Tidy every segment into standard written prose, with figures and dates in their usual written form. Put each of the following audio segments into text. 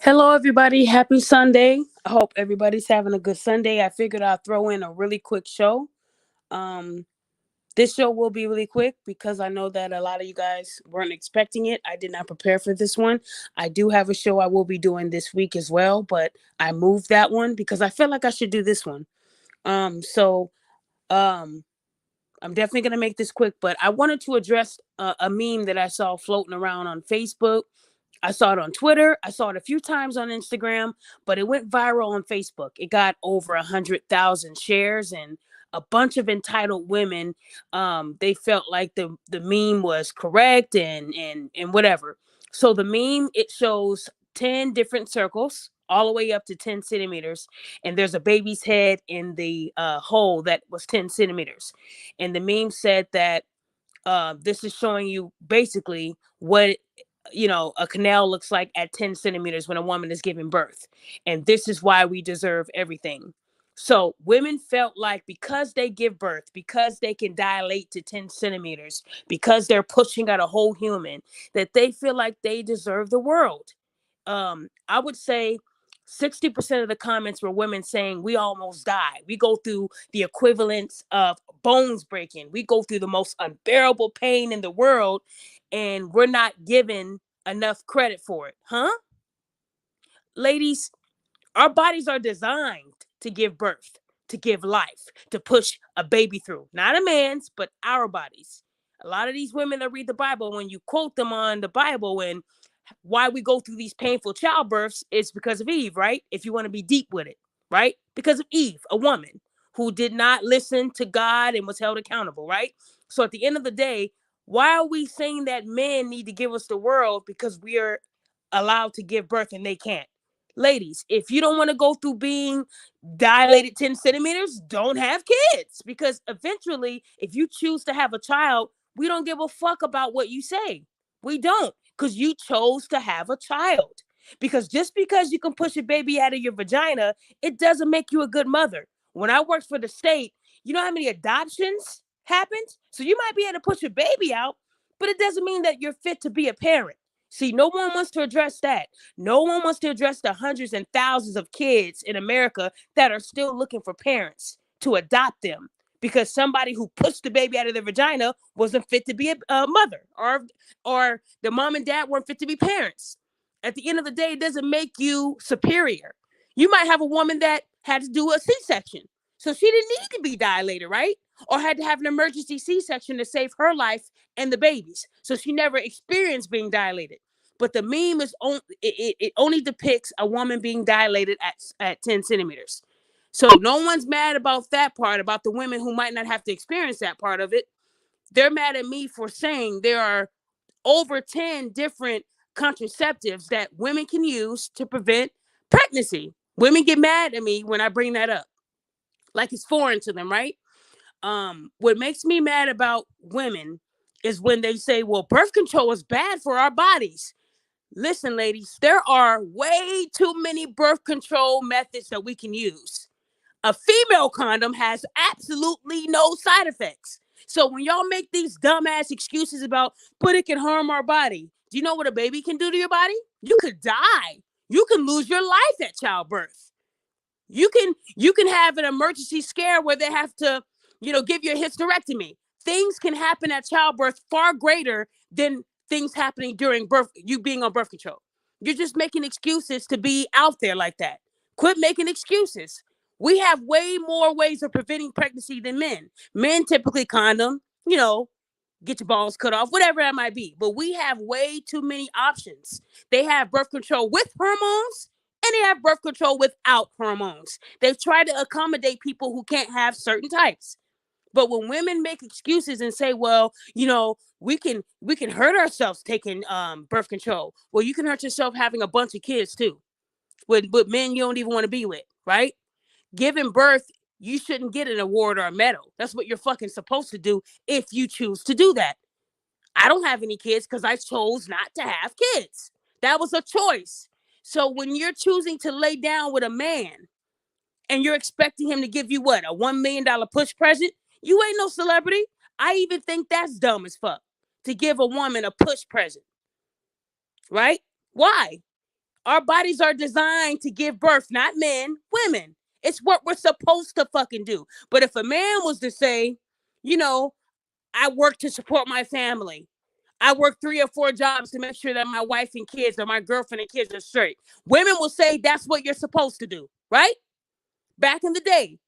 Hello, everybody. Happy Sunday. I hope everybody's having a good Sunday. I figured I'd throw in a really quick show. Um, this show will be really quick because I know that a lot of you guys weren't expecting it. I did not prepare for this one. I do have a show I will be doing this week as well, but I moved that one because I felt like I should do this one. So um, I'm definitely going to make this quick, but I wanted to address a meme that I saw floating around on Facebook. I saw it on Twitter. I saw it a few times on Instagram, but it went viral on Facebook. It got over 100,000 shares, and a bunch of entitled women, they felt like the meme was correct and whatever. So the meme, it shows 10 different circles all the way up to 10 centimeters, and there's a baby's head in the hole that was 10 centimeters. And the meme said that this is showing you basically what a canal looks like at 10 centimeters when a woman is giving birth, and this is why we deserve everything. So women felt like because they give birth, because they can dilate to 10 centimeters, because they're pushing out a whole human, that they feel like they deserve the world. I would say 60% of the comments were women saying we almost die. We go through the equivalence of bones breaking. We go through the most unbearable pain in the world, and we're not given enough credit for it. Huh? Ladies, our bodies are designed to give birth, to give life, to push a baby through. Not a man's, but our bodies. A lot of these women that read the Bible, when you quote them on the Bible and why we go through these painful childbirths, it's because of Eve, right? If you want to be deep with it, right? Because of Eve, a woman who did not listen to God and was held accountable, right? So at the end of the day, why are we saying that men need to give us the world because we are allowed to give birth and they can't? Ladies, if you don't want to go through being dilated 10 centimeters, don't have kids, because eventually, if you choose to have a child, we don't give a fuck about what you say. We don't, because you chose to have a child. Because just because you can push a baby out of your vagina, it doesn't make you a good mother. When I worked for the state, you know how many adoptions happened? So you might be able to push a baby out, but it doesn't mean that you're fit to be a parent. See, no one wants to address that. No one wants to address the hundreds and thousands of kids in America that are still looking for parents to adopt them because somebody who pushed the baby out of their vagina wasn't fit to be a mother, or the mom and dad weren't fit to be parents. At the end of the day, it doesn't make you superior. You might have a woman that had to do a C-section, so she didn't need to be dilated, right? Or had to have an emergency C-section to save her life and the babies, so she never experienced being dilated. But the meme is it only depicts a woman being dilated at 10 centimeters. So no one's mad about that part, about the women who might not have to experience that part of it. They're mad at me for saying there are over 10 different contraceptives that women can use to prevent pregnancy. Women get mad at me when I bring that up, like it's foreign to them, right? What makes me mad about women is when they say, well, birth control is bad for our bodies. Listen, ladies, there are way too many birth control methods that we can use. A female condom has absolutely no side effects. So when y'all make these dumbass excuses about, but it can harm our body, do you know what a baby can do to your body? You could die. You can lose your life at childbirth. You can have an emergency scare where they have to, give you a hysterectomy. Things can happen at childbirth far greater than things happening during birth, you being on birth control. You're just making excuses to be out there like that. Quit making excuses. We have way more ways of preventing pregnancy than men. Men typically condom, get your balls cut off, whatever that might be. But we have way too many options. They have birth control with hormones, and they have birth control without hormones. They've tried to accommodate people who can't have certain types. But when women make excuses and say, well, we can hurt ourselves taking birth control. Well, you can hurt yourself having a bunch of kids too, with men you don't even want to be with, right? Giving birth, you shouldn't get an award or a medal. That's what you're fucking supposed to do if you choose to do that. I don't have any kids because I chose not to have kids. That was a choice. So when you're choosing to lay down with a man and you're expecting him to give you what, a $1 million push present, you ain't no celebrity. I even think that's dumb as fuck to give a woman a push present, right? Why? Our bodies are designed to give birth, not men, women. It's what we're supposed to fucking do. But if a man was to say, you know, I work to support my family. I work 3 or 4 jobs to make sure that my wife and kids or my girlfriend and kids are straight. Women will say that's what you're supposed to do, right? Back in the day,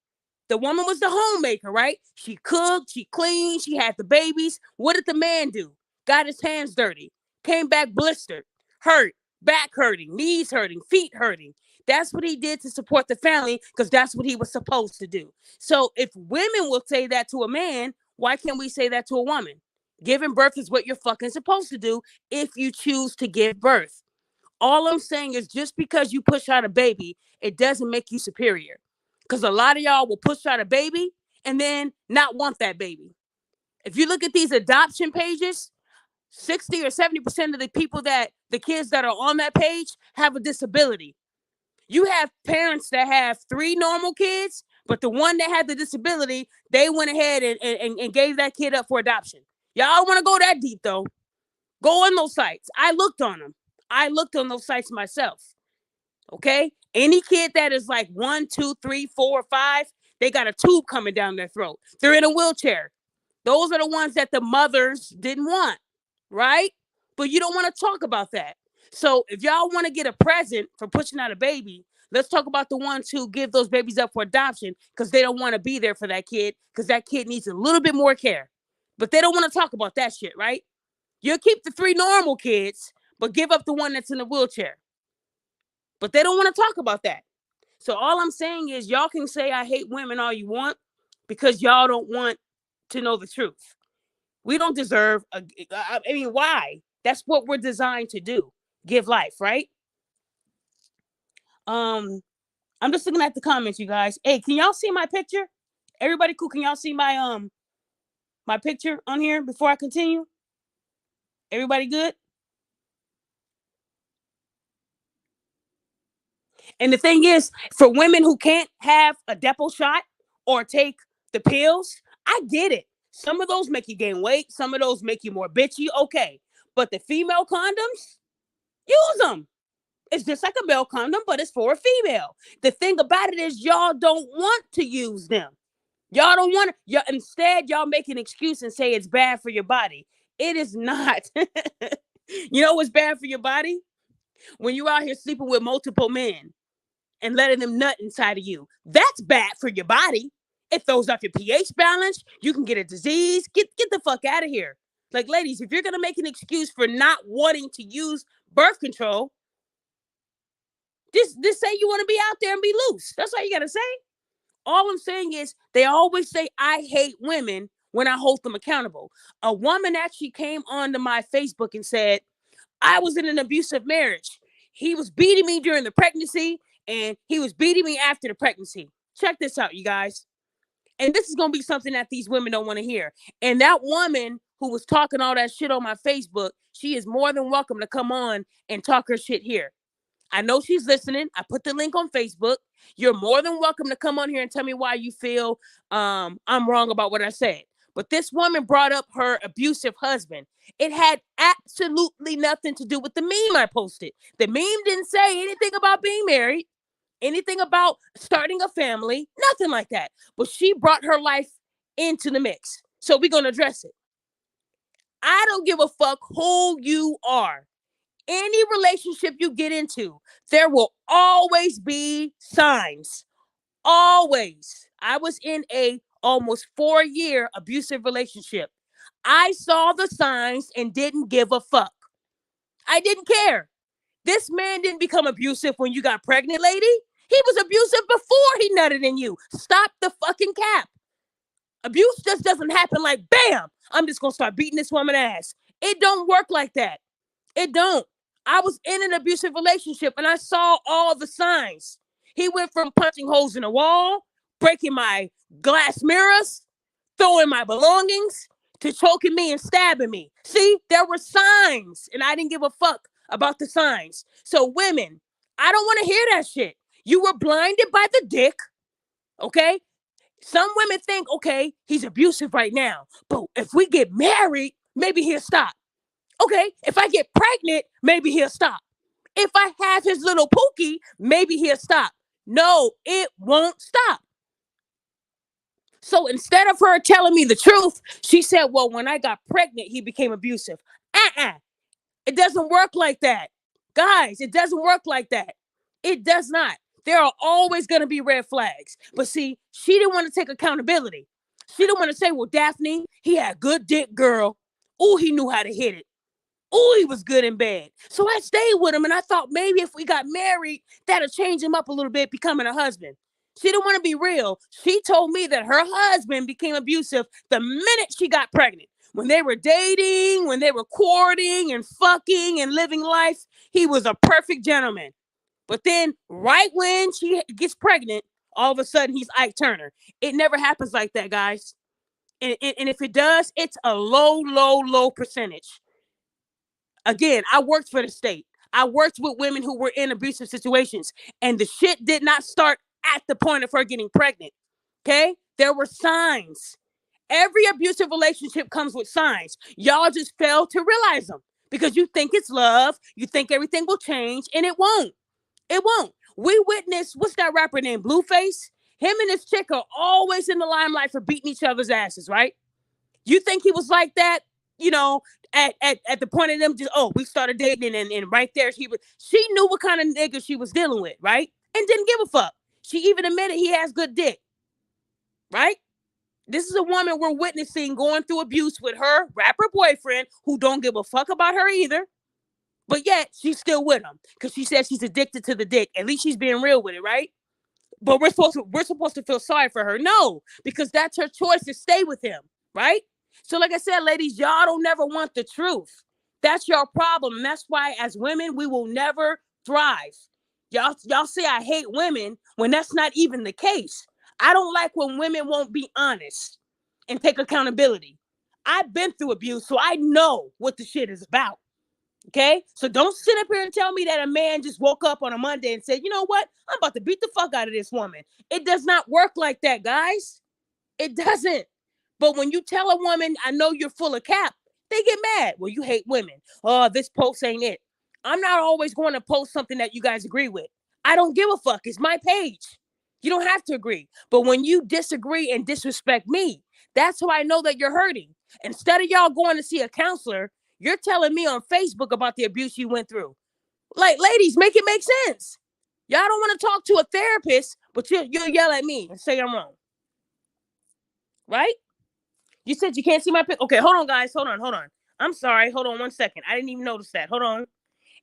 the woman was the homemaker, right? She cooked, she cleaned, she had the babies. What did the man do? Got his hands dirty, came back blistered, hurt, back hurting, knees hurting, feet hurting. That's what he did to support the family because that's what he was supposed to do. So if women will say that to a man, why can't we say that to a woman? Giving birth is what you're fucking supposed to do if you choose to give birth. All I'm saying is just because you push out a baby, it doesn't make you superior. Because a lot of y'all will push out a baby and then not want that baby. If you look at these adoption pages, 60 or 70% of the people that the kids that are on that page have a disability. You have parents that have 3 normal kids, but the one that had the disability, they went ahead and gave that kid up for adoption. Y'all don't want to go that deep though. Go on those sites. I looked on them. I looked on those sites myself. Okay? Any kid that is like 1, 2, 3, 4, 5, they got a tube coming down their throat. They're in a wheelchair. Those are the ones that the mothers didn't want, right? But you don't want to talk about that. So if y'all want to get a present for pushing out a baby, let's talk about the ones who give those babies up for adoption because they don't want to be there for that kid because that kid needs a little bit more care. But they don't want to talk about that shit, right? You'll keep the 3 normal kids, but give up the one that's in a wheelchair. But they don't want to talk about that. So all I'm saying is y'all can say I hate women all you want because y'all don't want to know the truth. We don't deserve I mean, why? That's what we're designed to do. Give life, right? I'm just looking at the comments, you guys. Hey, can y'all see my picture? Everybody cool? Can y'all see my picture on here before I continue? Everybody good? And the thing is, for women who can't have a depot shot or take the pills, I get it. Some of those make you gain weight. Some of those make you more bitchy. Okay. But the female condoms, use them. It's just like a male condom, but it's for a female. The thing about it is y'all don't want to use them. Y'all don't want to. Instead, y'all make an excuse and say it's bad for your body. It is not. You know what's bad for your body? When you're out here sleeping with multiple men and letting them nut inside of you. That's bad for your body. It throws off your pH balance. You can get a disease. Get the fuck out of here. Like, ladies, if you're going to make an excuse for not wanting to use birth control, just say you want to be out there and be loose. That's all you got to say. All I'm saying is they always say I hate women when I hold them accountable. A woman actually came onto my Facebook and said, I was in an abusive marriage. He was beating me during the pregnancy and he was beating me after the pregnancy. Check this out, you guys. And this is going to be something that these women don't want to hear. And that woman who was talking all that shit on my Facebook, she is more than welcome to come on and talk her shit here. I know she's listening. I put the link on Facebook. You're more than welcome to come on here and tell me why you feel I'm wrong about what I said. But this woman brought up her abusive husband. It had absolutely nothing to do with the meme I posted. The meme didn't say anything about being married, anything about starting a family, nothing like that. But she brought her life into the mix. So we're going to address it. I don't give a fuck who you are. Any relationship you get into, there will always be signs. Always. I was in a almost 4-year abusive relationship. I saw the signs and didn't give a fuck. I didn't care. This man didn't become abusive when you got pregnant, lady. He was abusive before he nutted in you. Stop the fucking cap. Abuse just doesn't happen like, bam, I'm just going to start beating this woman's ass. It don't work like that. It don't. I was in an abusive relationship and I saw all the signs. He went from punching holes in the wall, breaking my glass mirrors, throwing my belongings, to choking me and stabbing me. See, there were signs and I didn't give a fuck about the signs. So women, I don't want to hear that shit. You were blinded by the dick, okay? Some women think, okay, he's abusive right now, but if we get married, maybe he'll stop. Okay, if I get pregnant, maybe he'll stop. If I have his little pookie, maybe he'll stop. No, it won't stop. So instead of her telling me the truth, she said, well, when I got pregnant, he became abusive. It doesn't work like that. Guys, it doesn't work like that. It does not. There are always going to be red flags. But see, she didn't want to take accountability. She didn't want to say, well, Daphne, he had good dick, girl. Oh, he knew how to hit it. Oh, he was good in bed. So I stayed with him, and I thought maybe if we got married, that'll change him up a little bit, becoming a husband. She didn't want to be real. She told me that her husband became abusive the minute she got pregnant. When they were dating, when they were courting and fucking and living life, he was a perfect gentleman. But then right when she gets pregnant, all of a sudden he's Ike Turner. It never happens like that, guys. And if it does, it's a low percentage. Again, I worked for the state. I worked with women who were in abusive situations, and the shit did not start at the point of her getting pregnant. Okay? There were signs. Every abusive relationship comes with signs. Y'all just fail to realize them because you think it's love. You think everything will change, and it won't. It won't. We witnessed, what's that rapper named Blueface? Him and his chick are always in the limelight for beating each other's asses, right? You think he was like that, you know, at the point of them just, oh, we started dating and right there she knew what kind of nigga she was dealing with, right? And didn't give a fuck. She even admitted he has good dick, right? This is a woman we're witnessing going through abuse with her rapper boyfriend who don't give a fuck about her either. But yet she's still with him because she says she's addicted to the dick. At least she's being real with it, right? But we're supposed to feel sorry for her. No, because that's her choice to stay with him, right? So like I said, ladies, y'all don't never want the truth. That's your problem. And that's why as women, we will never thrive. Y'all say I hate women when that's not even the case. I don't like when women won't be honest and take accountability. I've been through abuse, so I know what the shit is about. Okay? So don't sit up here and tell me that a man just woke up on a Monday and said, you know what? I'm about to beat the fuck out of this woman. It does not work like that, guys. It doesn't. But when you tell a woman, I know you're full of cap, they get mad. Well, you hate women. Oh, this post ain't it. I'm not always going to post something that you guys agree with. I don't give a fuck. It's my page. You don't have to agree. But when you disagree and disrespect me, that's how I know that you're hurting. Instead of y'all going to see a counselor, you're telling me on Facebook about the abuse you went through. Like, ladies, make it make sense. Y'all don't want to talk to a therapist, but you'll yell at me and say I'm wrong. Right? You said you can't see my pic. Okay, hold on, guys. Hold on. I'm sorry. Hold on 1 second. I didn't even notice that. Hold on.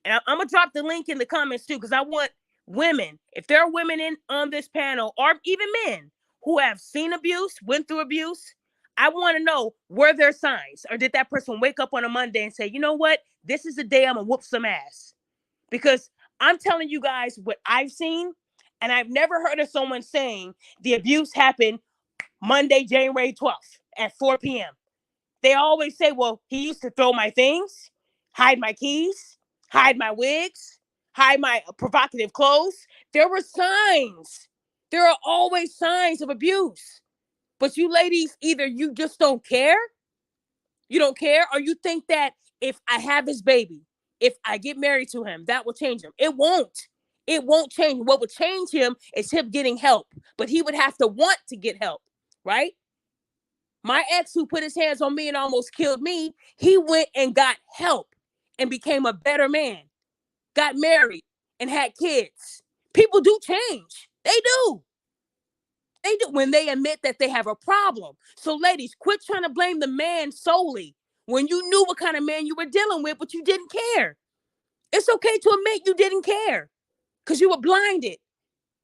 And I'm going to drop the link in the comments, too, because I want women, if there are women on this panel, or even men who have seen abuse, went through abuse, I want to know, were there signs? Or did that person wake up on a Monday and say, you know what? This is the day I'm going to whoop some ass. Because I'm telling you guys what I've seen, and I've never heard of someone saying the abuse happened Monday, January 12th at 4 p.m. They always say, well, he used to throw my things, hide my keys, hide my wigs, hide my provocative clothes. There were signs. There are always signs of abuse. But you ladies, either you just don't care, or you think that if I have his baby, if I get married to him, that will change him. It won't. It won't change. What would change him is him getting help. But he would have to want to get help, right? My ex, who put his hands on me and almost killed me, he went and got help and became a better man, got married and had kids. People do change. They do. They do when they admit that they have a problem. So ladies, quit trying to blame the man solely when you knew what kind of man you were dealing with, but you didn't care. It's okay to admit you didn't care because you were blinded.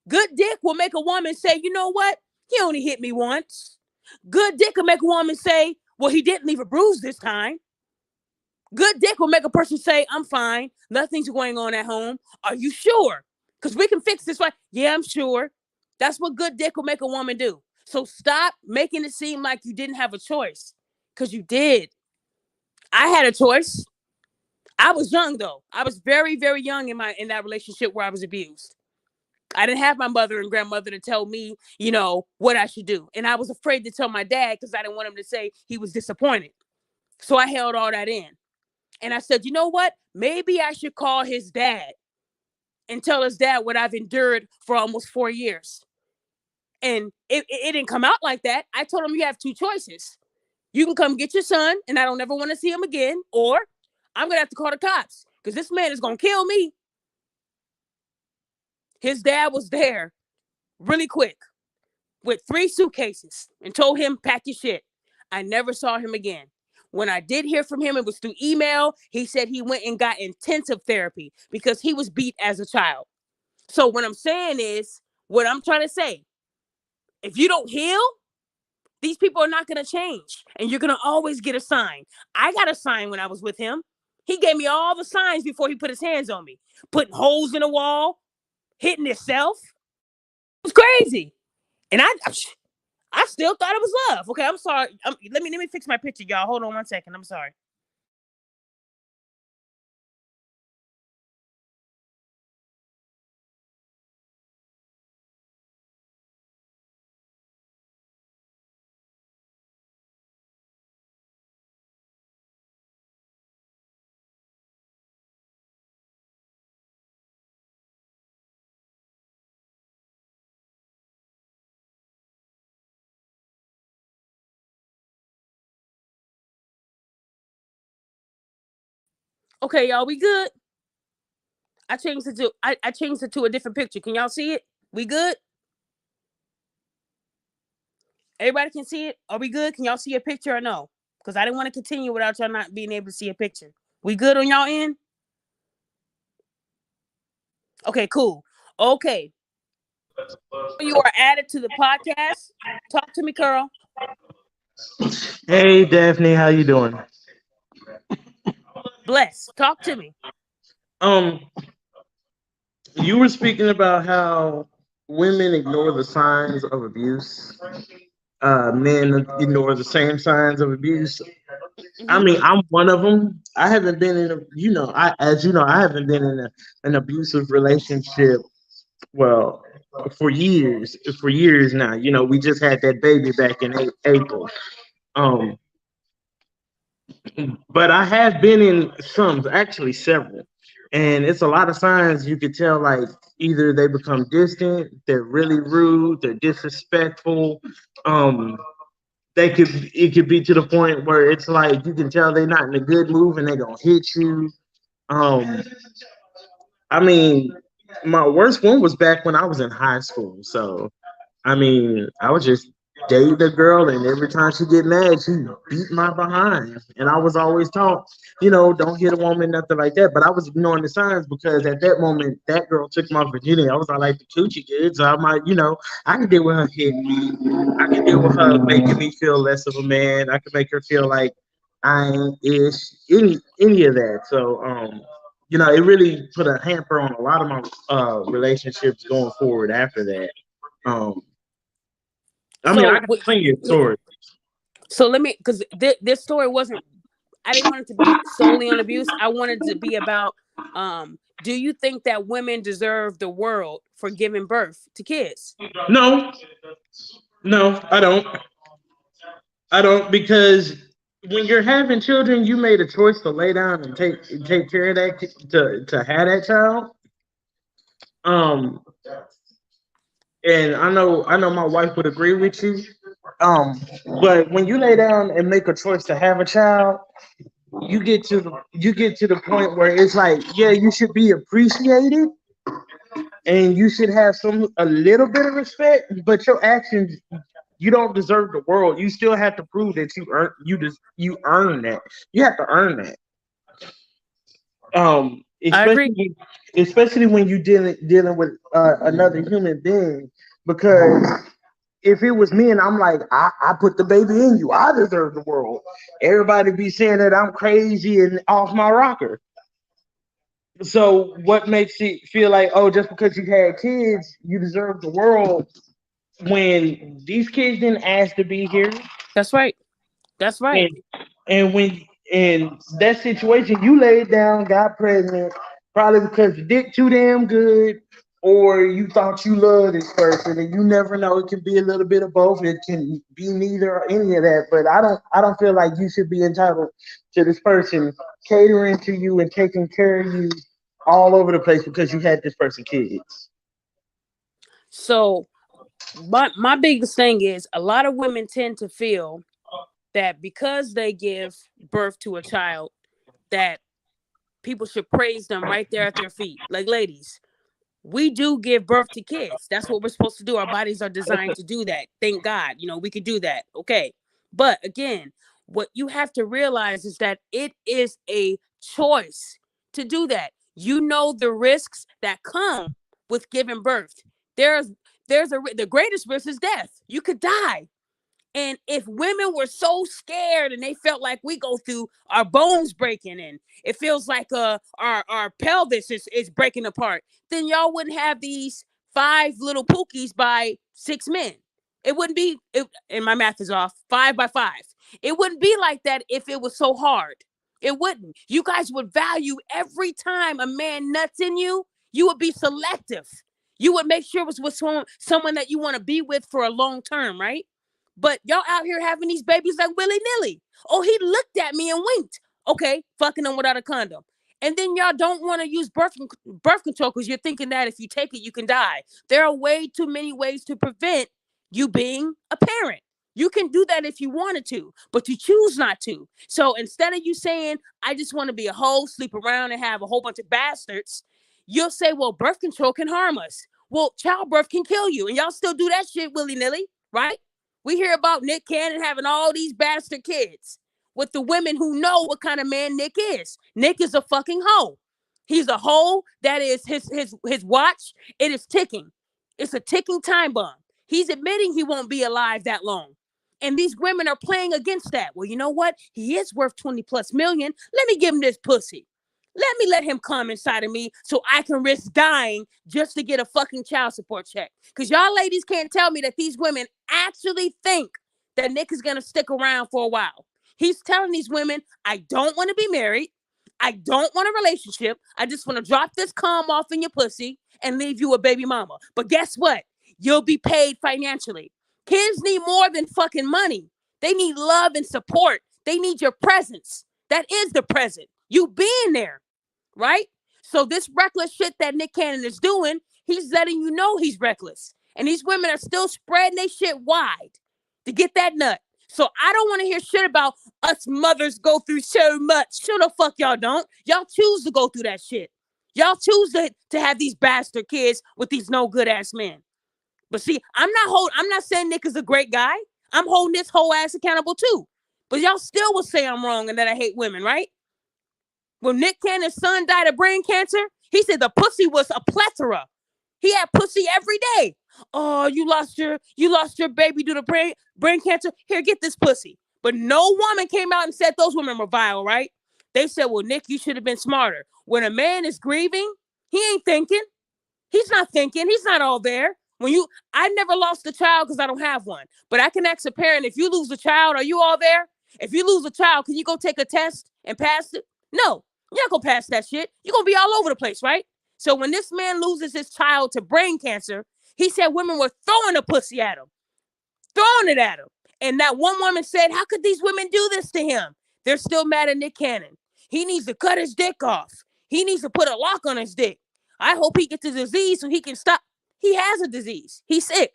Good dick will make a woman say, you know what? He only hit me once. Good dick will make a woman say, well, he didn't leave a bruise this time. Good dick will make a person say, I'm fine. Nothing's going on at home. Are you sure? Because we can fix this, right? Yeah, I'm sure. That's what good dick will make a woman do. So stop making it seem like you didn't have a choice, because you did. I had a choice. I was young, though. I was very, very young in that relationship where I was abused. I didn't have my mother and grandmother to tell me, what I should do. And I was afraid to tell my dad because I didn't want him to say he was disappointed. So I held all that in. And I said, you know what? Maybe I should call his dad and tell his dad what I've endured for almost 4 years. And it didn't come out like that. I told him you have two choices. You can come get your son, and I don't ever want to see him again, or I'm going to have to call the cops because this man is going to kill me. His dad was there really quick with 3 suitcases and told him, pack your shit. I never saw him again. When I did hear from him, it was through email. He said he went and got intensive therapy because he was beat as a child. So what I'm saying is, what I'm trying to say, if you don't heal, these people are not going to change. And you're going to always get a sign. I got a sign when I was with him. He gave me all the signs before he put his hands on me. Putting holes in the wall, hitting himself. It was crazy. And I still thought it was love. Okay, I'm sorry. Let me fix my picture, y'all. Hold on 1 second. I'm sorry. Okay, y'all, we good? I changed it to a different picture. Can y'all see it? We good? Everybody can see it? Are we good? Can y'all see a picture or no? Because I didn't want to continue without y'all not being able to see a picture. We good on y'all end? Okay, cool. Okay. You are added to the podcast. Talk to me, Carl. Hey Daphne, how you doing? Bless. Talk to me. Um, you were speaking about how women ignore the signs of abuse. Men ignore the same signs of abuse. I Mm-hmm. mean, I'm one of them. I haven't been in a, as you know, I haven't been in an abusive relationship. Well, for years now. We just had that baby back in April. Um, but I have been in some, actually several, and it's a lot of signs you could tell. Like either they become distant, they're really rude, they're disrespectful. Um, it could be to the point where it's like you can tell they're not in a good mood and they're gonna hit you. Um, I mean, my worst one was back when I was in high school. So I mean, I was just dating a girl, and every time she get mad, she beat my behind. And I was always taught, don't hit a woman, nothing like that. But I was ignoring the signs because at that moment, that girl took my virginity. I was like the coochie kid, so I'm like, I can deal with her hitting me. I can deal with her making me feel less of a man. I can make her feel like I ain't ish, any of that. So, it really put a hamper on a lot of my relationships going forward after that. Um, I mean, I So, got plenty of stories. so let me, because this story wasn't. I didn't want it to be solely on abuse. I wanted it to be about. Do you think that women deserve the world for giving birth to kids? No, no, I don't. I don't because when you're having children, you made a choice to lay down and take care of that to have that child. Um, and I know my wife would agree with you. Um, but when you lay down and make a choice to have a child, you get to the point where it's like, yeah, you should be appreciated and you should have a little bit of respect, but your actions, you don't deserve the world. You still have to prove that you earn that. You have to earn that. Um, I agree. especially when you dealing with another human being, because if it was me and I'm like, I put the baby in you, I deserve the world. Everybody be saying that I'm crazy and off my rocker. So what makes it feel like, oh, just because you had kids, you deserve the world when these kids didn't ask to be here? That's right. That's right. And and when in that situation, you laid down, got pregnant, probably because the dick too damn good, or you thought you loved this person, and you never know. It can be a little bit of both. It can be neither or any of that. But I don't feel like you should be entitled to this person catering to you and taking care of you all over the place because you had this person kids. So, but my biggest thing is a lot of women tend to feel that because they give birth to a child, that people should praise them right there at their feet. Like, ladies, we do give birth to kids. That's what we're supposed to do. Our bodies are designed to do that. Thank God, we could do that. Okay. But again, what you have to realize is that it is a choice to do that. You know the risks that come with giving birth. The greatest risk is death. You could die. And if women were so scared and they felt like we go through our bones breaking and it feels like our pelvis is breaking apart, then y'all wouldn't have these 5 little pookies by 6 men. It wouldn't be, and my math is off, 5 by 5. It wouldn't be like that if it was so hard. It wouldn't. You guys would value every time a man nuts in you, you would be selective. You would make sure it was with someone that you want to be with for a long term, right? But y'all out here having these babies like willy-nilly. Oh, he looked at me and winked. Okay, fucking them without a condom. And then y'all don't want to use birth control because you're thinking that if you take it, you can die. There are way too many ways to prevent you being a parent. You can do that if you wanted to, but you choose not to. So instead of you saying, I just want to be a hoe, sleep around and have a whole bunch of bastards, you'll say, well, birth control can harm us. Well, childbirth can kill you. And y'all still do that shit willy-nilly, right? We hear about Nick Cannon having all these bastard kids with the women who know what kind of man Nick is. Nick is a fucking hoe. He's a hoe that is his watch. It is ticking. It's a ticking time bomb. He's admitting he won't be alive that long. And these women are playing against that. Well, you know what? He is worth 20 plus million. Let me give him this pussy. Let him come inside of me so I can risk dying just to get a fucking child support check. Because y'all ladies can't tell me that these women actually think that Nick is going to stick around for a while. He's telling these women, I don't want to be married. I don't want a relationship. I just want to drop this cum off in your pussy and leave you a baby mama. But guess what? You'll be paid financially. Kids need more than fucking money. They need love and support. They need your presence. That is the present. You being there, right? So this reckless shit that Nick Cannon is doing, he's letting you know he's reckless. And these women are still spreading their shit wide to get that nut. So I don't want to hear shit about us mothers go through so much. Sure the fuck y'all don't. Y'all choose to go through that shit. Y'all choose to have these bastard kids with these no good ass men. But see, I'm not saying Nick is a great guy. I'm holding this whole ass accountable too. But y'all still will say I'm wrong and that I hate women, right? When Nick Cannon's son died of brain cancer, he said the pussy was a plethora. He had pussy every day. Oh, you lost your baby due to brain cancer. Here, get this pussy. But no woman came out and said those women were vile, right? They said, well, Nick, you should have been smarter. When a man is grieving, he ain't thinking. He's not thinking. He's not all there. I never lost a child because I don't have one. But I can ask a parent, if you lose a child, are you all there? If you lose a child, can you go take a test and pass it? No, you're not going to pass that shit. You're going to be all over the place, right? So when this man loses his child to brain cancer, he said women were throwing a pussy at him, throwing it at him. And that one woman said, how could these women do this to him? They're still mad at Nick Cannon. He needs to cut his dick off. He needs to put a lock on his dick. I hope he gets a disease so he can stop. He has a disease. He's sick.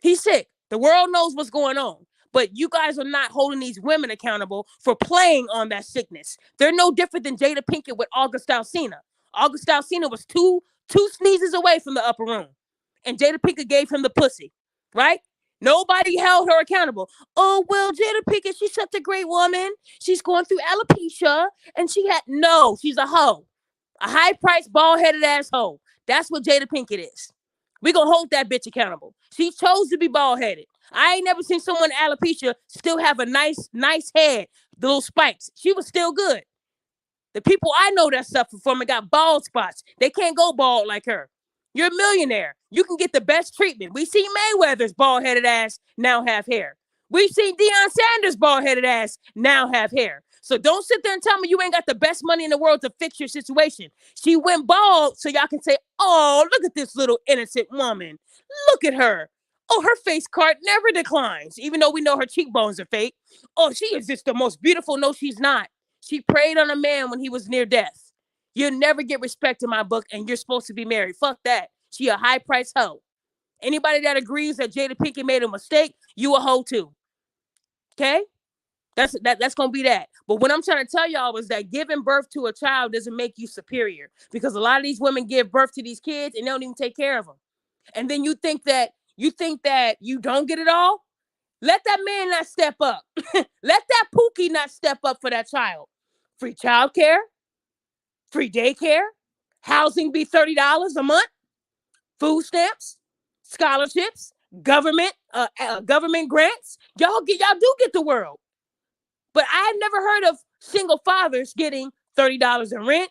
He's sick. The world knows what's going on. But you guys are not holding these women accountable for playing on that sickness. They're no different than Jada Pinkett with August Alsina. August Alsina was two sneezes away from the upper room. And Jada Pinkett gave him the pussy. Right? Nobody held her accountable. Oh, well, Jada Pinkett, she's such a great woman. She's going through alopecia. And she's a hoe. A high-priced, bald-headed asshole. That's what Jada Pinkett is. We gonna hold that bitch accountable. She chose to be bald-headed. I ain't never seen someone alopecia still have a nice head, the little spikes. She was still good. The people I know that suffer from it got bald spots. They can't go bald like her. You're a millionaire. You can get the best treatment. We see Mayweather's bald-headed ass now have hair. We've seen Deion Sanders' bald-headed ass now have hair. So don't sit there and tell me you ain't got the best money in the world to fix your situation. She went bald so y'all can say, oh, look at this little innocent woman. Look at her. Oh, her face card never declines, even though we know her cheekbones are fake. Oh, she is just the most beautiful. No, she's not. She preyed on a man when he was near death. You'll never get respect in my book, and you're supposed to be married. Fuck that. She a high price hoe. Anybody that agrees that Jada Pinkett made a mistake, you a hoe too. Okay? That's gonna be that. But what I'm trying to tell y'all is that giving birth to a child doesn't make you superior, because a lot of these women give birth to these kids and they don't even take care of them. And then you think that you don't get it all. Let that man not step up. Let that Pookie not step up for that child. Free childcare, free daycare, housing be $30 a month, food stamps, scholarships, government grants. Y'all do get the world. But I've never heard of single fathers getting $30 in rent,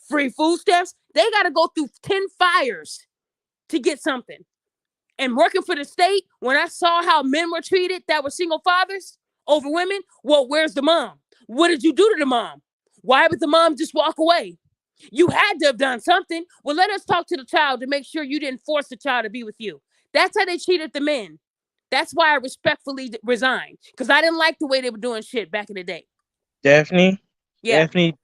free food stamps. They got to go through 10 fires to get something. And working for the state, when I saw how men were treated that were single fathers over women, well, where's the mom? What did you do to the mom? Why would the mom just walk away? You had to have done something. Well, let us talk to the child to make sure you didn't force the child to be with you. That's how they treated the men. That's why I respectfully resigned, because I didn't like the way they were doing shit back in the day. Daphne, Yeah. Daphne,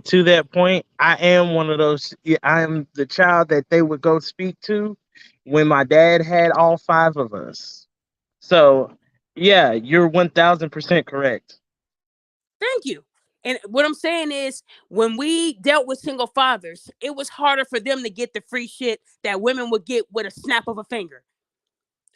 to that point, I am one of those. I am the child that they would go speak to when my dad had all five of us. So, yeah, you're 1000% correct. Thank you. And what I'm saying is, when we dealt with single fathers, it was harder for them to get the free shit that women would get with a snap of a finger.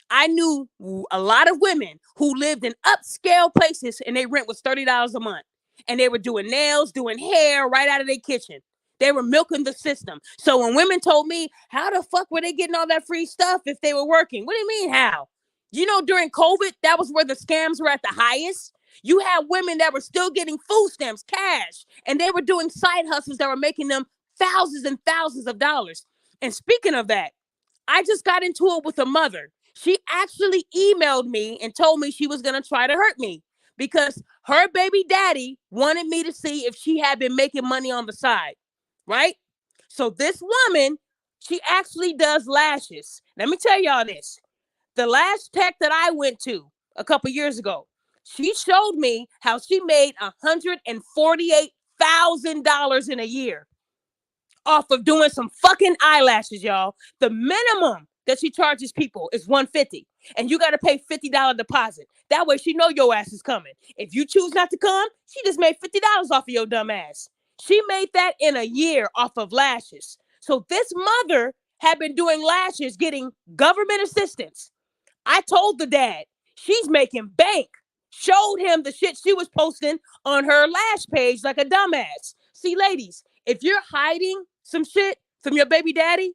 I knew a lot of women who lived in upscale places and their rent was $30 a month. And they were doing nails, doing hair right out of their kitchen. They were milking the system. So when women told me, how the fuck were they getting all that free stuff if they were working? What do you mean, how? You know, during COVID, that was where the scams were at the highest. You had women that were still getting food stamps, cash, and they were doing side hustles that were making them thousands and thousands of dollars. And speaking of that, I just got into it with a mother. She actually emailed me and told me she was going to try to hurt me because her baby daddy wanted me to see if she had been making money on the side, right? So this woman, she actually does lashes. Let me tell y'all this. The lash tech that I went to a couple years ago, she showed me how she made $148,000 in a year off of doing some fucking eyelashes, y'all. The minimum that she charges people is $150, and you got to pay $50 deposit. That way she know your ass is coming. If you choose not to come, she just made $50 off of your dumb ass. She made that in a year off of lashes. So this mother had been doing lashes, getting government assistance. I told the dad, she's making bank. Showed him the shit she was posting on her lash page like a dumbass. See, ladies, if you're hiding some shit from your baby daddy,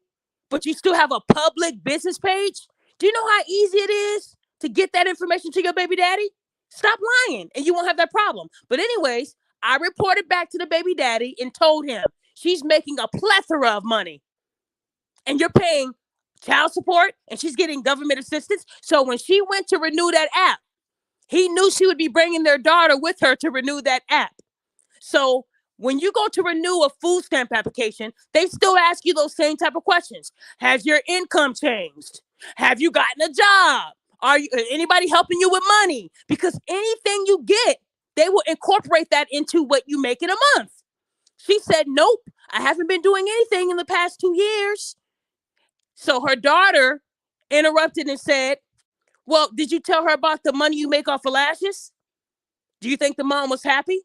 but you still have a public business page, do you know how easy it is to get that information to your baby daddy? Stop lying and you won't have that problem. But anyways, I reported back to the baby daddy and told him she's making a plethora of money and you're paying child support and she's getting government assistance. So when she went to renew that app, he knew she would be bringing their daughter with her to renew that app. So when you go to renew a food stamp application, they still ask you those same type of questions. Has your income changed? Have you gotten a job? Are you anybody helping you with money? Because anything you get, they will incorporate that into what you make in a month. She said, nope, I haven't been doing anything in the past 2 years. So her daughter interrupted and said, well, did you tell her about the money you make off of lashes? Do you think the mom was happy?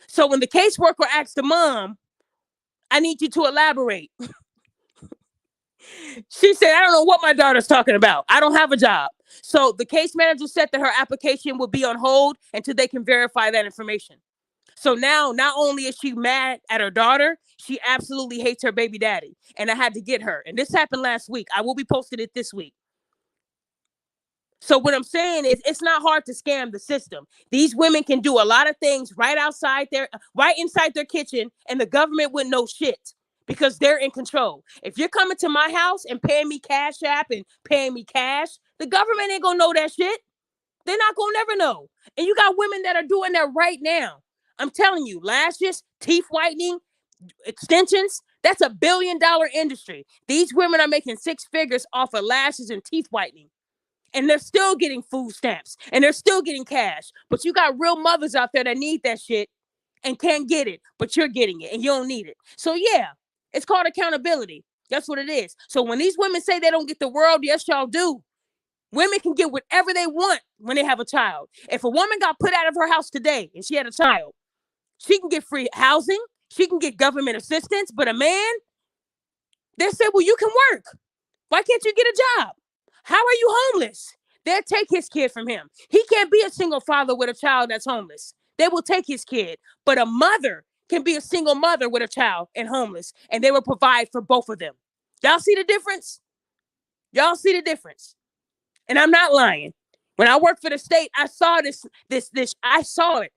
So when the caseworker asked the mom, I need you to elaborate. She said, I don't know what my daughter's talking about. I don't have a job. So the case manager said that her application will be on hold until they can verify that information. So now, not only is she mad at her daughter, she absolutely hates her baby daddy. And I had to get her. And this happened last week. I will be posting it this week. So what I'm saying is it's not hard to scam the system. These women can do a lot of things right inside their kitchen, and the government wouldn't know shit because they're in control. If you're coming to my house and paying me cash app and paying me cash, the government ain't gonna know that shit. They're not gonna never know. And you got women that are doing that right now. I'm telling you, lashes, teeth whitening, extensions, that's $1 billion industry. These women are making 6 figures off of lashes and teeth whitening. And they're still getting food stamps and they're still getting cash. But you got real mothers out there that need that shit. and can't get it, but you're getting it and you don't need it. So yeah, it's called accountability. That's what it is. So when these women say they don't get the world, yes, y'all do. Women can get whatever they want when they have a child. If a woman got put out of her house today and she had a child, she can get free housing. She can get government assistance. But a man, they say, well, you can work. Why can't you get a job? How are you homeless? They'll take his kid from him. He can't be a single father with a child that's homeless. They will take his kid. But a mother can be a single mother with a child and homeless, and they will provide for both of them. Y'all see the difference? Y'all see the difference? And I'm not lying. When I worked for the state, I saw this. I saw it.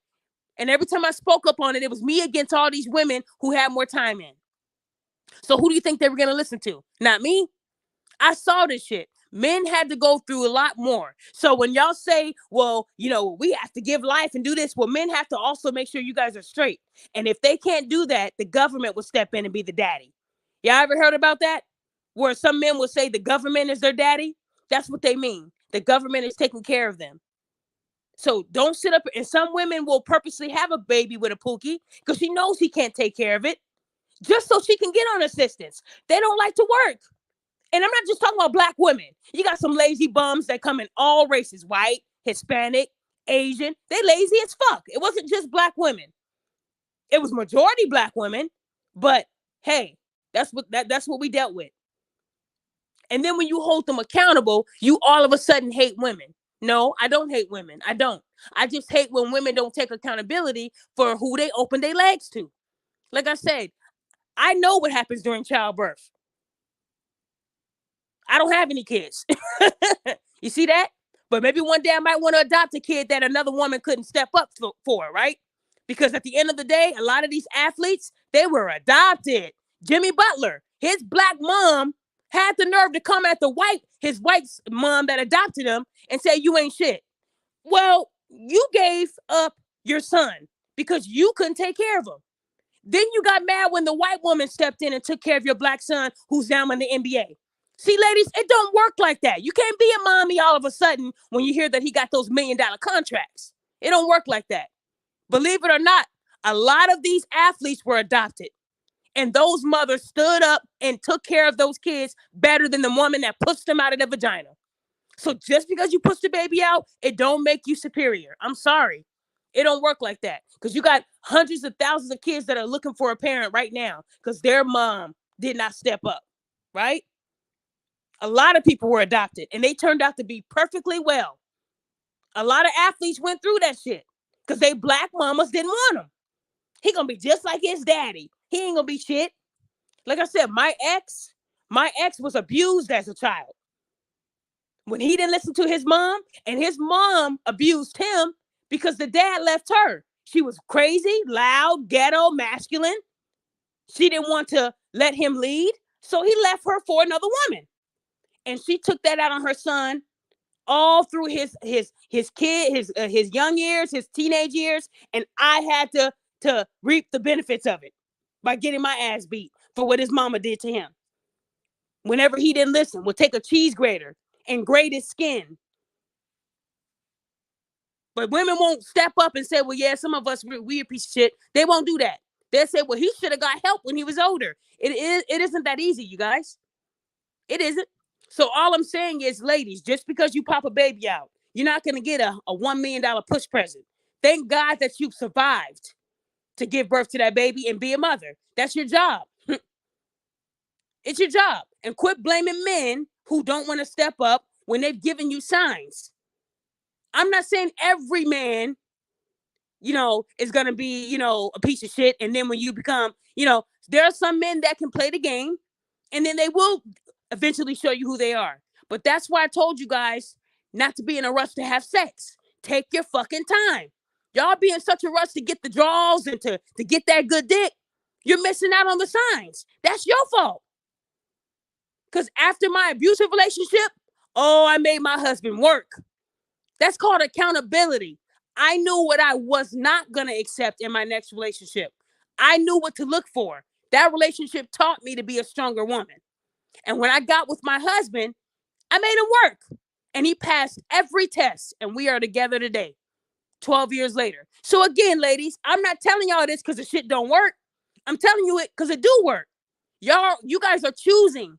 And every time I spoke up on it, it was me against all these women who had more time in. So who do you think they were going to listen to? Not me. I saw this shit. Men had to go through a lot more. So when y'all say, well, we have to give life and do this, well, men have to also make sure you guys are straight. And if they can't do that, the government will step in and be the daddy. Y'all ever heard about that? Where some men will say the government is their daddy? That's what they mean. The government is taking care of them. So don't sit up. And some women will purposely have a baby with a pookie because she knows he can't take care of it, just so she can get on assistance. They don't like to work. And I'm not just talking about black women. You got some lazy bums that come in all races, white, Hispanic, Asian. They lazy as fuck. It wasn't just black women. It was majority black women. But hey, that's what we dealt with. And then when you hold them accountable, you all of a sudden hate women. No, I don't hate women. I don't. I just hate when women don't take accountability for who they open their legs to. Like I said, I know what happens during childbirth. I don't have any kids. You see that? But maybe one day I might want to adopt a kid that another woman couldn't step up for, right? Because at the end of the day, a lot of these athletes, they were adopted. Jimmy Butler, his black mom had the nerve to come at his white mom that adopted him and say, you ain't shit. Well, you gave up your son because you couldn't take care of him. Then you got mad when the white woman stepped in and took care of your black son who's now in the NBA. See, ladies, it don't work like that. You can't be a mommy all of a sudden when you hear that he got those $1 million contracts. It don't work like that. Believe it or not, a lot of these athletes were adopted. And those mothers stood up and took care of those kids better than the woman that pushed them out of the vagina. So just because you push the baby out, it don't make you superior. I'm sorry. It don't work like that. Because you got hundreds of thousands of kids that are looking for a parent right now because their mom did not step up, right? A lot of people were adopted and they turned out to be perfectly well. A lot of athletes went through that shit because they black mamas didn't want him. He gonna be just like his daddy. He ain't gonna be shit. Like I said, my ex was abused as a child. When he didn't listen to his mom, and his mom abused him because the dad left her. She was crazy, loud, ghetto, masculine. She didn't want to let him lead, so he left her for another woman. And she took that out on her son all through his young years, his teenage years, and I had to reap the benefits of it by getting my ass beat for what his mama did to him. Whenever he didn't listen, would take a cheese grater and grate his skin. But women won't step up and say, well, yeah, some of us, we a piece of shit. They won't do that. They'll say, well, he should have got help when he was older. It isn't that easy, you guys. It isn't. So all I'm saying is, ladies, just because you pop a baby out, you're not going to get a $1 million push present. Thank God that you survived to give birth to that baby and be a mother. That's your job. It's your job. And quit blaming men who don't want to step up when they've given you signs. I'm not saying every man, is going to be, a piece of shit. And then when you become, there are some men that can play the game and then they will eventually show you who they are. But that's why I told you guys not to be in a rush to have sex. Take your fucking time. Y'all be in such a rush to get the draws and to get that good dick. You're missing out on the signs. That's your fault. Because after my abusive relationship, I made my husband work. That's called accountability. I knew what I was not going to accept in my next relationship. I knew what to look for. That relationship taught me to be a stronger woman. And when I got with my husband, I made him work. And he passed every test. And we are together today. 12 years later. So again, ladies, I'm not telling y'all this because the shit don't work. I'm telling you it because it do work. You guys are choosing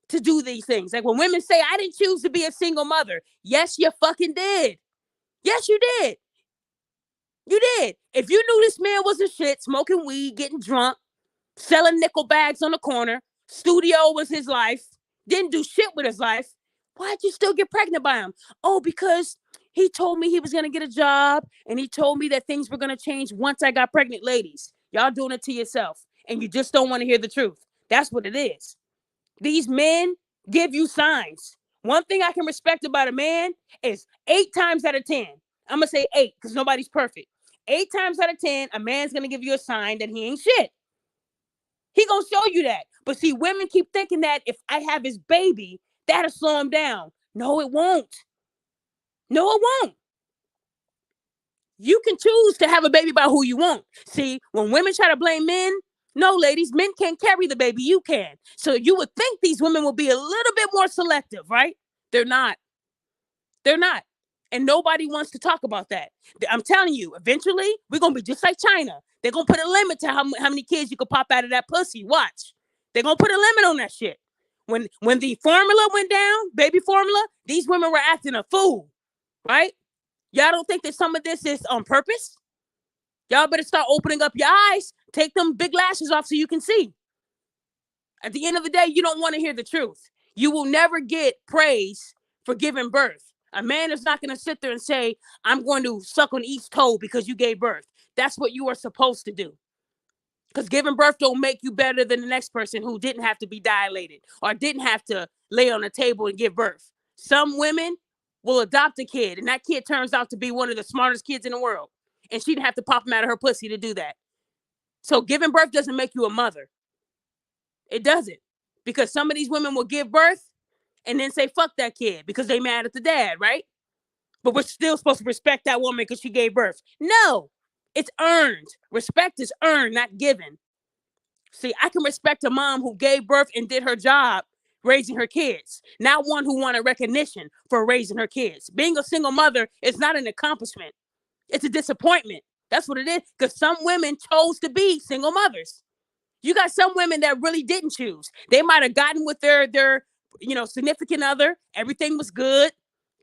to do these things. Like when women say, I didn't choose to be a single mother. Yes, you fucking did. Yes, you did. You did. If you knew this man was a shit, smoking weed, getting drunk, selling nickel bags on the corner, studio was his life, didn't do shit with his life, why'd you still get pregnant by him? Oh, because he told me he was going to get a job and he told me that things were going to change once I got pregnant. Ladies, y'all doing it to yourself and you just don't want to hear the truth. That's what it is. These men give you signs. One thing I can respect about a man is 8 times out of 10, I'm going to say 8 because nobody's perfect. 8 times out of 10, a man's going to give you a sign that he ain't shit. He gonna show you that. But see, women keep thinking that if I have his baby, that'll slow him down. No, it won't. No, it won't. You can choose to have a baby by who you want. See, when women try to blame men, no, ladies, men can't carry the baby. You can. So you would think these women will be a little bit more selective, right? They're not. They're not. And nobody wants to talk about that. I'm telling you, eventually, we're going to be just like China. They're going to put a limit to how many kids you can pop out of that pussy. Watch. They're going to put a limit on that shit. When the formula went down, baby formula, these women were acting a fool, right? Y'all don't think that some of this is on purpose? Y'all better start opening up your eyes. Take them big lashes off so you can see. At the end of the day, you don't want to hear the truth. You will never get praise for giving birth. A man is not going to sit there and say, I'm going to suck on each toe because you gave birth. That's what you are supposed to do. Because giving birth don't make you better than the next person who didn't have to be dilated or didn't have to lay on a table and give birth. Some women will adopt a kid, and that kid turns out to be one of the smartest kids in the world. And she didn't have to pop him out of her pussy to do that. So giving birth doesn't make you a mother. It doesn't. Because some of these women will give birth and then say, fuck that kid because they mad at the dad, right? But we're still supposed to respect that woman because she gave birth. No, it's earned. Respect is earned, not given. See, I can respect a mom who gave birth and did her job raising her kids, not one who wanted recognition for raising her kids. Being a single mother is not an accomplishment. It's a disappointment. That's what it is. Because some women chose to be single mothers. You got some women that really didn't choose. They might have gotten with their significant other. Everything was good.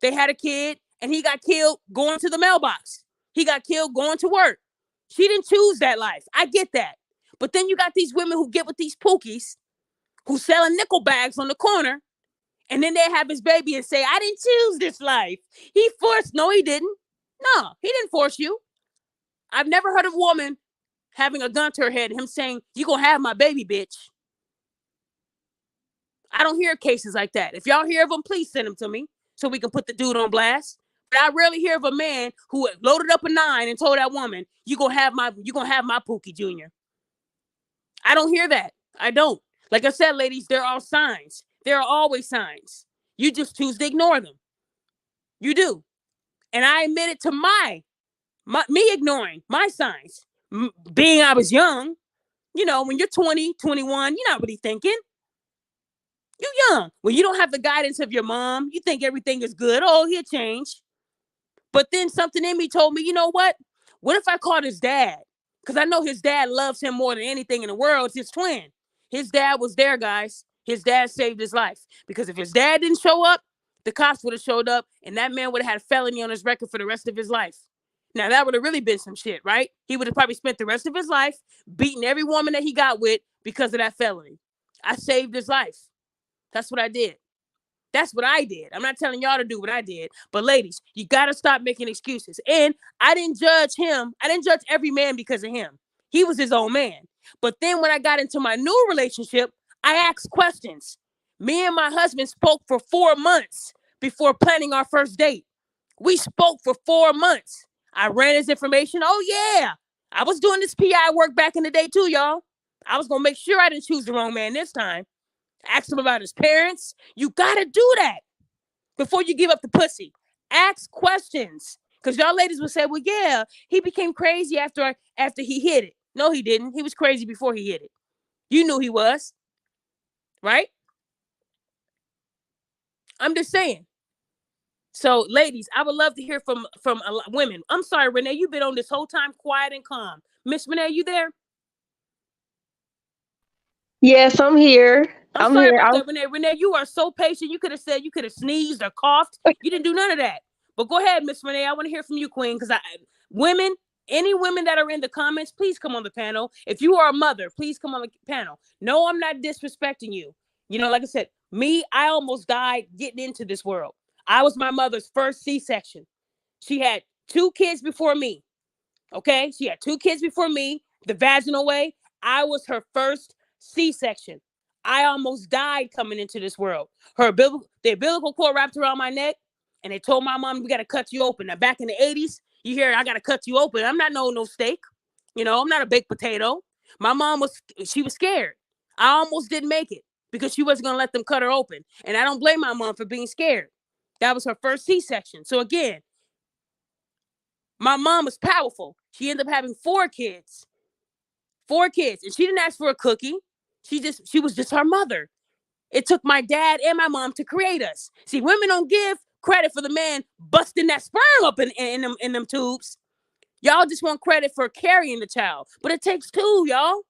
They had a kid and he got killed going to the mailbox. He got killed going to work. She didn't choose that life. I get that. But then you got these women who get with these pookies who selling nickel bags on the corner. And then they have his baby and say, I didn't choose this life. He forced. No, he didn't. No, he didn't force you. I've never heard of a woman having a gun to her head, him saying, you gonna have my baby, bitch. I don't hear cases like that. If y'all hear of them, please send them to me so we can put the dude on blast. But I rarely hear of a man who loaded up a 9 and told that woman, you gonna have my Pookie Jr. I don't hear that. I don't. Like I said, ladies, there are signs. There are always signs. You just choose to ignore them. You do. And I admit it to me ignoring my signs. Being I was young, when you're 20, 21, you're not really thinking. You're young. When you don't have the guidance of your mom, you think everything is good. Oh, he'll change. But then something in me told me, you know what? What if I called his dad? Because I know his dad loves him more than anything in the world. It's his twin. His dad was there, guys. His dad saved his life. Because if his dad didn't show up, the cops would have showed up and that man would have had a felony on his record for the rest of his life. Now, that would have really been some shit, right? He would have probably spent the rest of his life beating every woman that he got with because of that felony. I saved his life. That's what I did. That's what I did. I'm not telling y'all to do what I did. But ladies, you got to stop making excuses. And I didn't judge him. I didn't judge every man because of him. He was his own man. But then when I got into my new relationship, I asked questions. Me and my husband spoke for 4 months before planning our first date. We spoke for 4 months. I ran his information. Oh, yeah. I was doing this PI work back in the day too, y'all. I was going to make sure I didn't choose the wrong man this time. Ask him about his parents. You got to do that before you give up the pussy. Ask questions. Because y'all ladies will say, well, yeah, he became crazy after he hit it. No, he didn't. He was crazy before he hit it. You knew he was. Right? I'm just saying. So, ladies, I would love to hear from women. I'm sorry, Renee, you've been on this whole time quiet and calm. Miss Renee, you there? Yes, I'm here. I'm I'm sorry here. about that, Renee. Renee, you are so patient. You could have said, you could have sneezed or coughed. You didn't do none of that. But go ahead, Miss Renee. I want to hear from you, Queen, because women, any women that are in the comments, please come on the panel. If you are a mother, please come on the panel. No, I'm not disrespecting you. You know, like I said, me, I almost died getting into this world. I was my mother's first C-section. She had 2 kids before me. Okay, she had 2 kids before me, the vaginal way. I was her first C-section. I almost died coming into this world. The umbilical cord wrapped around my neck, and they told my mom, "We got to cut you open." Now, back in the 80s, you hear, "I got to cut you open." I'm not no steak. You know, I'm not a baked potato. My mom she was scared. I almost didn't make it because she wasn't going to let them cut her open. And I don't blame my mom for being scared. That was her first C-section. So again, my mom was powerful. She ended up having 4 kids. 4 kids. And she didn't ask for a cookie. She was just her mother. It took my dad and my mom to create us. See, women don't give credit for the man busting that sperm up in them tubes. Y'all just want credit for carrying the child. But it takes 2, y'all.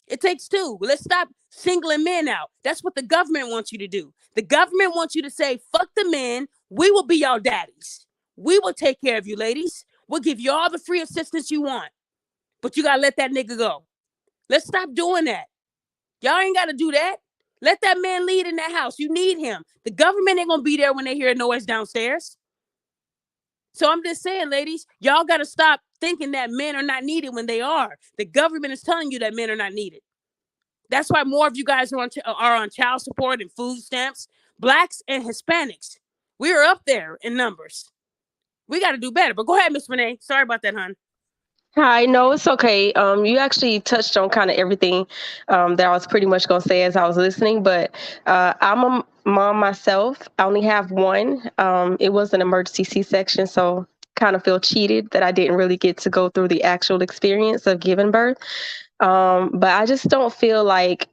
It takes 2. Let's stop singling men out. That's what the government wants you to do. The government wants you to say, fuck the men. We will be your daddies. We will take care of you, ladies. We'll give you all the free assistance you want. But you got to let that nigga go. Let's stop doing that. Y'all ain't got to do that. Let that man lead in that house. You need him. The government ain't going to be there when they hear a noise downstairs. So I'm just saying, ladies, y'all got to stop thinking that men are not needed when they are. The government is telling you that men are not needed. That's why more of you guys are on child support and food stamps. Blacks and Hispanics, we are up there in numbers. We got to do better. But go ahead, Miss Renee. Sorry about that, hon. Hi, no, it's okay. You actually touched on kind of everything that I was pretty much gonna say as I was listening. But I'm a mom myself. I only have one. It was an emergency C-section, so kind of feel cheated that I didn't really get to go through the actual experience of giving birth. But I just don't feel like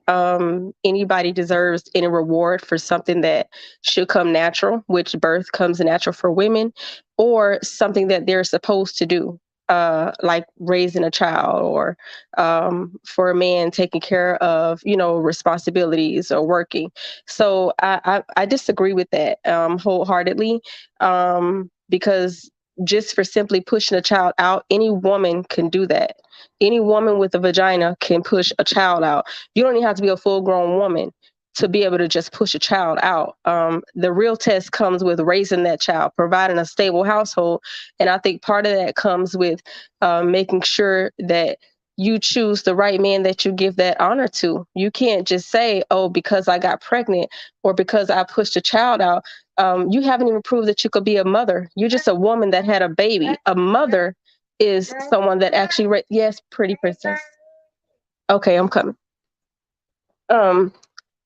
anybody deserves any reward for something that should come natural, which birth comes natural for women, or something that they're supposed to do, like raising a child, or for a man taking care of, responsibilities or working. So I disagree with that wholeheartedly, because just for simply pushing a child out, any woman can do that. Any woman with a vagina can push a child out. You don't even have to be a full grown woman to be able to just push a child out. The real test comes with raising that child, providing a stable household. And I think part of that comes with making sure that you choose the right man that you give that honor to. You can't just say, oh, because I got pregnant or because I pushed a child out. You haven't even proved that you could be a mother. You're just a woman that had a baby. A mother is someone that actually yes, pretty princess. Okay, I'm coming.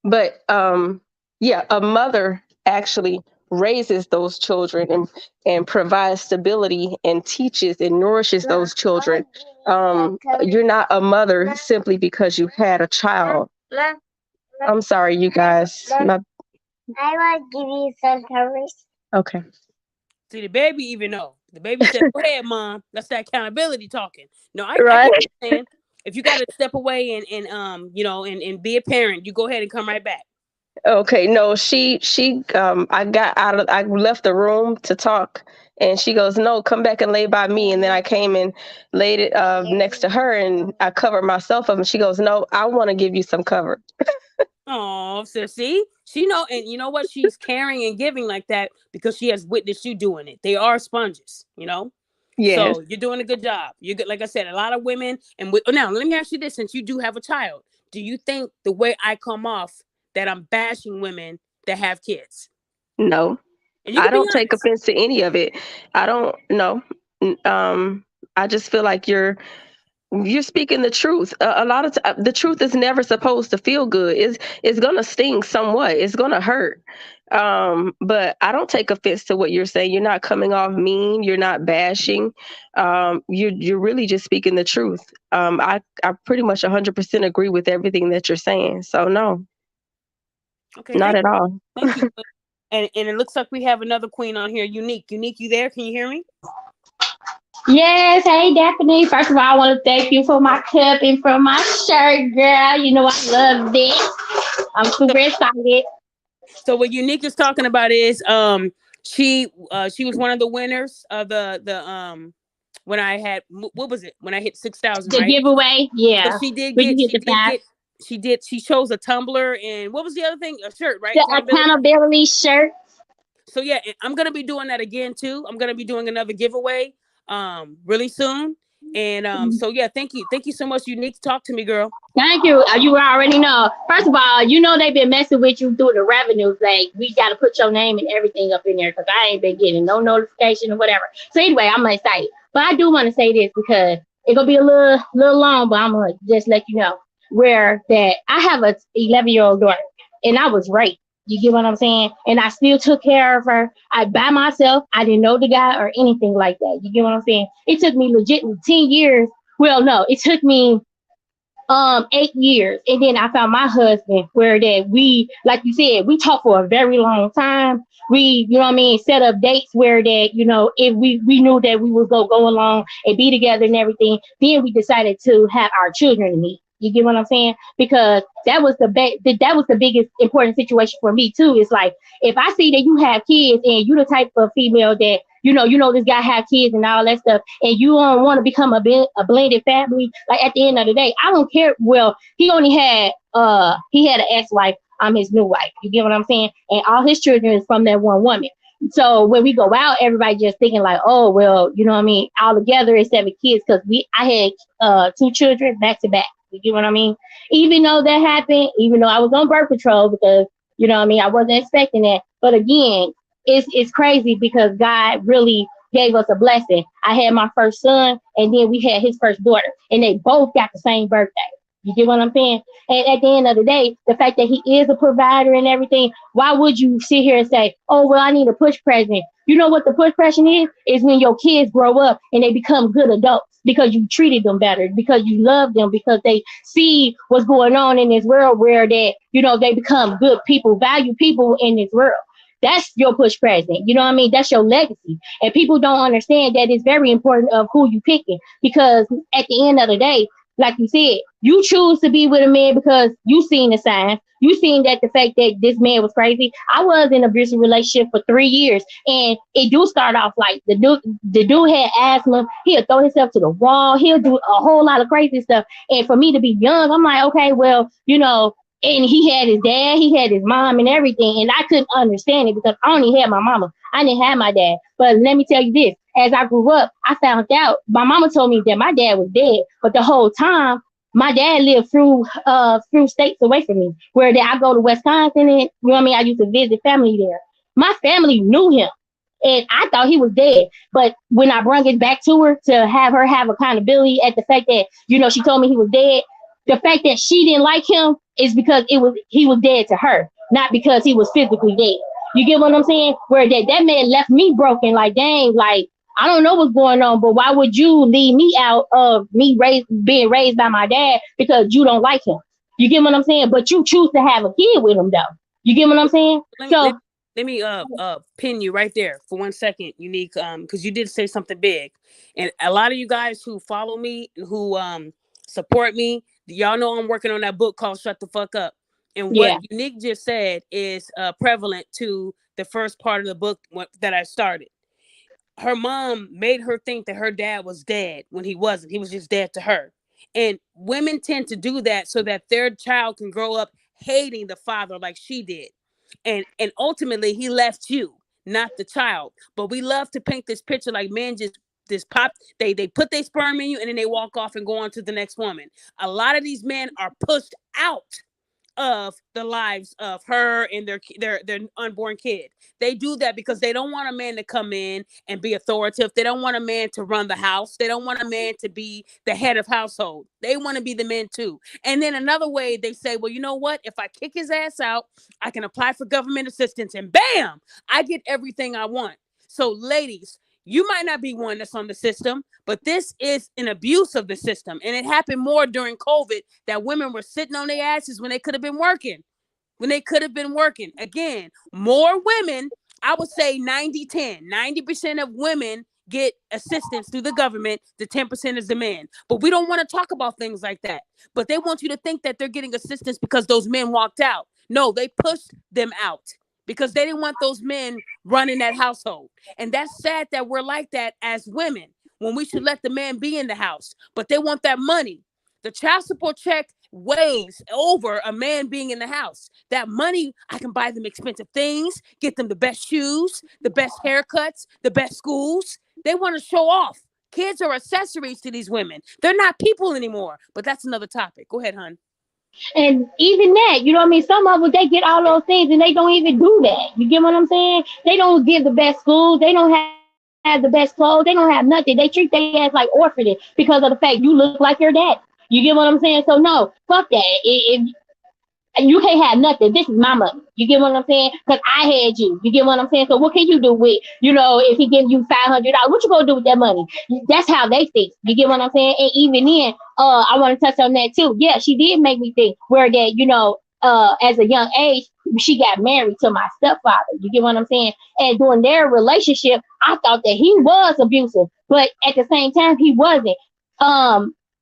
But yeah, a mother actually raises those children and provides stability and teaches and nourishes those children. You're not a mother simply because you had a child. I'm sorry, you guys. I want to give you some covers. Okay. See, the baby even know. The baby said, "Go ahead, mom." That's that accountability talking. No, I Right. get what you're saying. If you got to step away and be a parent, you go ahead and come right back. Okay, no, I left the room to talk, and she goes, "No, come back and lay by me." And then I came and laid it next to her, and I covered myself up, and she goes, "No, I want to give you some cover." Oh, so see, she know, and you know what? She's caring and giving like that because she has witnessed you doing it. They are sponges, you know. Yes. So you're doing a good job. You good, like I said, a lot of women. And now, let me ask you this: since you do have a child, do you think the way I come off that I'm bashing women that have kids? No, And you I can be don't take honest. offense to any of it. I don't know. I just feel like you're speaking the truth. A lot of the truth is never supposed to feel good. It's gonna sting somewhat. It's gonna hurt. But I don't take offense to what you're saying. You're not coming off mean. You're not bashing. You're really just speaking the truth. I pretty much 100% agree with everything that you're saying. So no, Okay, not at all. thank you. And it looks like we have another queen on here, Unique. Unique, you there? Can you hear me? Yes, hey Daphne. First of all, I want to thank you for my cup and for my shirt, girl. You know I love this. I'm So, super excited. so what Unique is talking about is she was one of the winners of the when I had what was it when I hit 6,000, The right? giveaway, So yeah. When you hit she the did five, get she chose a tumbler and what was the other thing? A shirt, right? the Accountability. accountability shirt. So yeah, I'm gonna be doing that again too. I'm gonna be doing another giveaway really soon. And so yeah, thank you so much, Unique. Talk to me, girl. Thank you. You already know. First of all, you know they've been messing with you through the revenues. Like we got to put your name and everything up in there because I ain't been getting no notification or whatever. So anyway, I'm excited. But I do want to say this because it gonna be a little long, but I'm gonna just let you know where that I have a 11-year-old daughter and I was raped. You get what I'm saying? And I still took care of her. I by myself. I didn't know the guy or anything like that. You get what I'm saying? It took me legit 10 years. Well, no, it took me 8 years, and then I found my husband where that we, like you said, we talked for a very long time. We, you know what I mean, set up dates where that, you know, if we knew that we would go along and be together and everything, then we decided to have our children meet. You get what I'm saying? Because that was the biggest important situation for me too. It's like if I see that you have kids and you the type of female that you know this guy have kids and all that stuff, and you don't want to become a blended family. Like at the end of the day, I don't care. Well, he had an ex-wife. I'm his new wife. You get what I'm saying? And all his children is from that one woman. So when we go out, everybody just thinking like, oh well, you know what I mean? All together it's 7 kids because I had 2 children back to back. You get what I mean? Even though that happened, even though I was on birth control because you know what I mean, I wasn't expecting that. But again, it's crazy because God really gave us a blessing. I had my first son, and then we had his first daughter, and they both got the same birthday. You get what I'm saying? And at the end of the day, the fact that he is a provider and everything, why would you sit here and say, oh, well, I need a push present? You know what the push present is? Is when your kids grow up and they become good adults because you treated them better, because you love them, because they see what's going on in this world where that, you know, they become good people, value people in this world. That's your push present. You know what I mean? That's your legacy. And people don't understand that it's very important of who you picking because at the end of the day, like you said, you choose to be with a man because you seen the signs. You seen that the fact that this man was crazy. I was in an abusive relationship for 3 years, and it do start off like the dude had asthma. He'll throw himself to the wall. He'll do a whole lot of crazy stuff. And for me to be young, I'm like, okay, well, you know. And he had his dad, he had his mom, and everything, and I couldn't understand it because I only had my mama. I didn't have my dad. But let me tell you this: as I grew up, I found out my mama told me that my dad was dead, but the whole time my dad lived through states away from me. Where I go to Wisconsin, and you know what I mean. I used to visit family there. My family knew him, and I thought he was dead. But when I brought it back to her to have her have accountability at the fact that she told me he was dead, the fact that she didn't like him is because he was dead to her, not because he was physically dead. You get what I'm saying? Where that man left me broken, like dang, like I don't know what's going on, but why would you leave me out of being raised by my dad because you don't like him? You get what I'm saying? But you choose to have a kid with him though. You get what I'm saying? Let me pin you right there for 1 second, Unique, because you did say something big. And a lot of you guys who follow me, who support me, y'all know I'm working on that book called Shut the Fuck Up. And what Yeah. Unique just said is prevalent to the first part of the book that I started. Her mom made her think that her dad was dead when he wasn't. He was just dead to her. And women tend to do that so that their child can grow up hating the father like she did. And ultimately he left you, not the child. But we love to paint this picture like men just pop, they put their sperm in you and then they walk off and go on to the next woman. A lot of these men are pushed out of the lives of her and their unborn kid. They do that because they don't want a man to come in and be authoritative. They don't want a man to run the house. They don't want a man to be the head of household. They want to be the men too. And then another way they say, well, you know what? If I kick his ass out, I can apply for government assistance and bam, I get everything I want. So ladies, you might not be one that's on the system, but this is an abuse of the system. And it happened more during COVID that women were sitting on their asses when they could have been working. when they could have been working. Again, more women, I would say 90-10. 90% of women get assistance through the government, the 10% is the men. But we don't want to talk about things like that. But they want you to think that they're getting assistance because those men walked out. No, they pushed them out because they didn't want those men running that household. And that's sad that we're like that as women, when we should let the man be in the house. But they want that money. The child support check weighs over a man being in the house. That money, I can buy them expensive things, get them the best shoes, the best haircuts, the best schools. They want to show off. Kids are accessories to these women. They're not people anymore. But that's another topic. Go ahead, hon. And even that, you know what I mean? Some of them, they get all those things and they don't even do that. You get what I'm saying? They don't give the best schools. They don't have the best clothes. They don't have nothing. They treat their ass like orphanage because of the fact you look like your dad. You get what I'm saying? So no, fuck that. If you can't have nothing. This is my money. You get what I'm saying? Because I had you. You get what I'm saying? So what can you do with, if he gives you $500, what you gonna do with that money? That's how they think. You get what I'm saying? And even then, I want to touch on that too. Yeah, she did make me think where that, as a young age, she got married to my stepfather. You get what I'm saying? And during their relationship, I thought that he was abusive, but at the same time, he wasn't.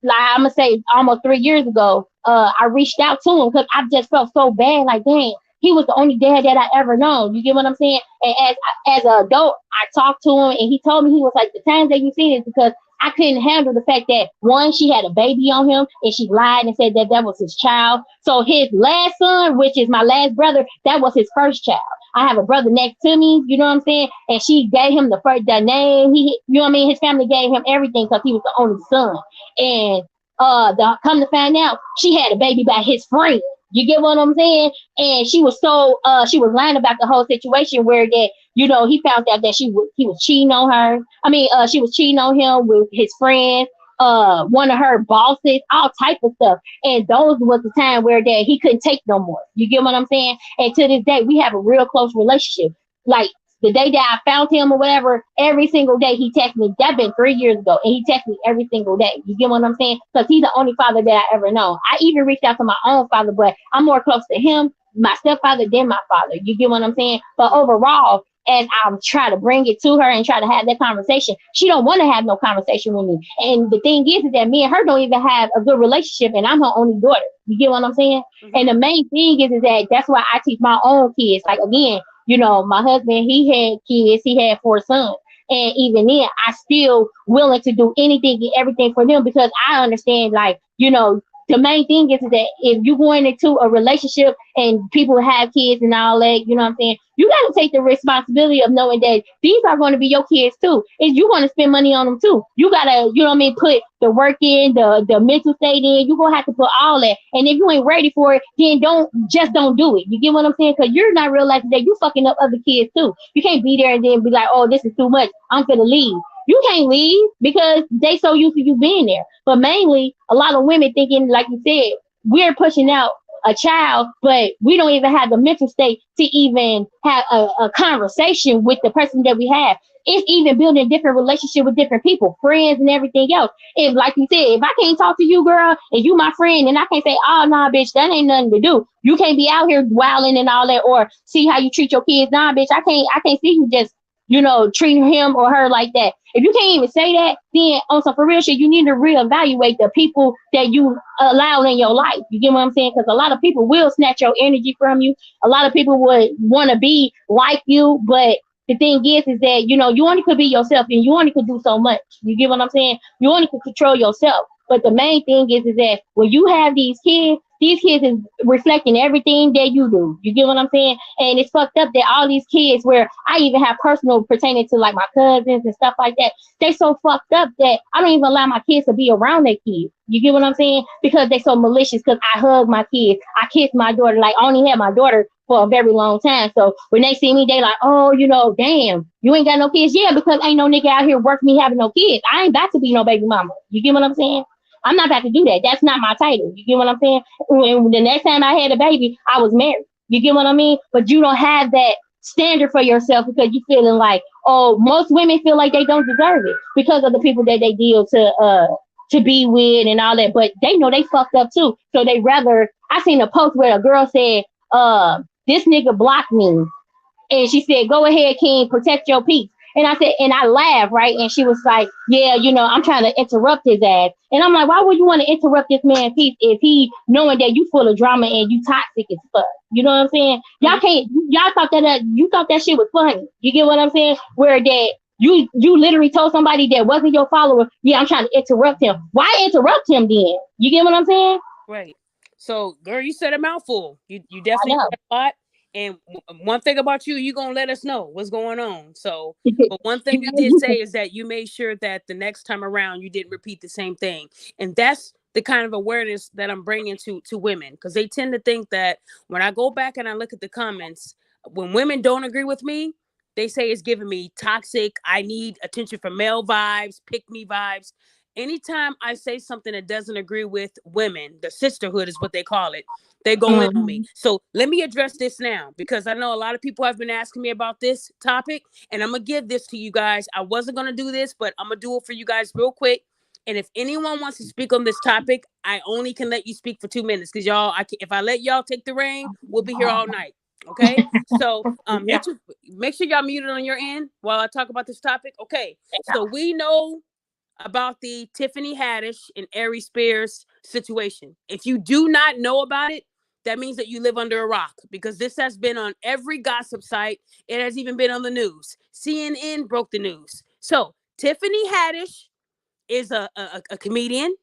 Like I'm gonna say almost 3 years ago, I reached out to him because I just felt so bad. Like, dang, he was the only dad that I ever known. You get what I'm saying? And as an adult, I talked to him and he told me, he was like, the times that you see this because I couldn't handle the fact that one, she had a baby on him and she lied and said that that was his child. So his last son, which is my last brother, that was his first child. I have a brother next to me, you know what I'm saying? And she gave him the name. His family gave him everything because he was the only son. And come to find out, she had a baby by his friend. You get what I'm saying? And she was she was lying about the whole situation where that, he found out that he was cheating on her. She was cheating on him with his friends, one of her bosses, all type of stuff. And those was the time where that he couldn't take no more. You get what I'm saying? And to this day, we have a real close relationship. Like the day that I found him or whatever, every single day he texted me. That been 3 years ago, and he texted me every single day. You get what I'm saying? Because he's the only father that I ever known. I even reached out to my own father, but I'm more close to him, my stepfather, than my father. You get what I'm saying? But overall, as I try to bring it to her and try to have that conversation, she don't want to have no conversation with me. And the thing is that me and her don't even have a good relationship, and I'm her only daughter. You get what I'm saying? Mm-hmm. And the main thing is that that's why I teach my own kids. Like, again, my husband, he had kids, he had 4 sons. And even then, I still willing to do anything and everything for them because I understand, the main thing is that if you're going into a relationship and people have kids and all that, you know what I'm saying? You got to take the responsibility of knowing that these are going to be your kids too. And you want to spend money on them too. You got to, put the work in, the mental state in. You're going to have to put all that. And if you ain't ready for it, then don't do it. You get what I'm saying? Because you're not realizing that you fucking up other kids too. You can't be there and then be like, oh, this is too much. I'm finna leave. You can't leave because they so used to you being there. But mainly, a lot of women thinking, like you said, we're pushing out a child, but we don't even have the mental state to even have a conversation with the person that we have. It's even building a different relationship with different people, friends and everything else. If, like you said, if I can't talk to you, girl, and you my friend, and I can't say, oh, nah, bitch, that ain't nothing to do. You can't be out here wilding and all that, or see how you treat your kids. Nah, bitch, I can't see you just, treating him or her like that. If you can't even say that, then on some for real shit, you need to reevaluate the people that you allow in your life. You get what I'm saying? Because a lot of people will snatch your energy from you. A lot of people would want to be like you, but the thing is that, you only could be yourself and you only could do so much. You get what I'm saying? You only could control yourself. But the main thing is that when you have these kids is reflecting everything that you do. You get what I'm saying? And it's fucked up that all these kids, where I even have personal pertaining to like my cousins and stuff like that, they so fucked up that I don't even allow my kids to be around their kids. You get what I'm saying? Because they so malicious, because I hug my kids. I kiss my daughter. Like, I only had my daughter for a very long time. So when they see me, they like, oh, damn, you ain't got no kids. Yeah, because ain't no nigga out here worth me having no kids. I ain't about to be no baby mama. You get what I'm saying? I'm not about to do that. That's not my title. You get what I'm saying? When the next time I had a baby, I was married. You get what I mean? But you don't have that standard for yourself because you feeling like, oh, most women feel like they don't deserve it because of the people that they deal to be with and all that. But they know they fucked up too. So they rather, I seen a post where a girl said, this nigga blocked me. And she said, go ahead, King, protect your peace. And I said, and I laughed, right? And she was like, yeah, I'm trying to interrupt his ass. And I'm like, why would you want to interrupt this man's peace if he knowing that you full of drama and you toxic as fuck? You know what I'm saying? Y'all thought that shit was funny. You get what I'm saying? Where that you literally told somebody that wasn't your follower, yeah, I'm trying to interrupt him. Why interrupt him then? You get what I'm saying? Right. So, girl, you said a mouthful. You definitely said a lot. And one thing about you, you're going to let us know what's going on. So, but one thing you did say is that you made sure that the next time around you didn't repeat the same thing. And that's the kind of awareness that I'm bringing to women, because they tend to think that when I go back and I look at the comments, when women don't agree with me, they say it's giving me toxic, I need attention from male vibes, pick me vibes. Anytime I say something that doesn't agree with women, the sisterhood is what they call it, they go in on me. So let me address this now, because I know a lot of people have been asking me about this topic, and I'm going to give this to you guys. I wasn't going to do this, but I'm going to do it for you guys real quick. And if anyone wants to speak on this topic, I only can let you speak for 2 minutes, because y'all, if I let y'all take the reign, we'll be here all night. Okay, so make sure y'all muted on your end while I talk about this topic. Okay, so we know about the Tiffany Haddish and Aries Spears situation. If you do not know about it, that means that you live under a rock, because this has been on every gossip site. It has even been on the news. CNN broke the news. So Tiffany Haddish is a comedian,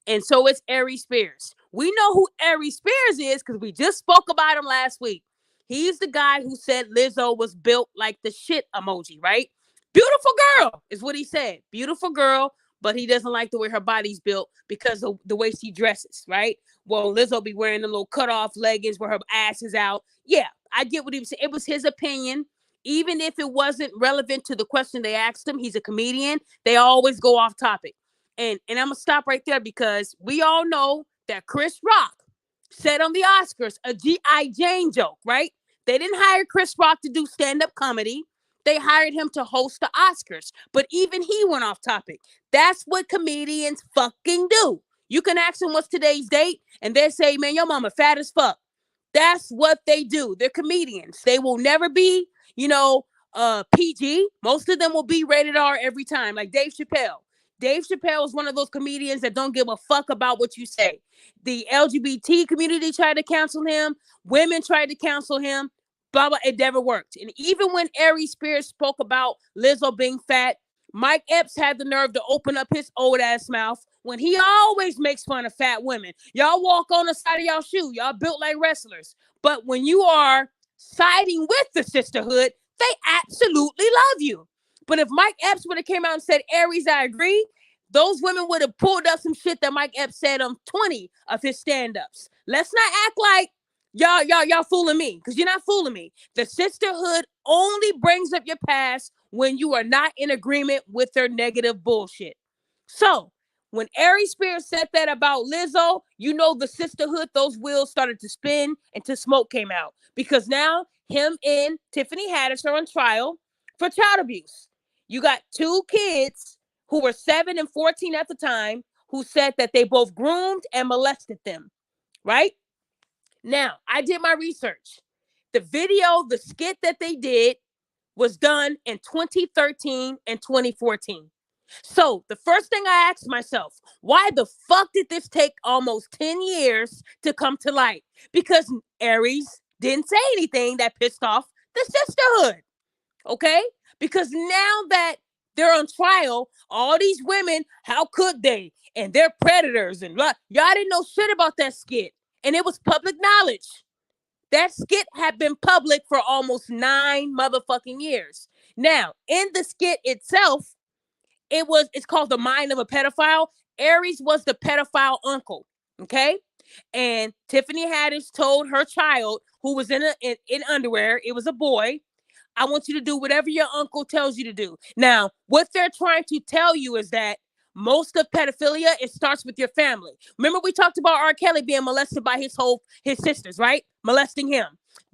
and so is Aries Spears. We know who Aries Spears is because we just spoke about him last week. He's the guy who said Lizzo was built like the shit emoji, right? Beautiful girl is what he said. Beautiful girl, but he doesn't like the way her body's built because of the way she dresses, right? Well, Lizzo be wearing the little cut-off leggings where her ass is out. Yeah, I get what he was saying. It was his opinion. Even if it wasn't relevant to the question they asked him, he's a comedian. They always go off topic. And I'm going to stop right there, because we all know that Chris Rock said on the Oscars a G.I. Jane joke, right? They didn't hire Chris Rock to do stand-up comedy. They hired him to host the Oscars. But even he went off topic. That's what comedians fucking do. You can ask them what's today's date, and they say, man, your mama fat as fuck. That's what they do. They're comedians. They will never be, PG. Most of them will be rated R every time, like Dave Chappelle. Dave Chappelle is one of those comedians that don't give a fuck about what you say. The LGBT community tried to cancel him. Women tried to cancel him. Blah, blah. It never worked. And even when Aries Spears spoke about Lizzo being fat, Mike Epps had the nerve to open up his old ass mouth when he always makes fun of fat women. Y'all walk on the side of y'all shoe. Y'all built like wrestlers. But when you are siding with the sisterhood, they absolutely love you. But if Mike Epps would have came out and said, Aries, I agree, those women would have pulled up some shit that Mike Epps said on 20 of his stand-ups. Let's not act like y'all fooling me, because you're not fooling me. The sisterhood only brings up your past when you are not in agreement with their negative bullshit. So when Aries Spears said that about Lizzo, you know the sisterhood, those wheels started to spin until smoke came out. Because now him and Tiffany Haddish are on trial for child abuse. You got two kids who were 7 and 14 at the time who said that they both groomed and molested them, right? Now, I did my research. The video, the skit that they did was done in 2013 and 2014. So the first thing I asked myself, why the fuck did this take almost 10 years to come to light? Because Aries didn't say anything that pissed off the sisterhood. Okay? Because now that they're on trial, all these women, how could they? And they're predators and blah. Y'all didn't know shit about that skit. And it was public knowledge. That skit had been public for almost 9 motherfucking years. Now, in the skit itself, it's called The Mind of a Pedophile. Aries was the pedophile uncle. Okay? And Tiffany Haddish told her child, who was in underwear, it was a boy, I want you to do whatever your uncle tells you to do. Now, what they're trying to tell you is that most of pedophilia, it starts with your family. Remember, we talked about R. Kelly being molested by his sisters, right? Molesting him.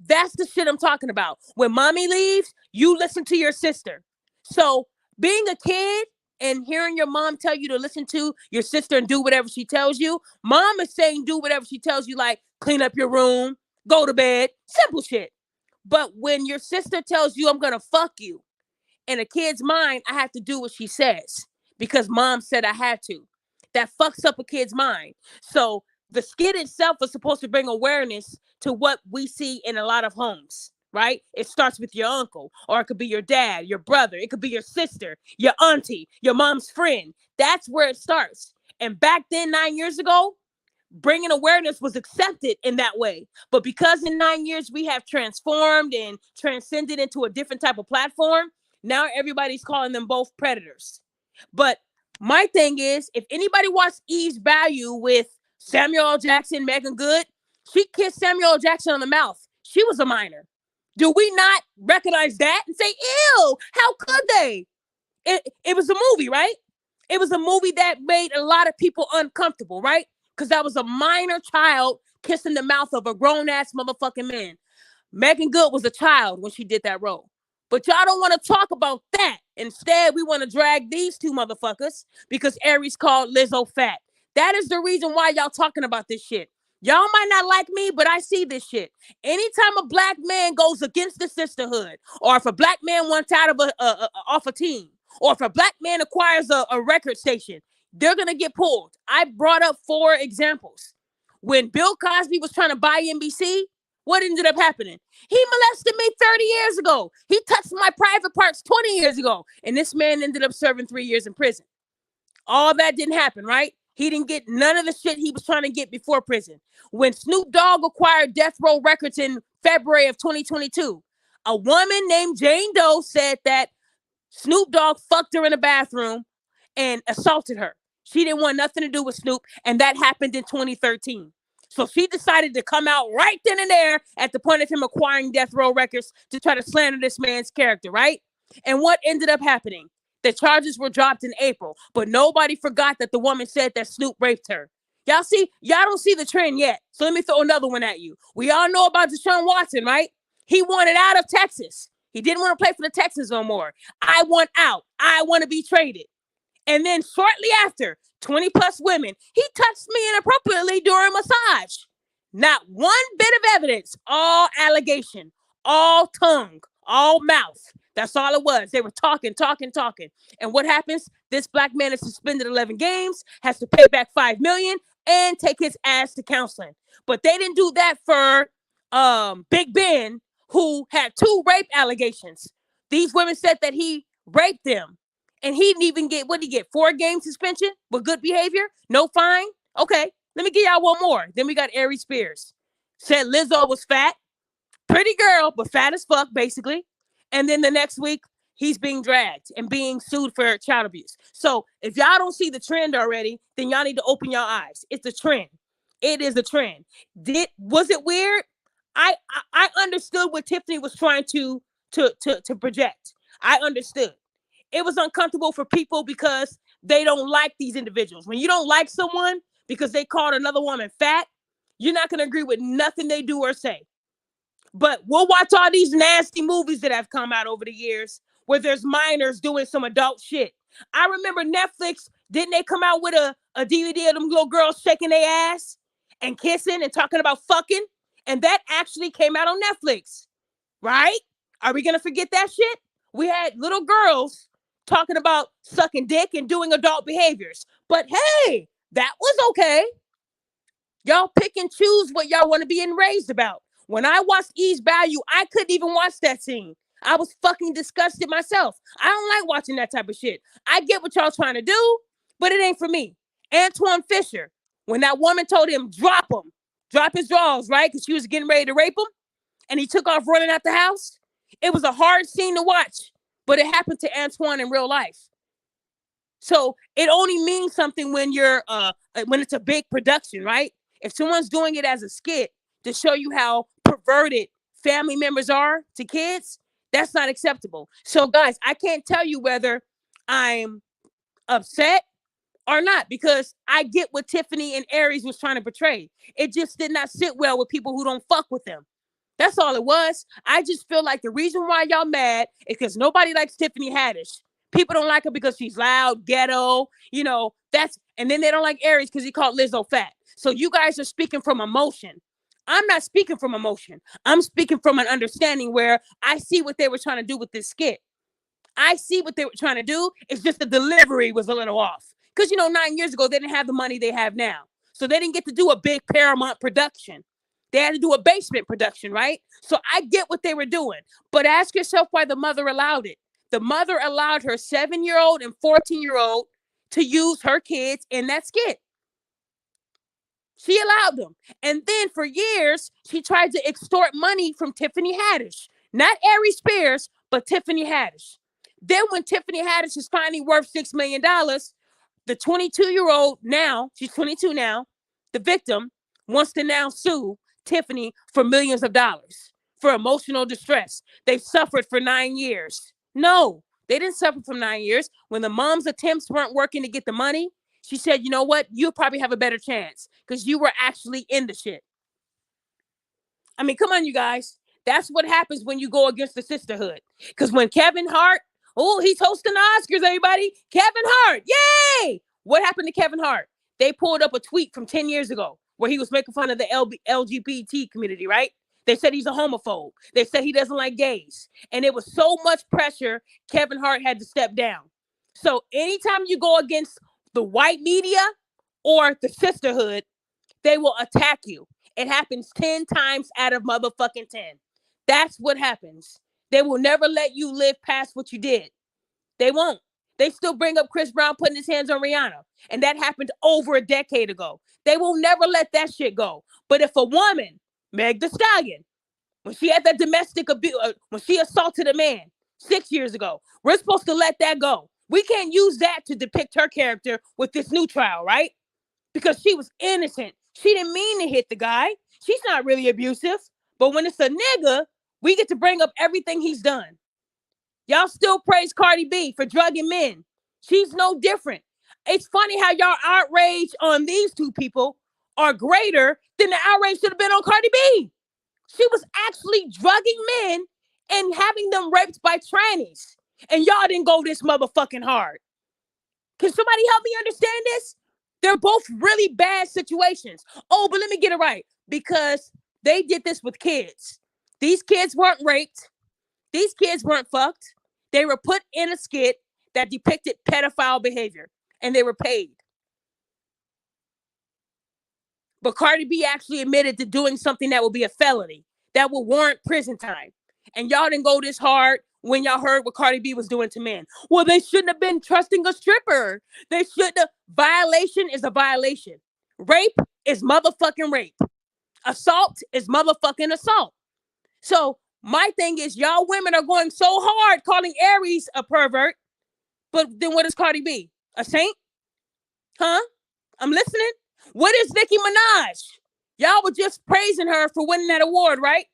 That's the shit I'm talking about. When mommy leaves, you listen to your sister. So being a kid and hearing your mom tell you to listen to your sister and do whatever she tells you, mom is saying do whatever she tells you, like clean up your room, go to bed, simple shit. But when your sister tells you I'm gonna fuck you, in a kid's mind, I have to do what she says because mom said I had to. That fucks up a kid's mind. So the skit itself is supposed to bring awareness to what we see in a lot of homes, right? It starts with your uncle, or it could be your dad, your brother, it could be your sister, your auntie, your mom's friend. That's where it starts. And back then, 9 years ago, bringing awareness was accepted in that way. But because in 9 years we have transformed and transcended into a different type of platform, now everybody's calling them both predators. But my thing is, if anybody watched Eve's Value with Samuel L. Jackson, Megan Good, she kissed Samuel L. Jackson on the mouth. She was a minor. Do we not recognize that and say, ew, how could they? It was a movie, right? It was a movie that made a lot of people uncomfortable, right? Because that was a minor child kissing the mouth of a grown-ass motherfucking man. Megan Good was a child when she did that role. But y'all don't want to talk about that. Instead, we want to drag these two motherfuckers because Aries called Lizzo fat. That is the reason why y'all talking about this shit. Y'all might not like me, but I see this shit. Anytime a black man goes against the sisterhood, or if a black man wants out of off a team, or if a black man acquires a record station, they're going to get pulled. I brought up 4 examples. When Bill Cosby was trying to buy NBC, what ended up happening? He molested me 30 years ago. He touched my private parts 20 years ago. And this man ended up serving 3 years in prison. All that didn't happen, right? He didn't get none of the shit he was trying to get before prison. When Snoop Dogg acquired Death Row Records in February of 2022, a woman named Jane Doe said that Snoop Dogg fucked her in the bathroom and assaulted her. She didn't want nothing to do with Snoop, and that happened in 2013. So she decided to come out right then and there at the point of him acquiring Death Row Records to try to slander this man's character, right? And what ended up happening? The charges were dropped in April, but nobody forgot that the woman said that Snoop raped her. Y'all see, y'all don't see the trend yet. So let me throw another one at you. We all know about Deshaun Watson, right? He wanted out of Texas. He didn't want to play for the Texans no more. I want out. I want to be traded. And then shortly after, 20 plus women, he touched me inappropriately during massage. Not one bit of evidence, all allegation, all tongue, all mouth. That's all it was. They were talking. And what happens? This black man is suspended 11 games, has to pay back $5 million and take his ass to counseling. But they didn't do that for Big Ben, who had 2 rape allegations. These women said that he raped them. And he didn't even get, what did he get? 4-game suspension with good behavior? No fine? Okay, let me give y'all one more. Then we got Aries Spears. Said Lizzo was fat. Pretty girl, but fat as fuck, basically. And then the next week, he's being dragged and being sued for child abuse. So if y'all don't see the trend already, then y'all need to open your eyes. It's a trend. It is a trend. Was it weird? I understood what Tiffany was trying to project. I understood. It was uncomfortable for people because they don't like these individuals. When you don't like someone because they called another woman fat, you're not going to agree with nothing they do or say. But we'll watch all these nasty movies that have come out over the years where there's minors doing some adult shit. I remember Netflix, didn't they come out with a DVD of them little girls shaking their ass and kissing and talking about fucking? And that actually came out on Netflix, right? Are we going to forget that shit? We had little girls talking about sucking dick and doing adult behaviors. But hey, that was okay. Y'all pick and choose what y'all want to be enraged about. When I watched Eve's Value, I couldn't even watch that scene. I was fucking disgusted myself. I don't like watching that type of shit. I get what y'all trying to do, but it ain't for me. Antoine Fisher, when that woman told him, drop his drawers, right? Because she was getting ready to rape him, and he took off running out the house. It was a hard scene to watch, but it happened to Antoine in real life. So it only means something when when it's a big production, right? If someone's doing it as a skit to show you how perverted family members are to kids, that's not acceptable. So guys, I can't tell you whether I'm upset or not, because I get what Tiffany and Aries was trying to portray. It just did not sit well with people who don't fuck with them. That's all it was. I just feel like the reason why y'all mad is because nobody likes Tiffany Haddish. People don't like her because she's loud, ghetto, and then they don't like Aries because he called Lizzo fat. So you guys are speaking from emotion. I'm not speaking from emotion. I'm speaking from an understanding where I see what they were trying to do with this skit. I see what they were trying to do. It's just the delivery was a little off. Because, 9 years ago, they didn't have the money they have now. So they didn't get to do a big Paramount production. They had to do a basement production, right? So I get what they were doing. But ask yourself why the mother allowed it. The mother allowed her 7-year-old and 14-year-old to use her kids in that skit. She allowed them. And then for years, she tried to extort money from Tiffany Haddish. Not Aries Spears, but Tiffany Haddish. Then when Tiffany Haddish is finally worth $6 million, the 22-year-old now, she's 22 now, the victim wants to now sue Tiffany for millions of dollars for emotional distress. They've suffered for 9 years. No, they didn't suffer for 9 years. When the mom's attempts weren't working to get the money, she said, you know what? You'll probably have a better chance because you were actually in the shit. I mean, come on, you guys. That's what happens when you go against the sisterhood. Because when Kevin Hart, he's hosting the Oscars, everybody. Kevin Hart, yay! What happened to Kevin Hart? They pulled up a tweet from 10 years ago where he was making fun of the LGBT community, right? They said he's a homophobe. They said he doesn't like gays. And it was so much pressure, Kevin Hart had to step down. So anytime you go against the white media or the sisterhood, they will attack you. It happens 10 times out of motherfucking 10. That's what happens. They will never let you live past what you did. They won't. They still bring up Chris Brown putting his hands on Rihanna. And that happened over a decade ago. They will never let that shit go. But if a woman, Meg Thee Stallion, when she had that domestic abuse, when she assaulted a man 6 years ago, we're supposed to let that go. We can't use that to depict her character with this new trial, right? Because she was innocent. She didn't mean to hit the guy. She's not really abusive. But when it's a nigga, we get to bring up everything he's done. Y'all still praise Cardi B for drugging men. She's no different. It's funny how y'all outrage on these two people are greater than the outrage should have been on Cardi B. She was actually drugging men and having them raped by trannies. And y'all didn't go this motherfucking hard. Can somebody help me understand this? They're both really bad situations. Oh, but let me get it right. Because they did this with kids. These kids weren't raped. These kids weren't fucked. They were put in a skit that depicted pedophile behavior. And they were paid. But Cardi B actually admitted to doing something that would be a felony. That would warrant prison time. And y'all didn't go this hard when y'all heard what Cardi B was doing to men. Well, they shouldn't have been trusting a stripper. They shouldn't have. Violation is a violation. Rape is motherfucking rape. Assault is motherfucking assault. So my thing is, y'all women are going so hard calling Aries a pervert. But then what is Cardi B? A saint? Huh? I'm listening. What is Nicki Minaj? Y'all were just praising her for winning that award, right?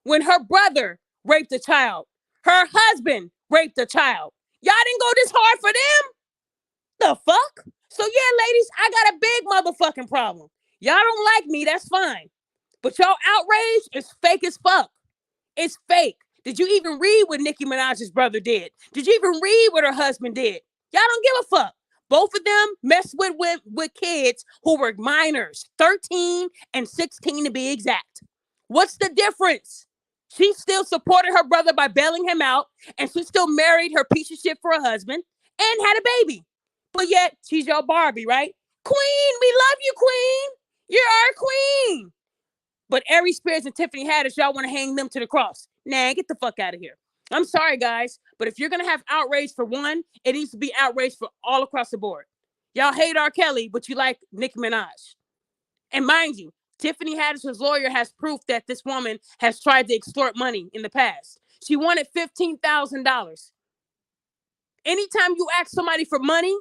When her brother raped a child. Her husband raped a child. Y'all didn't go this hard for them? The fuck? So yeah, ladies, I got a big motherfucking problem. Y'all don't like me, that's fine. But y'all outrage is fake as fuck. It's fake. Did you even read what Nicki Minaj's brother did? Did you even read what her husband did? Y'all don't give a fuck. Both of them messed with kids who were minors, 13 and 16 to be exact. What's the difference? She still supported her brother by bailing him out, and she still married her piece of shit for a husband and had a baby. But yet, she's your Barbie, right? Queen, we love you, queen. You're our queen. But Aries Spears and Tiffany Haddish, y'all want to hang them to the cross. Nah, get the fuck out of here. I'm sorry, guys, but if you're going to have outrage for one, it needs to be outrage for all across the board. Y'all hate R. Kelly, but you like Nicki Minaj. And mind you, Tiffany Haddish's lawyer has proof that this woman has tried to extort money in the past. She wanted $15,000. Anytime you ask somebody for money,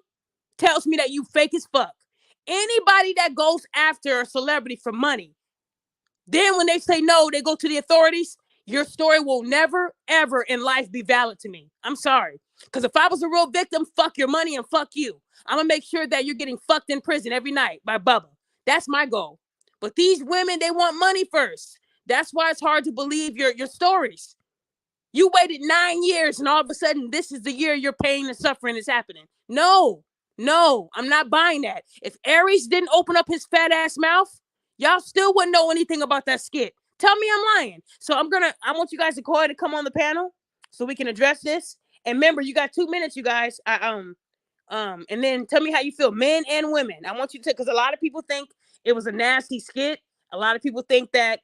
tells me that you fake as fuck. Anybody that goes after a celebrity for money, then when they say no, they go to the authorities, your story will never, ever in life be valid to me. I'm sorry. Because if I was a real victim, fuck your money and fuck you. I'm going to make sure that you're getting fucked in prison every night by Bubba. That's my goal. But these women, they want money first. That's why it's hard to believe your stories. You waited 9 years and all of a sudden, this is the year your pain and suffering is happening. No, I'm not buying that. If Aries didn't open up his fat ass mouth, Y'all still wouldn't know anything about that skit. Tell me I'm lying. So I want you guys to go ahead and come on the panel so we can address this. And remember, you got 2 minutes, you guys. And then tell me how you feel, men and women. I want you to, because a lot of people think it was a nasty skit. A lot of people think that,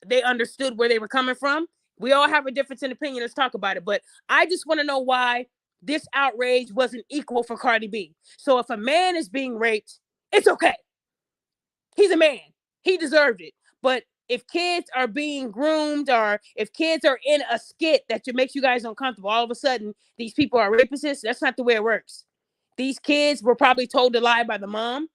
they understood where they were coming from. We all have a difference in opinion. Let's talk about it. But I just want to know why this outrage wasn't equal for Cardi B. So if a man is being raped, it's okay. He's a man. He deserved it. But if kids are being groomed, or if kids are in a skit that makes you guys uncomfortable, all of a sudden these people are rapists, that's not the way it works. These kids were probably told to lie by the mom.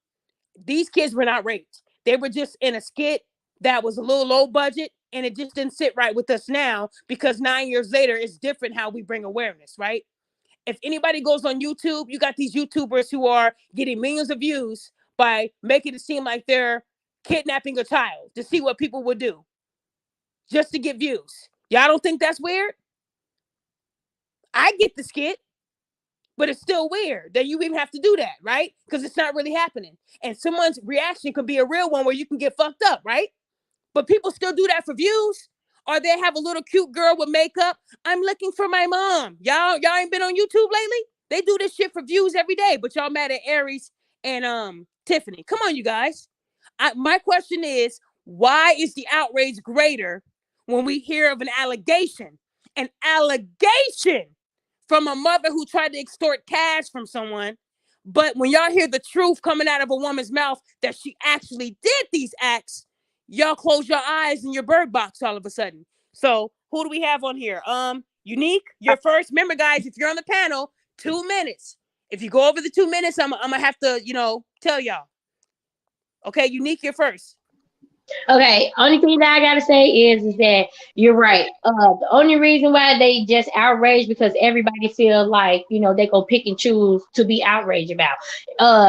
These kids were not raped. They were just in a skit that was a little low budget, and it just didn't sit right with us now, because 9 years later, it's different how we bring awareness, right? If anybody goes on YouTube, you got these YouTubers who are getting millions of views by making it seem like they're kidnapping a child to see what people would do just to get views. Y'all don't think that's weird? I get the skit, but it's still weird that you even have to do that, right? Because it's not really happening. And someone's reaction could be a real one where you can get fucked up, right? But people still do that for views. Or they have a little cute girl with makeup. I'm looking for my mom. Y'all ain't been on YouTube lately? They do this shit for views every day, but y'all mad at Aries and Tiffany. Come on, you guys. My question is, why is the outrage greater when we hear of an allegation from a mother who tried to extort cash from someone? But when y'all hear the truth coming out of a woman's mouth that she actually did these acts, y'all close your eyes in your bird box all of a sudden. So who do we have on here? Unique, you're first. Remember, guys, if you're on the panel, 2 minutes. If you go over the 2 minutes, I'm gonna have to, tell y'all. Okay, Unique, you're first. Okay, only thing that I gotta say is that you're right. The only reason why they just outraged because everybody feel like they go pick and choose to be outraged about.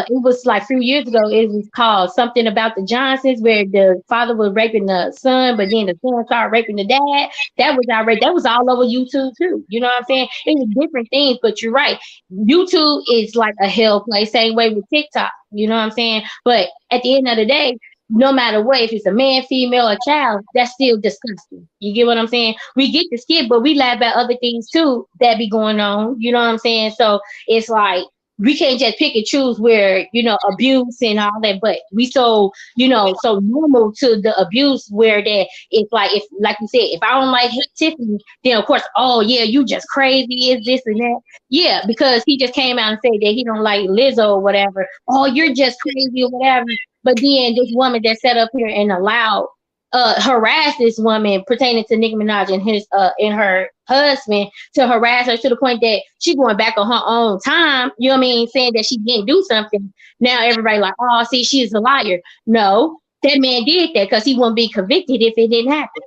It was like a few years ago. It was called something about the Johnsons, where the father was raping the son, but then the son started raping the dad. That was outrage. That was all over YouTube too. You know what I'm saying? It was different things, but you're right. YouTube is like a hell place. Same way with TikTok. You know what I'm saying? But at the end of the day, no matter what, if it's a man, female, or child, that's still disgusting. You get what I'm saying? We get the skit, but we laugh at other things too that be going on. You know what I'm saying? So it's like we can't just pick and choose where abuse and all that, but we so normal to the abuse where that it's like, if like you said, if I don't like Tiffany, then of course, oh yeah, you just crazy, is this and that. Yeah, because he just came out and said that he don't like Lizzo or whatever. Oh, you're just crazy or whatever. But then this woman that sat up here and allowed harass this woman pertaining to Nicki Minaj and his and her husband, to harass her to the point that she going back on her own time, you know what I mean, saying that she didn't do something. Now everybody like, oh, see, she's a liar. No, that man did that because he wouldn't be convicted if it didn't happen.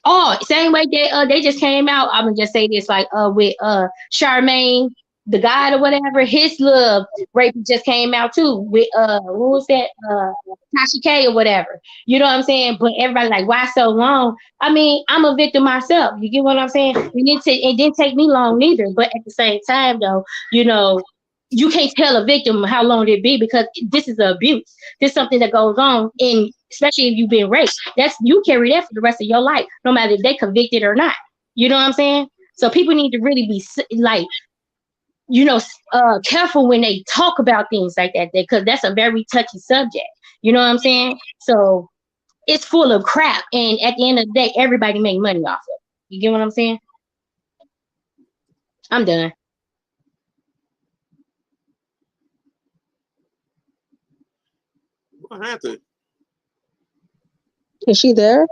Oh, same way they just came out. I'm gonna just say this, like with Charmaine, the guy or whatever, his little rape just came out too with what was that? Tasha K or whatever. You know what I'm saying? But everybody like, why so long? I mean, I'm a victim myself. You get what I'm saying? It didn't take me long neither. But at the same time though, you can't tell a victim how long it be, because this is abuse. This is something that goes on, and especially if you've been raped, you carry that for the rest of your life, no matter if they convicted or not. You know what I'm saying? So people need to really be like, careful when they talk about things like that, because that's a very touchy subject. You know what I'm saying? So it's full of crap, and at the end of the day, everybody make money off of it. You get what I'm saying? I'm done. What happened? Is she there?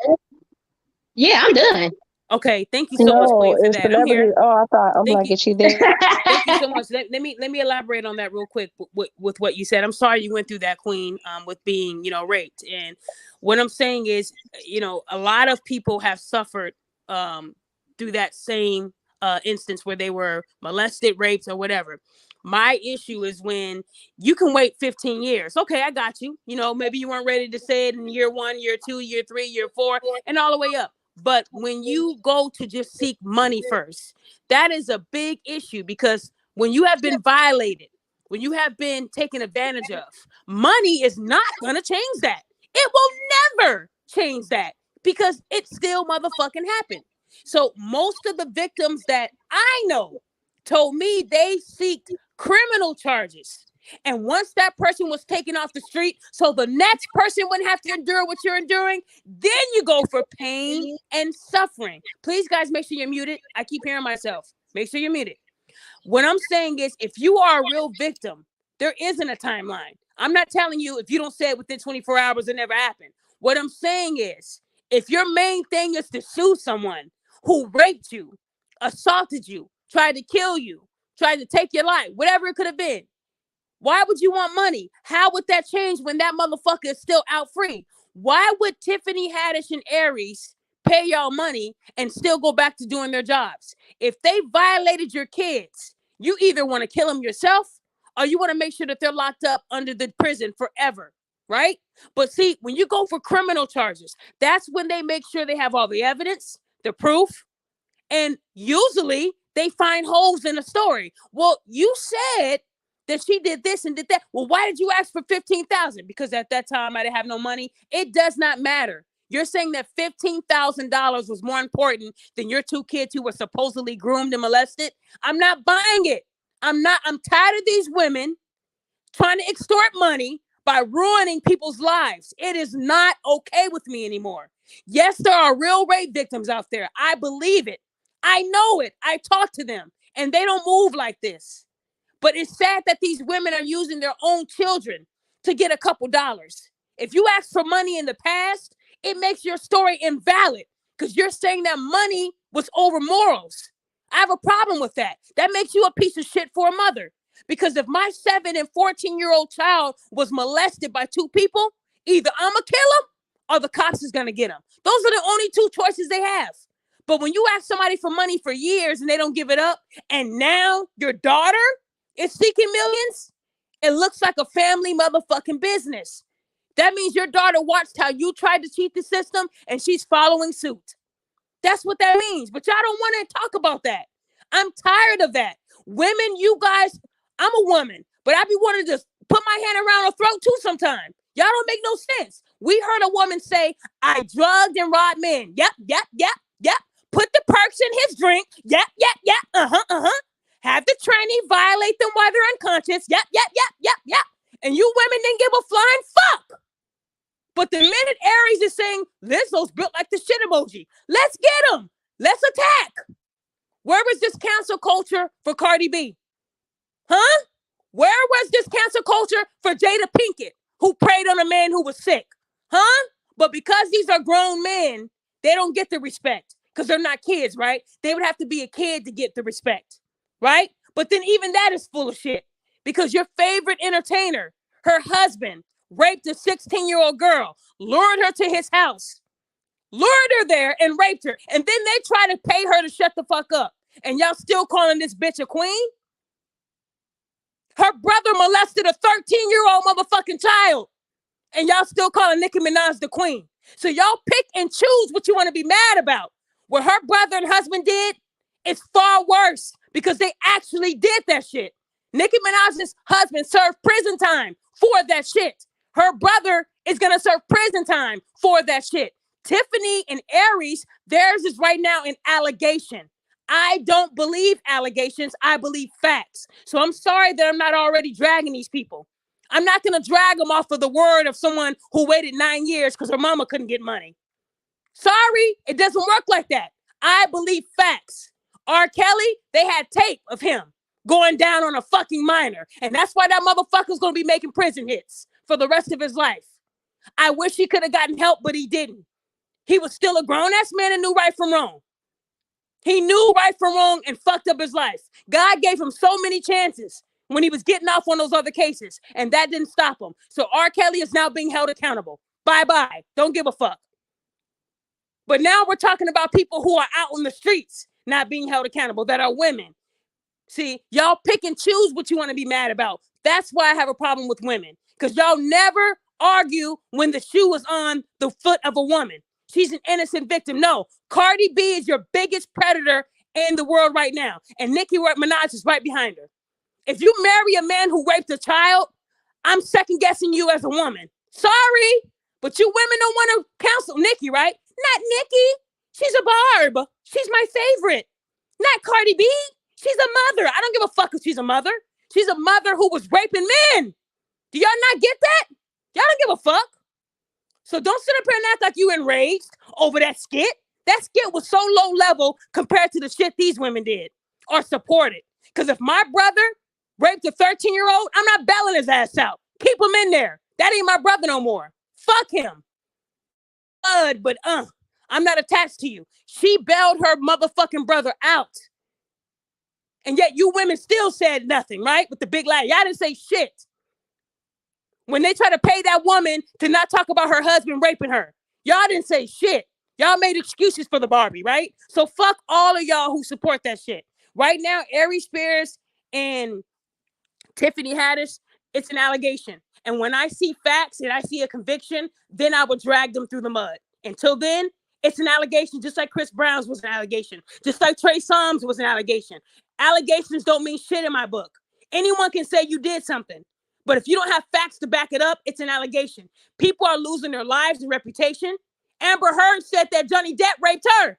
Yeah, I'm done. Okay, thank you so much, Queen, for that. I'm here. Oh, I'm like, is she there? Thank you so much. Let me elaborate on that real quick with what you said. I'm sorry you went through that, Queen, with being raped. And what I'm saying is, a lot of people have suffered through that same instance where they were molested, raped, or whatever. My issue is when you can wait 15 years. Okay, I got you. Maybe you weren't ready to say it in year 1, year 2, year 3, year 4, and all the way up. But when you go to just seek money first, that is a big issue, because when you have been violated when you have been taken advantage of. Money is not going to change that. It will never change that because it still motherfucking happened. So most of the victims that I know told me they seeked criminal charges. And once that person was taken off the street, so the next person wouldn't have to endure what you're enduring, then you go for pain and suffering. Please, guys, make sure you're muted. I keep hearing myself. Make sure you're muted. What I'm saying is, if you are a real victim, there isn't a timeline. I'm not telling you if you don't say it within 24 hours, it never happened. What I'm saying is, if your main thing is to sue someone who raped you, assaulted you, tried to kill you, tried to take your life, whatever it could have been, why would you want money? How would that change when that motherfucker is still out free? Why would Tiffany Haddish and Aries pay y'all money and still go back to doing their jobs? If they violated your kids, you either want to kill them yourself or you want to make sure that they're locked up under the prison forever, right? But see, when you go for criminal charges, that's when they make sure they have all the evidence, the proof, and usually they find holes in the story. Well, you said that she did this and did that. Well, why did you ask for $15,000? Because at that time I didn't have no money. It does not matter. You're saying that $15,000 was more important than your two kids who were supposedly groomed and molested. I'm not buying it. I'm tired of these women trying to extort money by ruining people's lives. It is not okay with me anymore. Yes, there are real rape victims out there. I believe it. I know it. I talk to them and they don't move like this. But it's sad that these women are using their own children to get a couple dollars. If you ask for money in the past, it makes your story invalid because you're saying that money was over morals. I have a problem with that. That makes you a piece of shit for a mother. Because if my 7 and 14-year-old child was molested by two people, either I'm going to kill him or the cops is going to get him. Those are the only two choices they have. But when you ask somebody for money for years and they don't give it up, and now your daughter is seeking millions, it looks like a family motherfucking business. That means your daughter watched how you tried to cheat the system and she's following suit. That's what that means. But y'all don't want to talk about that. I'm tired of that. Women, you guys, I'm a woman, but I be wanting to just put my hand around her throat too sometimes. Y'all don't make no sense. We heard a woman say, I drugged and robbed men. Yep. Put the perks in his drink. Yep. Have the trainee violate them while they're unconscious. Yep. And you women didn't give a flying fuck. But the minute Aries is saying, Lizzo's built like the shit emoji, let's get them. Let's attack. Where was this cancel culture for Cardi B? Huh? Where was this cancel culture for Jada Pinkett, who preyed on a man who was sick? Huh? But because these are grown men, they don't get the respect because they're not kids, right? They would have to be a kid to get the respect, right? But then even that is full of shit because your favorite entertainer, her husband, raped a 16-year-old girl, lured her to his house, lured her there and raped her. And then they try to pay her to shut the fuck up. And y'all still calling this bitch a queen? Her brother molested a 13-year-old motherfucking child. And y'all still calling Nicki Minaj the queen. So y'all pick and choose what you want to be mad about. What her brother and husband did is far worse because they actually did that shit. Nicki Minaj's husband served prison time for that shit. Her brother is going to serve prison time for that shit. Tiffany and Aries, theirs is right now an allegation. I don't believe allegations. I believe facts. So I'm sorry that I'm not already dragging these people. I'm not going to drag them off of the word of someone who waited 9 years because her mama couldn't get money. Sorry, it doesn't work like that. I believe facts. R. Kelly, they had tape of him going down on a fucking minor. And that's why that motherfucker's going to be making prison hits for the rest of his life. I wish he could have gotten help, but he didn't. He was still a grown-ass man and knew right from wrong. He knew right from wrong and fucked up his life. God gave him so many chances when he was getting off on those other cases, and that didn't stop him. So R. Kelly is now being held accountable. Bye-bye. Don't give a fuck. But now we're talking about people who are out on the streets not being held accountable, that are women. See, y'all pick and choose what you want to be mad about. That's why I have a problem with women, because y'all never argue when the shoe is on the foot of a woman. She's an innocent victim. No, Cardi B is your biggest predator in the world right now. And Nicki Minaj is right behind her. If you marry a man who raped a child, I'm second guessing you as a woman. Sorry, but you women don't want to counsel Nikki, right? Not Nikki. She's a barb. She's my favorite. Not Cardi B. She's a mother. I don't give a fuck if she's a mother. She's a mother who was raping men. Do y'all not get that? Y'all don't give a fuck. So don't sit up here and act like you enraged over that skit. That skit was so low level compared to the shit these women did or supported. Because if my brother raped a 13-year-old, I'm not bailing his ass out. Keep him in there. That ain't my brother no more. Fuck him. But I'm not attached to you. She bailed her motherfucking brother out. And yet you women still said nothing, right? With the big lie. Y'all didn't say shit. When they try to pay that woman to not talk about her husband raping her, y'all didn't say shit. Y'all made excuses for the Barbie, right? So fuck all of y'all who support that shit. Right now, Ari Spears and Tiffany Haddish, it's an allegation. And when I see facts and I see a conviction, then I will drag them through the mud. Until then, it's an allegation, just like Chris Brown's was an allegation, just like Trey Songz was an allegation. Allegations don't mean shit in my book. Anyone can say you did something. But if you don't have facts to back it up, it's an allegation. People are losing their lives and reputation. Amber Heard said that Johnny Depp raped her.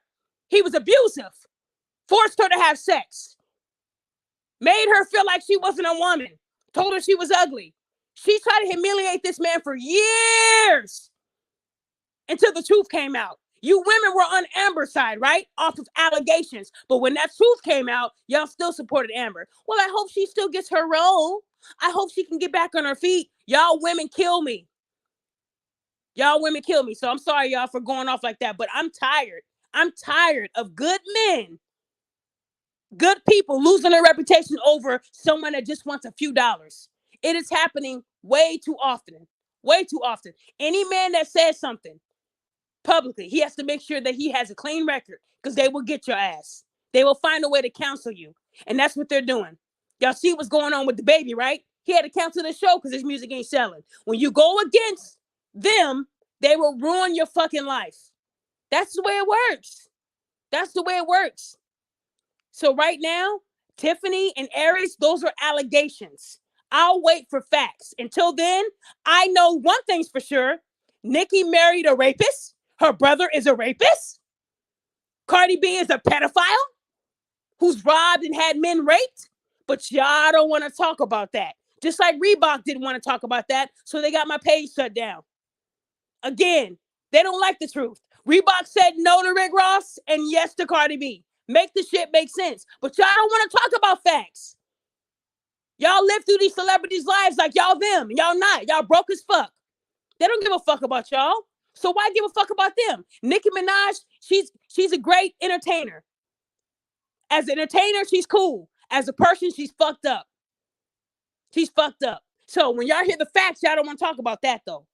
He was abusive, forced her to have sex, made her feel like she wasn't a woman, told her she was ugly. She tried to humiliate this man for years until the truth came out. You women were on Amber's side, right? Off of allegations. But when that truth came out, y'all still supported Amber. Well, I hope she still gets her role. I hope she can get back on her feet. Y'all women kill me. Y'all women kill me. So I'm sorry, y'all, for going off like that. But I'm tired. I'm tired of good men, good people losing their reputation over someone that just wants a few dollars. It is happening way too often. Way too often. Any man that says something publicly, he has to make sure that he has a clean record because they will get your ass. They will find a way to counsel you. And that's what they're doing. Y'all see what's going on with the baby, right? He had to cancel the show because his music ain't selling. When you go against them, they will ruin your fucking life. That's the way it works. That's the way it works. So right now, Tiffany and Aries, those are allegations. I'll wait for facts. Until then, I know one thing's for sure. Nicki married a rapist. Her brother is a rapist. Cardi B is a pedophile who's robbed and had men raped. But y'all don't want to talk about that. Just like Reebok didn't want to talk about that, so they got my page shut down. Again, they don't like the truth. Reebok said no to Rick Ross and yes to Cardi B. Make the shit make sense. But y'all don't want to talk about facts. Y'all live through these celebrities' lives like y'all them. Y'all not. Y'all broke as fuck. They don't give a fuck about y'all. So why give a fuck about them? Nicki Minaj, she's a great entertainer. As an entertainer, she's cool. As a person, she's fucked up. She's fucked up. So when y'all hear the facts, y'all don't want to talk about that though.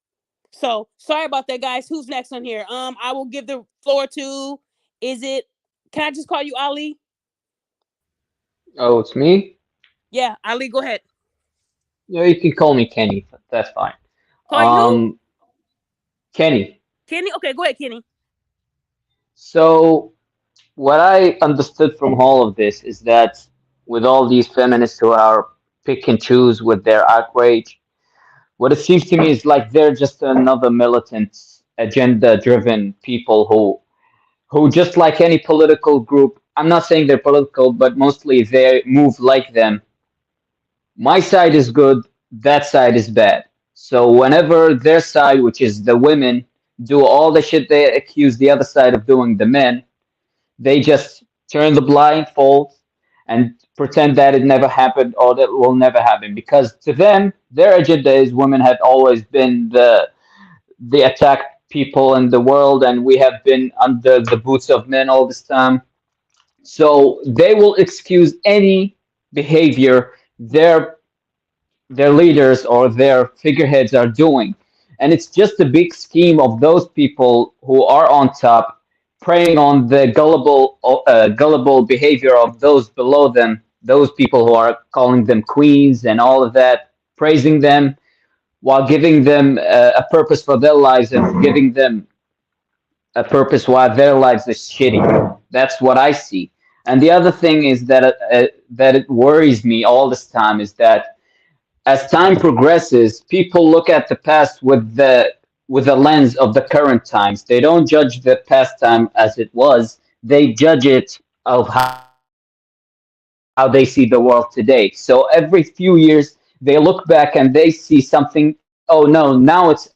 So sorry about that, guys. Who's next on here? I will give the floor to, can I just call you Ali? Oh, it's me? Yeah, Ali, go ahead. No, you can call me Kenny. That's fine. Call you? Kenny. Kenny? Okay, go ahead, Kenny. So what I understood from all of this is that with all these feminists who are pick and choose with their outrage, what it seems to me is like they're just another militant, agenda-driven people who just like any political group. I'm not saying they're political, but mostly they move like them. My side is good, that side is bad. So whenever their side, which is the women, do all the shit they accuse the other side of doing, the men, they just turn the blindfold and pretend that it never happened or that will never happen. Because to them, their agenda is women have always been the attacked people in the world, and we have been under the boots of men all this time. So they will excuse any behavior their leaders or their figureheads are doing. And it's just a big scheme of those people who are on top, preying on the gullible behavior of those below them, those people who are calling them queens and all of that, praising them while giving them a purpose for their lives and giving them a purpose why their lives is shitty. That's what I see. And the other thing is that it worries me all this time is that as time progresses, people look at the past with the lens of the current times. They don't judge the past time as it was. They judge it of how they see the world today. So every few years, they look back and they see something. Oh no, now it's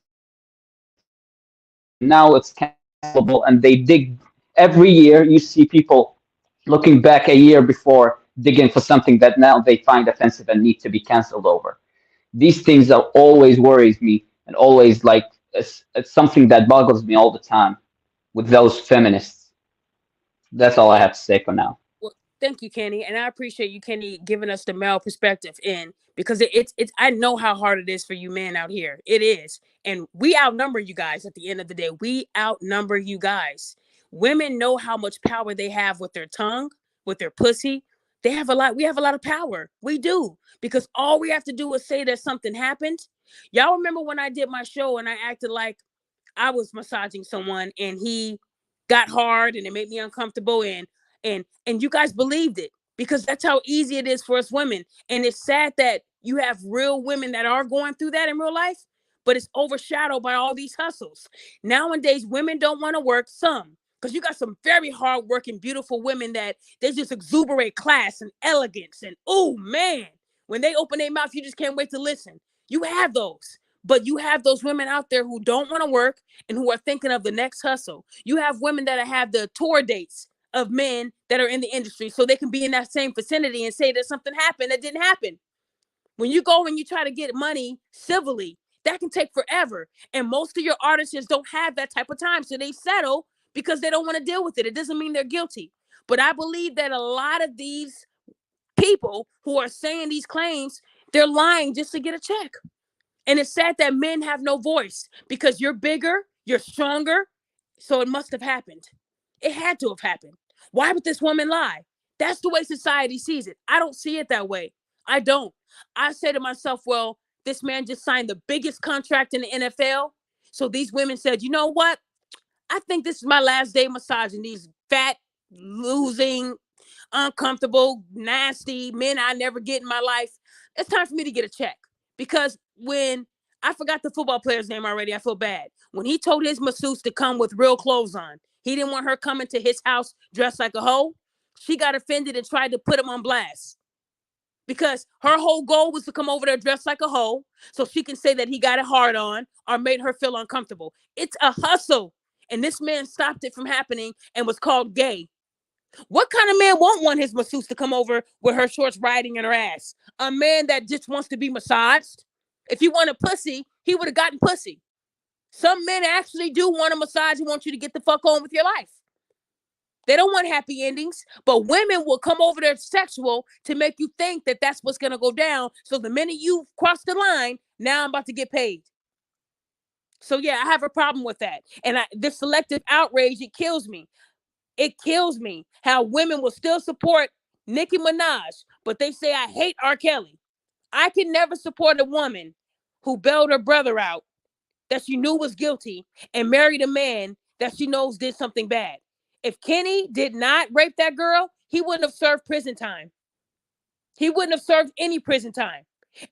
acceptable, now it's cancelable, and they dig. Every year, you see people looking back a year before digging for something that now they find offensive and need to be canceled over. These things are always worries me and always like it's something that boggles me all the time with those feminists. That's all I have to say for now. Well, thank you, Kenny, and I appreciate you, Kenny, giving us the male perspective in because it's. I know how hard it is for you men out here. It is, and we outnumber you guys. At the end of the day, we outnumber you guys. Women know how much power they have with their tongue, with their pussy. They have a lot. We have a lot of power. We do because all we have to do is say that something happened. Y'all remember when I did my show and I acted like I was massaging someone and he got hard and it made me uncomfortable and you guys believed it because that's how easy it is for us women. And it's sad that you have real women that are going through that in real life, but it's overshadowed by all these hustles. Nowadays, women don't want to work some because you got some very hardworking, beautiful women that they just exuberate class and elegance. And oh man, when they open their mouth, you just can't wait to listen. You have those. But you have those women out there who don't want to work and who are thinking of the next hustle. You have women that have the tour dates of men that are in the industry so they can be in that same vicinity and say that something happened that didn't happen. When you go and you try to get money civilly, that can take forever. And most of your artists don't have that type of time. So they settle because they don't want to deal with it. It doesn't mean they're guilty. But I believe that a lot of these people who are saying these claims, they're lying just to get a check. And it's sad that men have no voice because you're bigger, you're stronger. So it must have happened. It had to have happened. Why would this woman lie? That's the way society sees it. I don't see it that way. I don't. I say to myself, well, this man just signed the biggest contract in the NFL. So these women said, you know what? I think this is my last day massaging these fat, losing, uncomfortable, nasty men I never get in my life. It's time for me to get a check. Because when I forgot the football player's name already, I feel bad. When he told his masseuse to come with real clothes on, he didn't want her coming to his house dressed like a hoe. She got offended and tried to put him on blast because her whole goal was to come over there dressed like a hoe so she can say that he got it hard on or made her feel uncomfortable. It's a hustle. And this man stopped it from happening and was called gay. What kind of man won't want his masseuse to come over with her shorts riding in her ass? A man that just wants to be massaged? If he wanted pussy, he would have gotten pussy. Some men actually do want a massage and want you to get the fuck on with your life. They don't want happy endings, but women will come over there sexual to make you think that that's what's going to go down. So the minute you cross the line, now I'm about to get paid. So yeah, I have a problem with that. And this selective outrage, it kills me. It kills me how women will still support Nicki Minaj, but they say I hate R. Kelly. I can never support a woman who bailed her brother out that she knew was guilty and married a man that she knows did something bad. If Kenny did not rape that girl, he wouldn't have served prison time. He wouldn't have served any prison time.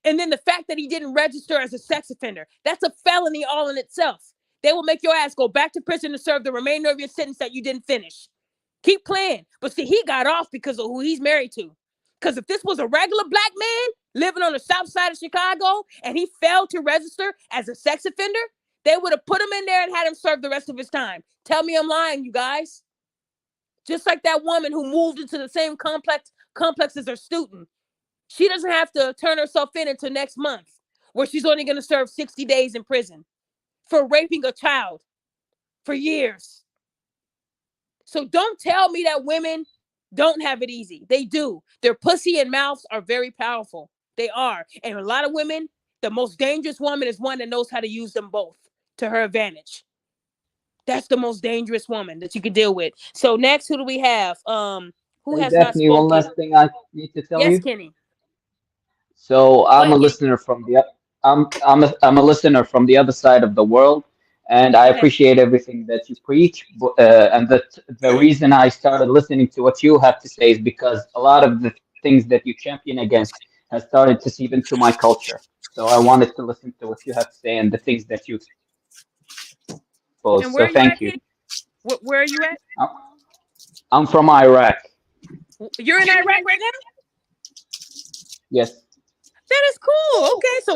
And then the fact that he didn't register as a sex offender, that's a felony all in itself. They will make your ass go back to prison to serve the remainder of your sentence that you didn't finish. Keep playing. But see, he got off because of who he's married to. Because if this was a regular black man living on the south side of Chicago and he failed to register as a sex offender, they would have put him in there and had him serve the rest of his time. Tell me I'm lying, you guys. Just like that woman who moved into the same complex as her student. She doesn't have to turn herself in until next month, where she's only going to serve 60 days in prison for raping a child for years. So don't tell me that women don't have it easy. They do. Their pussy and mouths are very powerful. They are. And a lot of women, the most dangerous woman is one that knows how to use them both to her advantage. That's the most dangerous woman that you can deal with. So next, who do we have? Who Hey, has not Daphne, one spoken? last thing I need to tell Yes, you. Kenny. So Go I'm a ahead, Kenny. listener from the I'm a listener from the other side of the world, and I Go ahead. appreciate everything that you preach. And that the reason I started listening to what you have to say is because a lot of the things that you champion against has started to seep into my culture. So I wanted to listen to what you have to say and the things that you expose. And where So are you thank at, you. King? Where are you at? I'm I'm from Iraq. You're in Iraq right now? Yes. That is cool. Okay, so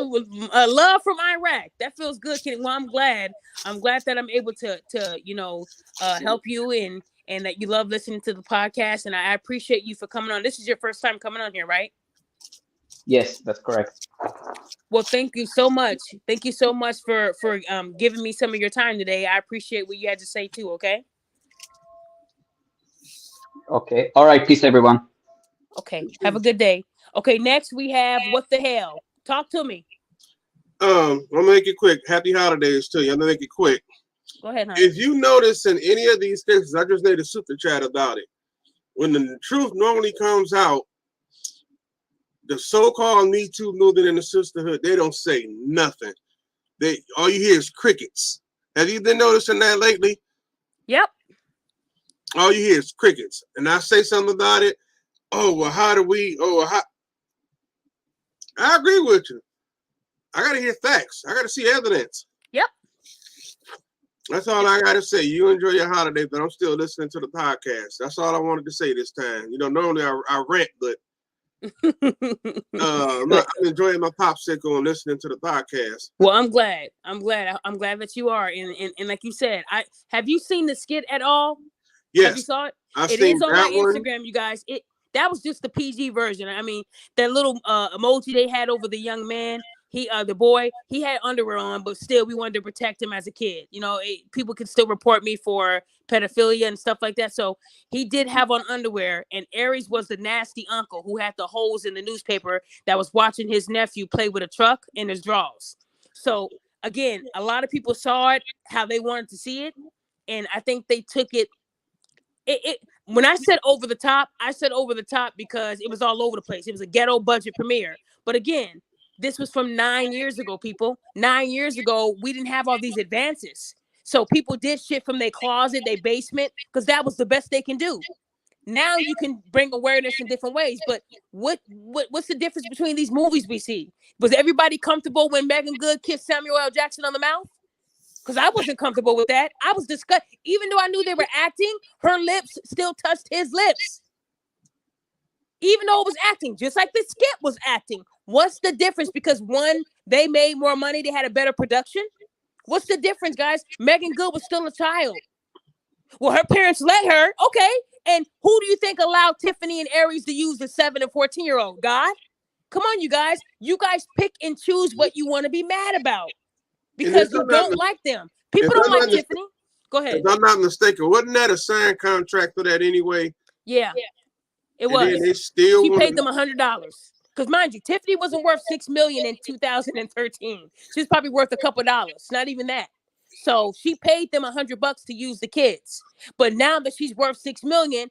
love from Iraq. That feels good, Kenny. Well, I'm glad. I'm glad that I'm able to help you and that you love listening to the podcast. And I appreciate you for coming on. This is your first time coming on here, right? Yes, that's correct. Well, thank you so much. Thank you so much for giving me some of your time today. I appreciate what you had to say too. Okay. Okay. All right. Peace, everyone. Okay. Have a good day. Okay. Next we have what the hell. Talk to me. I'll make it quick. Happy holidays to you. I'm gonna make it quick. Go ahead, honey. If you notice in any of these cases, I just made a super chat about it. When the truth normally comes out, the so-called Me Too movement in the sisterhood, they don't say nothing. All you hear is crickets. Have you been noticing that lately? Yep. All you hear is crickets. And I say something about it. Oh, well, how do we? I agree with you. I gotta hear facts. I gotta see evidence. Yep. That's all I gotta say. You enjoy your holiday, but I'm still listening to the podcast. That's all I wanted to say this time. You know, normally I rant, but I'm enjoying my popsicle and listening to the podcast. Well, I'm glad. I'm glad that you are. And like you said, have you seen the skit at all? Yes. Have you saw it? I've It seen is on that my one. Instagram, you guys. That was just the PG version. I mean, that little emoji they had over the young man, the boy, he had underwear on, but still we wanted to protect him as a kid. You know, people could still report me for pedophilia and stuff like that. So he did have on underwear, and Aries was the nasty uncle who had the holes in the newspaper that was watching his nephew play with a truck in his drawers. So again, a lot of people saw it how they wanted to see it, and I think they took it when I said over the top, I said over the top because it was all over the place. It was a ghetto budget premiere. But again, this was from 9 years ago, people. 9 years ago, we didn't have all these advances. So people did shit from their closet, their basement, because that was the best they can do. Now you can bring awareness in different ways. But what's the difference between these movies we see? Was everybody comfortable when Megan Good kissed Samuel L. Jackson on the mouth? Because I wasn't comfortable with that. I was disgusted. Even though I knew they were acting, her lips still touched his lips. Even though it was acting, just like the skit was acting. What's the difference? Because one, they made more money, they had a better production. What's the difference, guys? Megan Good was still a child. Well, her parents let her. Okay. And who do you think allowed Tiffany and Aries to use the 7 and 14-year-old? God? Come on, you guys. You guys pick and choose what you want to be mad about. Because you don't like them. People don't like Tiffany. Go ahead. If I'm not mistaken, wasn't that a signed contract for that anyway? Yeah, it was. She paid them $100. Because mind you, Tiffany wasn't worth $6 million in 2013. She was probably worth a couple dollars. Not even that. So she paid them $100 to use the kids. But now that she's worth $6 million,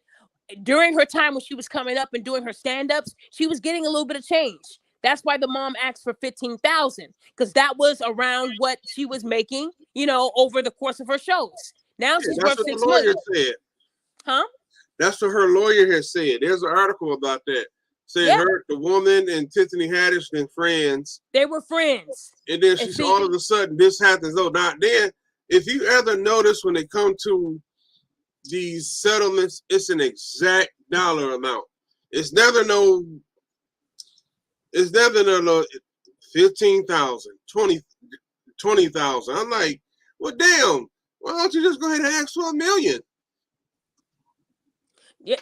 during her time when she was coming up and doing her stand-ups, she was getting a little bit of change. That's why the mom asked for $15,000, because that was around what she was making, over the course of her shows. Now she's worth $6 million. Said. Huh? That's what her lawyer has said. There's an article about that. Saying the woman and Tiffany Haddish and friends. They were friends. And then she's all of a sudden this happens. Oh, not then. If you ever notice when it comes to these settlements, it's an exact dollar amount. It's never no 15,000, 20,000. I'm like, well, damn. Why don't you just go ahead and ask for $1 million? Yeah,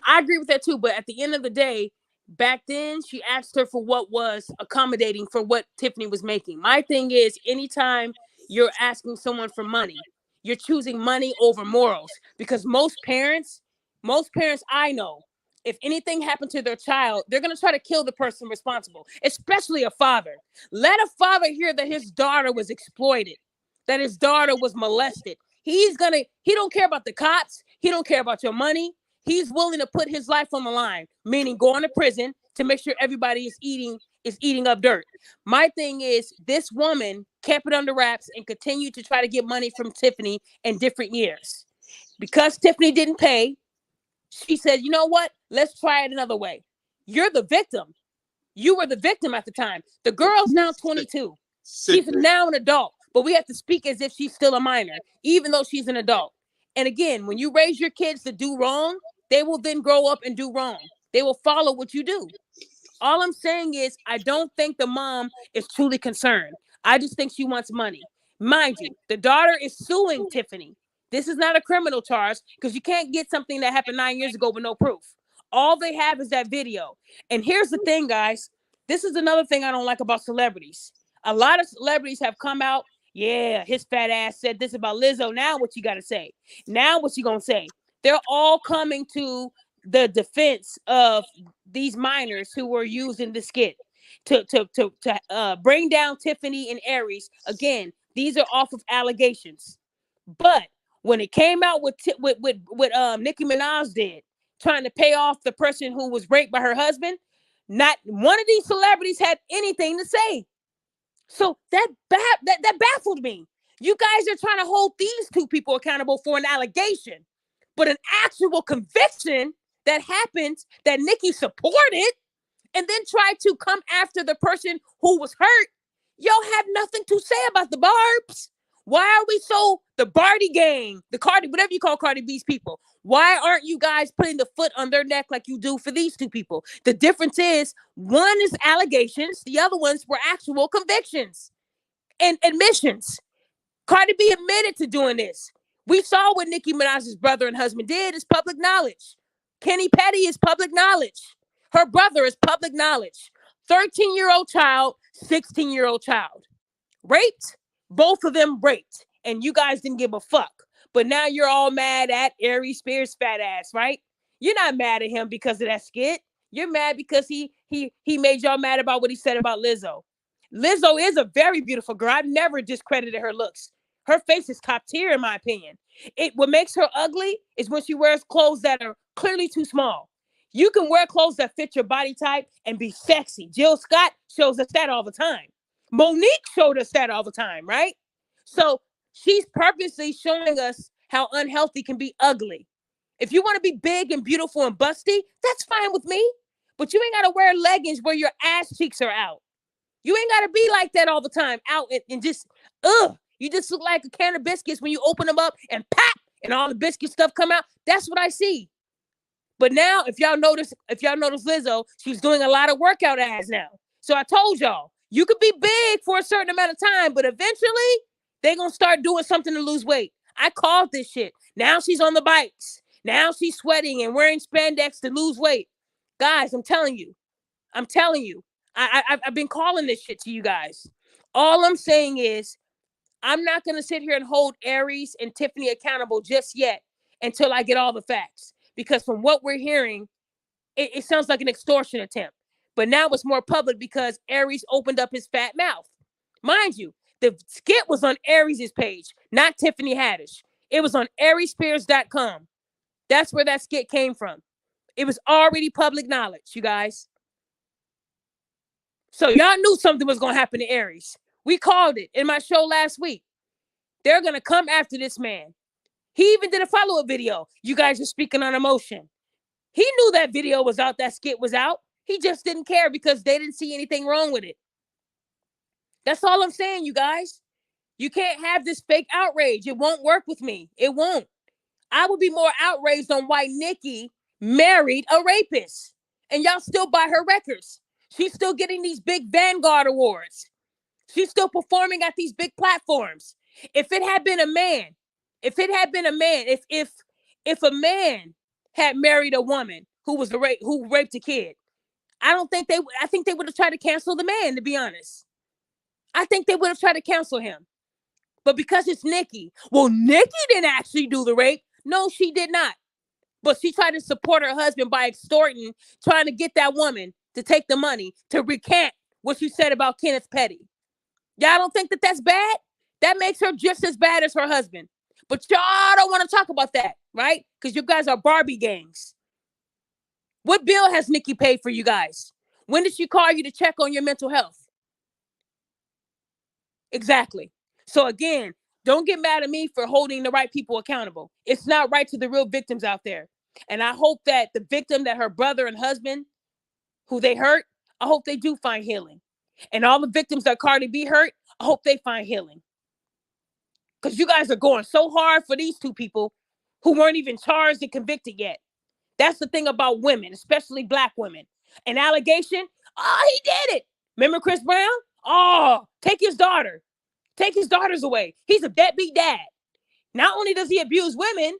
I agree with that too. But at the end of the day, back then she asked her for what was accommodating for what Tiffany was making. My thing is, anytime you're asking someone for money, you're choosing money over morals. Because most parents I know, if anything happened to their child, they're going to try to kill the person responsible, especially a father. Let a father hear that his daughter was exploited, that his daughter was molested. He don't care about the cops. He don't care about your money. He's willing to put his life on the line, meaning going to prison to make sure everybody is eating up dirt. My thing is, this woman kept it under wraps, and continued to try to get money from Tiffany in different years. Because Tiffany didn't pay, she said, you know what? Let's try it another way. You're the victim. You were the victim at the time. The girl's now 22. She's now an adult, but we have to speak as if she's still a minor, even though she's an adult. And again, when you raise your kids to do wrong, they will then grow up and do wrong. They will follow what you do. All I'm saying is, I don't think the mom is truly concerned. I just think she wants money. Mind you, the daughter is suing Tiffany. This is not a criminal charge because you can't get something that happened 9 years ago with no proof. All they have is that video. And here's the thing, guys. This is another thing I don't like about celebrities. A lot of celebrities have come out. Yeah, his fat ass said this about Lizzo. Now what you got to say? Now what you going to say? They're all coming to the defense of these minors who were used in the skit to bring down Tiffany and Aries. Again, these are off of allegations. But when it came out with Nicki Minaj did, trying to pay off the person who was raped by her husband, not one of these celebrities had anything to say. So that baffled me. You guys are trying to hold these two people accountable for an allegation, but an actual conviction that happens that Nicki supported and then tried to come after the person who was hurt. Y'all have nothing to say about the Barbs. Why are we so, the Barty gang, the Cardi, whatever you call Cardi B's people, why aren't you guys putting the foot on their neck like you do for these two people? The difference is one is allegations, the other ones were actual convictions and admissions. Cardi B admitted to doing this. We saw what Nicki Minaj's brother and husband did is public knowledge. Kenny Petty is public knowledge. Her brother is public knowledge. 13-year-old child, 16-year-old child. Raped? Both of them raped. And you guys didn't give a fuck. But now you're all mad at Aries Spears' fat ass, right? You're not mad at him because of that skit. You're mad because he made y'all mad about what he said about Lizzo. Lizzo is a very beautiful girl. I've never discredited her looks. Her face is top tier, in my opinion. What makes her ugly is when she wears clothes that are clearly too small. You can wear clothes that fit your body type and be sexy. Jill Scott shows us that all the time. Monique showed us that all the time, right? So she's purposely showing us how unhealthy can be ugly. If you want to be big and beautiful and busty, that's fine with me. But you ain't got to wear leggings where your ass cheeks are out. You ain't got to be like that all the time, out and just, you just look like a can of biscuits when you open them up and pop, and all the biscuit stuff come out. That's what I see. But now, if y'all notice Lizzo, she's doing a lot of workout ads now. So I told y'all, you could be big for a certain amount of time, but eventually they're going to start doing something to lose weight. I called this shit. Now she's on the bikes. Now she's sweating and wearing spandex to lose weight. Guys, I'm telling you. I've been calling this shit to you guys. All I'm saying is I'm not going to sit here and hold Aries and Tiffany accountable just yet until I get all the facts. Because from what we're hearing, it sounds like an extortion attempt. But now it's more public because Aries opened up his fat mouth. Mind you, the skit was on Aries' page, not Tiffany Haddish. It was on ariesspears.com. That's where that skit came from. It was already public knowledge, you guys. So y'all knew something was going to happen to Aries. We called it in my show last week. They're going to come after this man. He even did a follow-up video. You guys are speaking on emotion. He knew that video was out, that skit was out. He just didn't care because they didn't see anything wrong with it. That's all I'm saying, you guys. You can't have this fake outrage. It won't work with me. It won't. I would be more outraged on why Nicki married a rapist. And y'all still buy her records. She's still getting these big Vanguard awards. She's still performing at these big platforms. If it had been a man, if a man had married a woman who raped a kid, I think they would have tried to cancel the man, to be honest. I think they would have tried to cancel him. But because it's Nicki, well, Nicki didn't actually do the rape. No, she did not. But she tried to support her husband by extorting, trying to get that woman to take the money to recant what she said about Kenneth Petty. Y'all don't think that that's bad? That makes her just as bad as her husband. But y'all don't want to talk about that, right? Because you guys are Barbie gangs. What bill has Nicki paid for you guys? When did she call you to check on your mental health? Exactly. So again, don't get mad at me for holding the right people accountable. It's not right to the real victims out there. And I hope that the victim, that her brother and husband, who they hurt, I hope they do find healing. And all the victims that Cardi B hurt, I hope they find healing. Because you guys are going so hard for these two people who weren't even charged and convicted yet. That's the thing about women, especially black women. An allegation, oh, he did it. Remember Chris Brown? Oh, take his daughter. Take his daughters away. He's a deadbeat dad. Not only does he abuse women,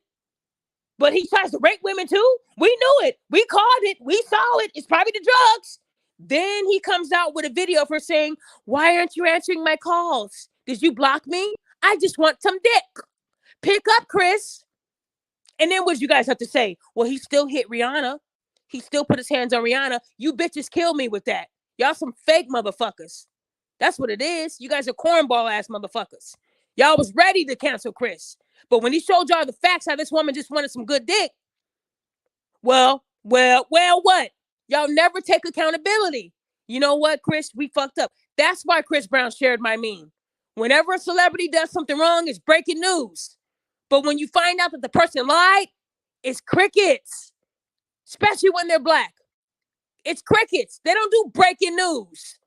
but he tries to rape women too. We knew it. We called it. We saw it. It's probably the drugs. Then he comes out with a video of her saying, why aren't you answering my calls? Did you block me? I just want some dick. Pick up, Chris. And then what you guys have to say? Well, he still hit Rihanna. He still put his hands on Rihanna. You bitches killed me with that. Y'all some fake motherfuckers. That's what it is. You guys are cornball ass motherfuckers. Y'all was ready to cancel Chris. But when he showed y'all the facts, how this woman just wanted some good dick. Well, what? Y'all never take accountability. You know what, Chris? We fucked up. That's why Chris Brown shared my meme. Whenever a celebrity does something wrong, it's breaking news. But when you find out that the person lied, it's crickets. Especially when they're black. It's crickets. They don't do breaking news.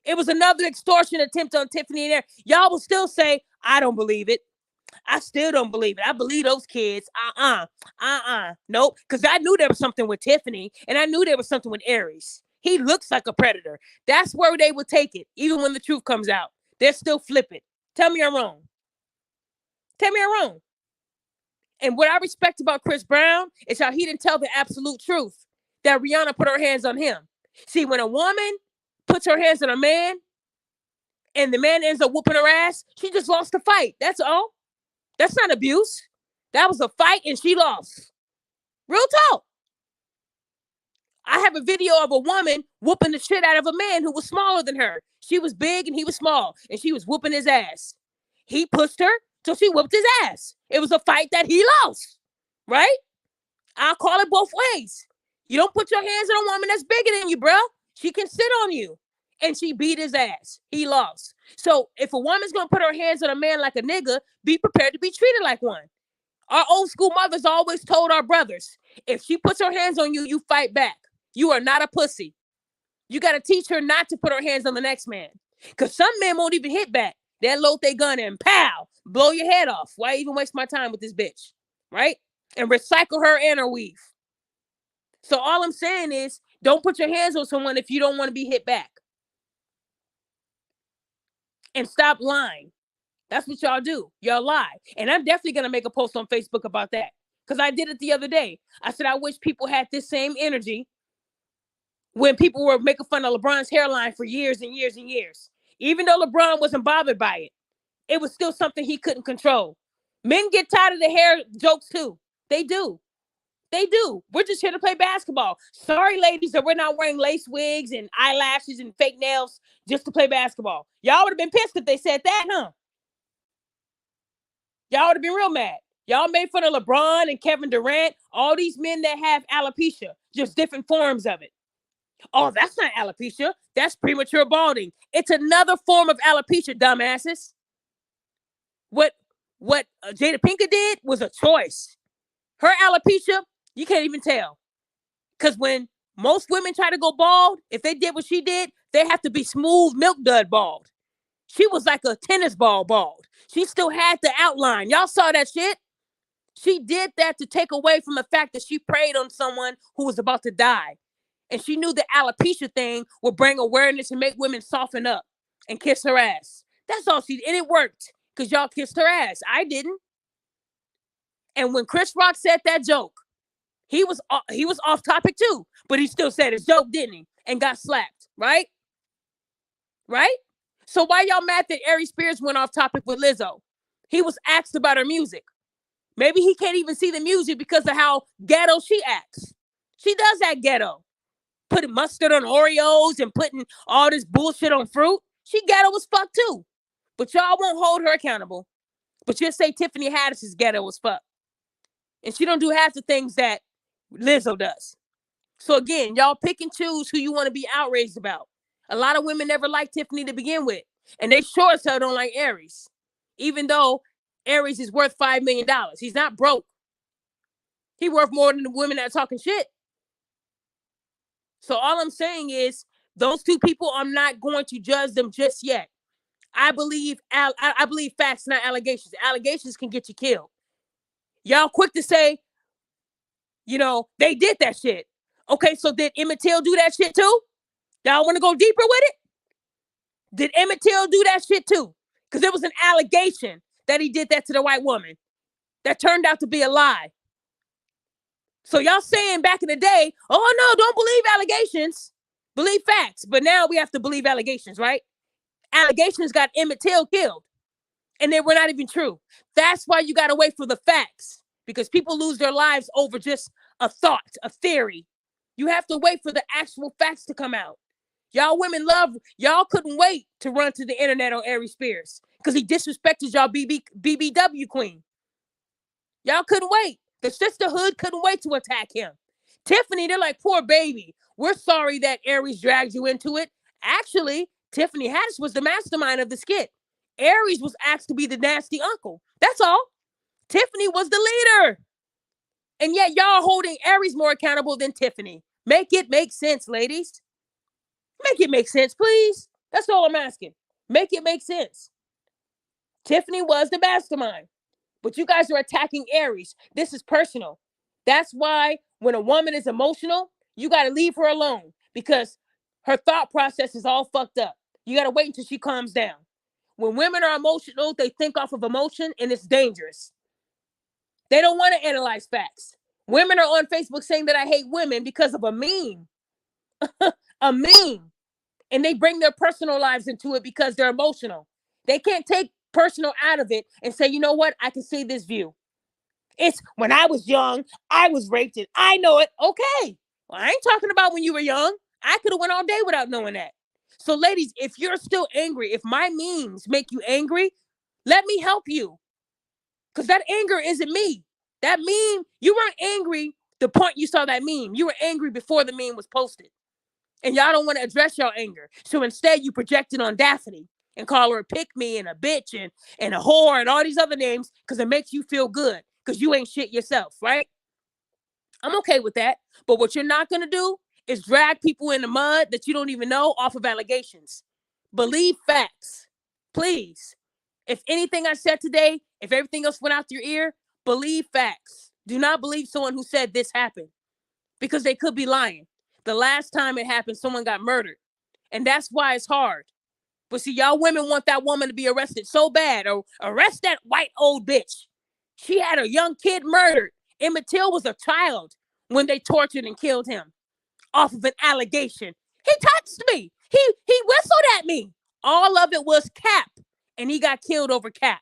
It was another extortion attempt on Tiffany there. Y'all will still say, I don't believe it. I still don't believe it. I believe those kids. Nope. Because I knew there was something with Tiffany, and I knew there was something with Aries. He looks like a predator. That's where they will take it, even when the truth comes out. They're still flipping. Tell me I'm wrong. Tell me I'm wrong. And what I respect about Chris Brown is how he didn't tell the absolute truth, that Rihanna put her hands on him. See, when a woman puts her hands on a man and the man ends up whooping her ass, she just lost the fight. That's all. That's not abuse. That was a fight and she lost. Real talk. I have a video of a woman whooping the shit out of a man who was smaller than her. She was big and he was small, and she was whooping his ass. He pushed her, so she whooped his ass. It was a fight that he lost, right? I'll call it both ways. You don't put your hands on a woman that's bigger than you, bro. She can sit on you. And she beat his ass. He lost. So if a woman's going to put her hands on a man like a nigga, be prepared to be treated like one. Our old school mothers always told our brothers, if she puts her hands on you, you fight back. You are not a pussy. You got to teach her not to put her hands on the next man. Because some men won't even hit back. They'll load their gun and pow, blow your head off. Why even waste my time with this bitch? Right? And recycle her and her weave. So all I'm saying is, don't put your hands on someone if you don't want to be hit back. And stop lying. That's what y'all do. Y'all lie. And I'm definitely going to make a post on Facebook about that. Because I did it the other day. I said, I wish people had this same energy when people were making fun of LeBron's hairline for years and years and years. Even though LeBron wasn't bothered by it, it was still something he couldn't control. Men get tired of the hair jokes too. They do. They do. We're just here to play basketball. Sorry, ladies, that we're not wearing lace wigs and eyelashes and fake nails just to play basketball. Y'all would have been pissed if they said that, huh? Y'all would have been real mad. Y'all made fun of LeBron and Kevin Durant, all these men that have alopecia, just different forms of it. Oh, that's not alopecia. That's premature balding. It's another form of alopecia, dumbasses. What Jada Pinkett did was a choice. Her alopecia, you can't even tell. Because when most women try to go bald, if they did what she did, they have to be smooth milk dud bald. She was like a tennis ball bald. She still had the outline. Y'all saw that shit? She did that to take away from the fact that she preyed on someone who was about to die. And she knew the alopecia thing would bring awareness and make women soften up and kiss her ass. That's all she did. And it worked because y'all kissed her ass. I didn't. And when Chris Rock said that joke, he was off topic too, but he still said his joke, didn't he? And got slapped, right? Right? So why y'all mad that Ari Spears went off topic with Lizzo? He was asked about her music. Maybe he can't even see the music because of how ghetto she acts. She does act ghetto. Putting mustard on Oreos and putting all this bullshit on fruit. She ghetto as fuck too. But y'all won't hold her accountable. But you'll say Tiffany Haddish is ghetto as fuck. And she don't do half the things that Lizzo does. So again, y'all pick and choose who you want to be outraged about. A lot of women never liked Tiffany to begin with. And they sure as hell don't like Aries. Even though Aries is worth $5 million. He's not broke. He worth more than the women that are talking shit. So all I'm saying is, those two people, I'm not going to judge them just yet. I believe facts, not allegations. Allegations can get you killed. Y'all quick to say, they did that shit. Okay, so did Emmett Till do that shit too? Y'all want to go deeper with it? Did Emmett Till do that shit too? Because there was an allegation that he did that to the white woman that turned out to be a lie. So y'all saying back in the day, oh no, don't believe allegations. Believe facts. But now we have to believe allegations, right? Allegations got Emmett Till killed. And they were not even true. That's why you got to wait for the facts. Because people lose their lives over just a thought, a theory. You have to wait for the actual facts to come out. Y'all women y'all couldn't wait to run to the internet on Aries Spears. Because he disrespected y'all BBW queen. Y'all couldn't wait. The sisterhood couldn't wait to attack him. Tiffany, they're like, poor baby. We're sorry that Aries dragged you into it. Actually, Tiffany Haddish was the mastermind of the skit. Aries was asked to be the nasty uncle. That's all. Tiffany was the leader. And yet y'all holding Aries more accountable than Tiffany. Make it make sense, ladies. Make it make sense, please. That's all I'm asking. Make it make sense. Tiffany was the mastermind. But you guys are attacking Aries. This is personal. That's why when a woman is emotional, you got to leave her alone because her thought process is all fucked up. You got to wait until she calms down. When women are emotional, they think off of emotion, and it's dangerous. They don't want to analyze facts. Women are on Facebook saying that I hate women because of a meme. A meme. And they bring their personal lives into it because they're emotional. They can't take personal out of it and say, you know what? I can see this view. It's when I was young, I was raped and I know it. Okay. Well, I ain't talking about when you were young. I could have went all day without knowing that. So ladies, if you're still angry, if my memes make you angry, let me help you. Because that anger isn't me. That meme, you weren't angry the point you saw that meme. You were angry before the meme was posted. And y'all don't want to address your anger. So instead you project it on Daphne and call her a pick-me and a bitch and a whore and all these other names because it makes you feel good because you ain't shit yourself, right? I'm okay with that. But what you're not going to do is drag people in the mud that you don't even know off of allegations. Believe facts. Please. If anything I said today, if everything else went out your ear, believe facts. Do not believe someone who said this happened because they could be lying. The last time it happened, someone got murdered. And that's why it's hard. But see, y'all women want that woman to be arrested so bad. Or arrest that white old bitch. She had a young kid murdered. Emmett Till was a child when they tortured and killed him off of an allegation. He touched me. He whistled at me. All of it was cap. And he got killed over cap.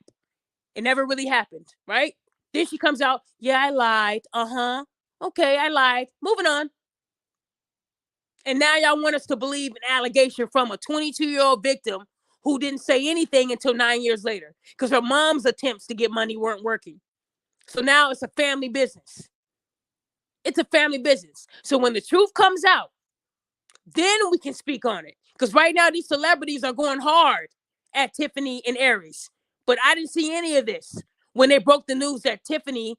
It never really happened, right? Then she comes out, yeah, I lied. Uh-huh. Okay, I lied. Moving on. And now y'all want us to believe an allegation from a 22-year-old victim who didn't say anything until 9 years later because her mom's attempts to get money weren't working. So now it's a family business. It's a family business. So when the truth comes out, then we can speak on it. Because right now these celebrities are going hard at Tiffany and Aries. But I didn't see any of this when they broke the news that Nicki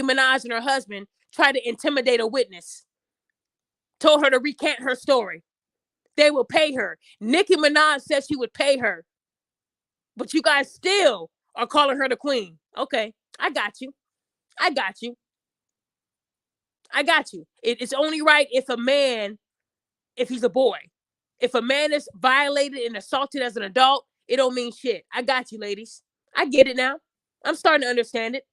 Minaj and her husband tried to intimidate a witness. Told her to recant her story. They will pay her. Nicki Minaj said she would pay her. But you guys still are calling her the queen. Okay, I got you. I got you. I got you. It's only right if he's a boy. If a man is violated and assaulted as an adult, it don't mean shit. I got you, ladies. I get it now. I'm starting to understand it.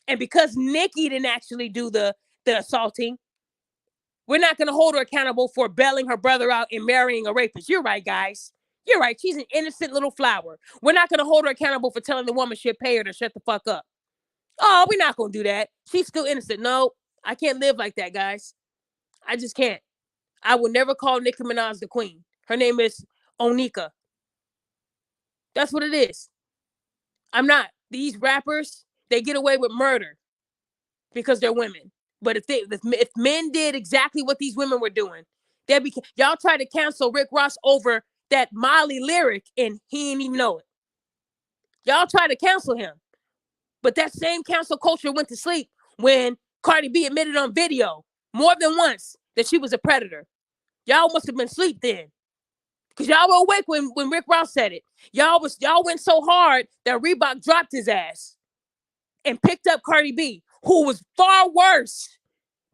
And because Nicki didn't actually do the assaulting, we're not going to hold her accountable for bailing her brother out and marrying a rapist. You're right, guys. You're right. She's an innocent little flower. We're not going to hold her accountable for telling the woman she'll pay her to shut the fuck up. Oh, we're not going to do that. She's still innocent. No, I can't live like that, guys. I just can't. I will never call Nicki Minaj the queen. Her name is Onika. That's what it is. I'm not. These rappers, they get away with murder because they're women. But if men did exactly what these women were doing, Y'all tried to cancel Rick Ross over that Molly lyric, and he didn't even know it. Y'all tried to cancel him. But that same cancel culture went to sleep when Cardi B admitted on video more than once that she was a predator. Y'all must have been asleep then. Because y'all were awake when Rick Ross said it. Y'all went so hard that Reebok dropped his ass and picked up Cardi B, who was far worse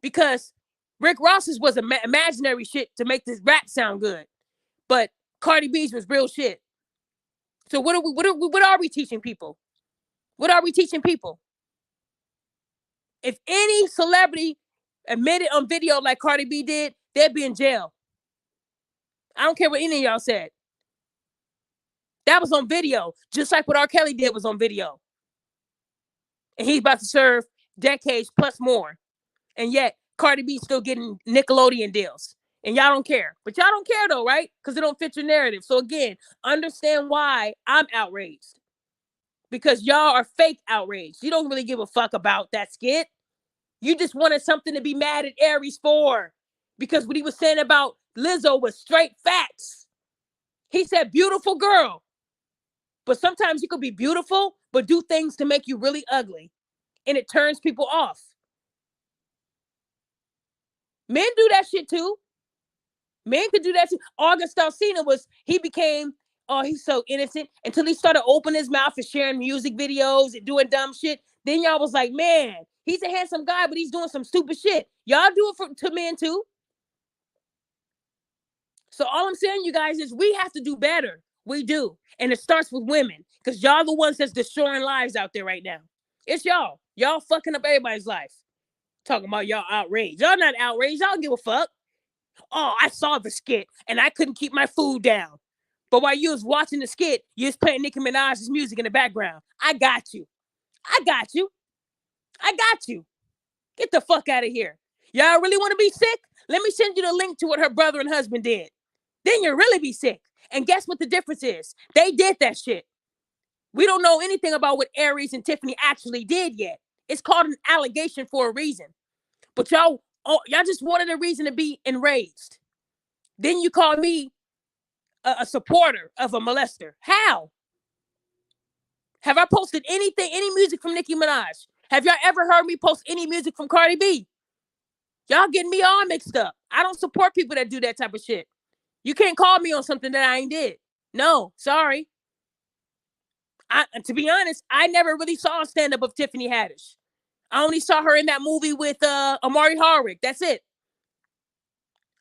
because Rick Ross's was imaginary shit to make this rap sound good. But Cardi B's was real shit. So what are we teaching people? What are we teaching people? If any celebrity admitted on video like Cardi B did, they'd be in jail. I don't care what any of y'all said. That was on video, just like what R. Kelly did was on video. And he's about to serve decades plus more. And yet, Cardi B's still getting Nickelodeon deals. And y'all don't care. But y'all don't care though, right? Because it don't fit your narrative. So again, understand why I'm outraged. Because y'all are fake outraged. You don't really give a fuck about that skit. You just wanted something to be mad at Aries for. Because what he was saying about Lizzo was straight facts. He said, beautiful girl. But sometimes you could be beautiful, but do things to make you really ugly. And it turns people off. Men do that shit too. Men could do that too. August Alsina he's so innocent until he started opening his mouth and sharing music videos and doing dumb shit. Then y'all was like, man, he's a handsome guy, but he's doing some stupid shit. Y'all do it to men too. So all I'm saying, you guys, is we have to do better. We do. And it starts with women because y'all the ones that's destroying lives out there right now. It's y'all. Y'all fucking up everybody's life. Talking about y'all outraged. Y'all not outraged. Y'all don't give a fuck. Oh, I saw the skit and I couldn't keep my food down. But while you was watching the skit, you was playing Nicki Minaj's music in the background. I got you. I got you. I got you. Get the fuck out of here. Y'all really want to be sick? Let me send you the link to what her brother and husband did. Then you'll really be sick. And guess what the difference is? They did that shit. We don't know anything about what Aries and Tiffany actually did yet. It's called an allegation for a reason. But y'all just wanted a reason to be enraged. Then you call me a supporter of a molester. How? Have I posted anything, any music from Nicki Minaj? Have y'all ever heard me post any music from Cardi B? Y'all getting me all mixed up. I don't support people that do that type of shit. You can't call me on something that I ain't did. No, sorry. To be honest, I never really saw a stand-up of Tiffany Haddish. I only saw her in that movie with Amari Hardwick. That's it.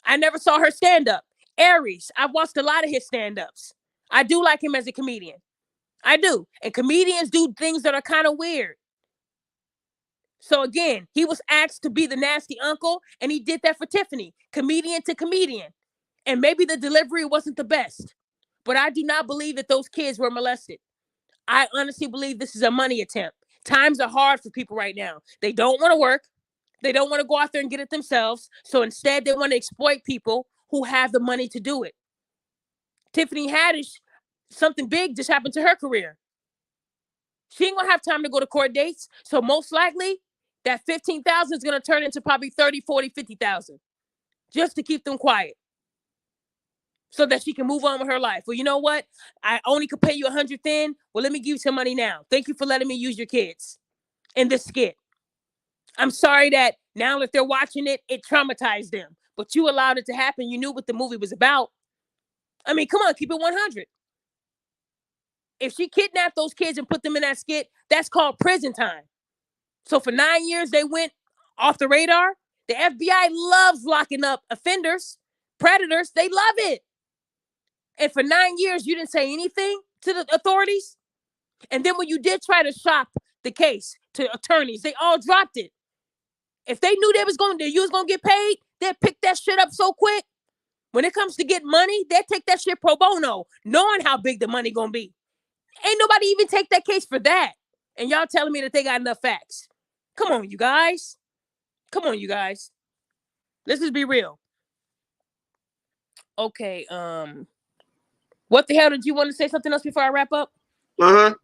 I never saw her stand-up. Aries, I've watched a lot of his stand-ups. I do like him as a comedian. I do. And comedians do things that are kind of weird. So again, he was asked to be the nasty uncle, and he did that for Tiffany, comedian to comedian. And maybe the delivery wasn't the best. But I do not believe that those kids were molested. I honestly believe this is a money attempt. Times are hard for people right now. They don't want to work. They don't want to go out there and get it themselves. So instead, they want to exploit people who have the money to do it. Tiffany Haddish, something big just happened to her career. She ain't going to have time to go to court dates. So most likely, that $15,000 is going to turn into probably 30, 40, 50,000 just to keep them quiet so that she can move on with her life. Well, you know what? I only could pay you $100 then. Well, let me give you some money now. Thank you for letting me use your kids in this skit. I'm sorry that now that they're watching it, it traumatized them. But you allowed it to happen. You knew what the movie was about. I mean, come on, keep it 100. If she kidnapped those kids and put them in that skit, that's called prison time. So for 9 years, they went off the radar. The FBI loves locking up offenders, predators. They love it. And for 9 years, you didn't say anything to the authorities. And then when you did try to shop the case to attorneys, they all dropped it. If they knew you was going to get paid, they'd pick that shit up so quick. When it comes to getting money, they'd take that shit pro bono, knowing how big the money going to be. Ain't nobody even take that case for that. And y'all telling me that they got enough facts. Come on, you guys. Come on, you guys. Let's just be real. Okay, what the hell did you want to say something else before I wrap up? I've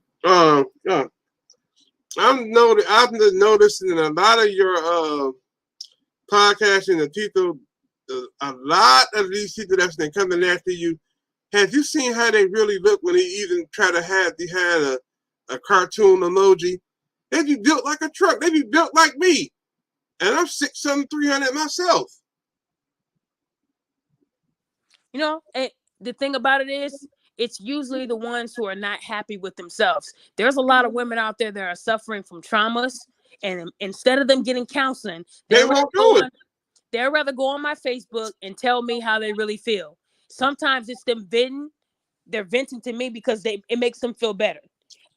noticed in a lot of your podcasts and the people a lot of these people that's been coming after you, have you seen how they really look when they even try to have a cartoon emoji? They be built like a truck. They be built like me. And I'm 6'7", 300 myself. You know, the thing about it is, it's usually the ones who are not happy with themselves. There's a lot of women out there that are suffering from traumas, and instead of them getting counseling, They won't do it. They'd rather go on my Facebook and tell me how they really feel. Sometimes it's them venting. They're venting to me because it makes them feel better.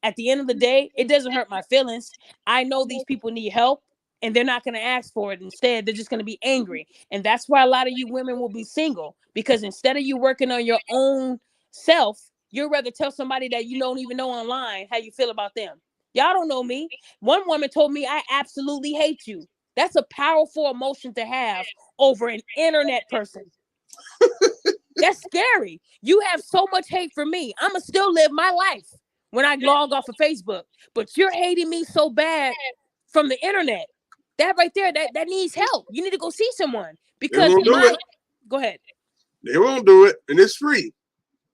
At the end of the day, it doesn't hurt my feelings. I know these people need help, and they're not going to ask for it. Instead, they're just going to be angry. And that's why a lot of you women will be single, because instead of you working on your own self, you'd rather tell somebody that you don't even know online how you feel about them. Y'all don't know me. One woman told me, I absolutely hate you. That's a powerful emotion to have over an internet person. That's scary. You have so much hate for me. I'ma still live my life when I log off of Facebook. But you're hating me so bad from the internet. That right there, that needs help. You need to go see someone. Because go ahead. They won't do it, and it's free.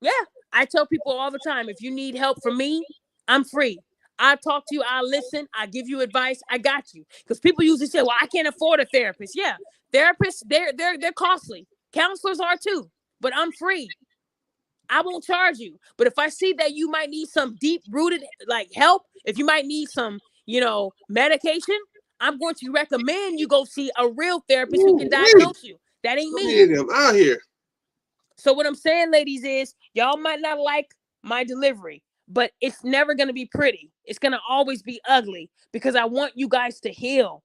Yeah. I tell people all the time, if you need help from me, I'm free. I'll talk to you, I'll listen, I'll give you advice, I got you. Because people usually say, well, I can't afford a therapist. Yeah, therapists, they're costly. Counselors are too, but I'm free. I won't charge you. But if I see that you might need some deep-rooted like help, if you might need some, medication, I'm going to recommend you go see a real therapist who can diagnose you. That ain't me. Them out here. So what I'm saying, ladies, is y'all might not like my delivery, but it's never going to be pretty. It's going to always be ugly, because I want you guys to heal.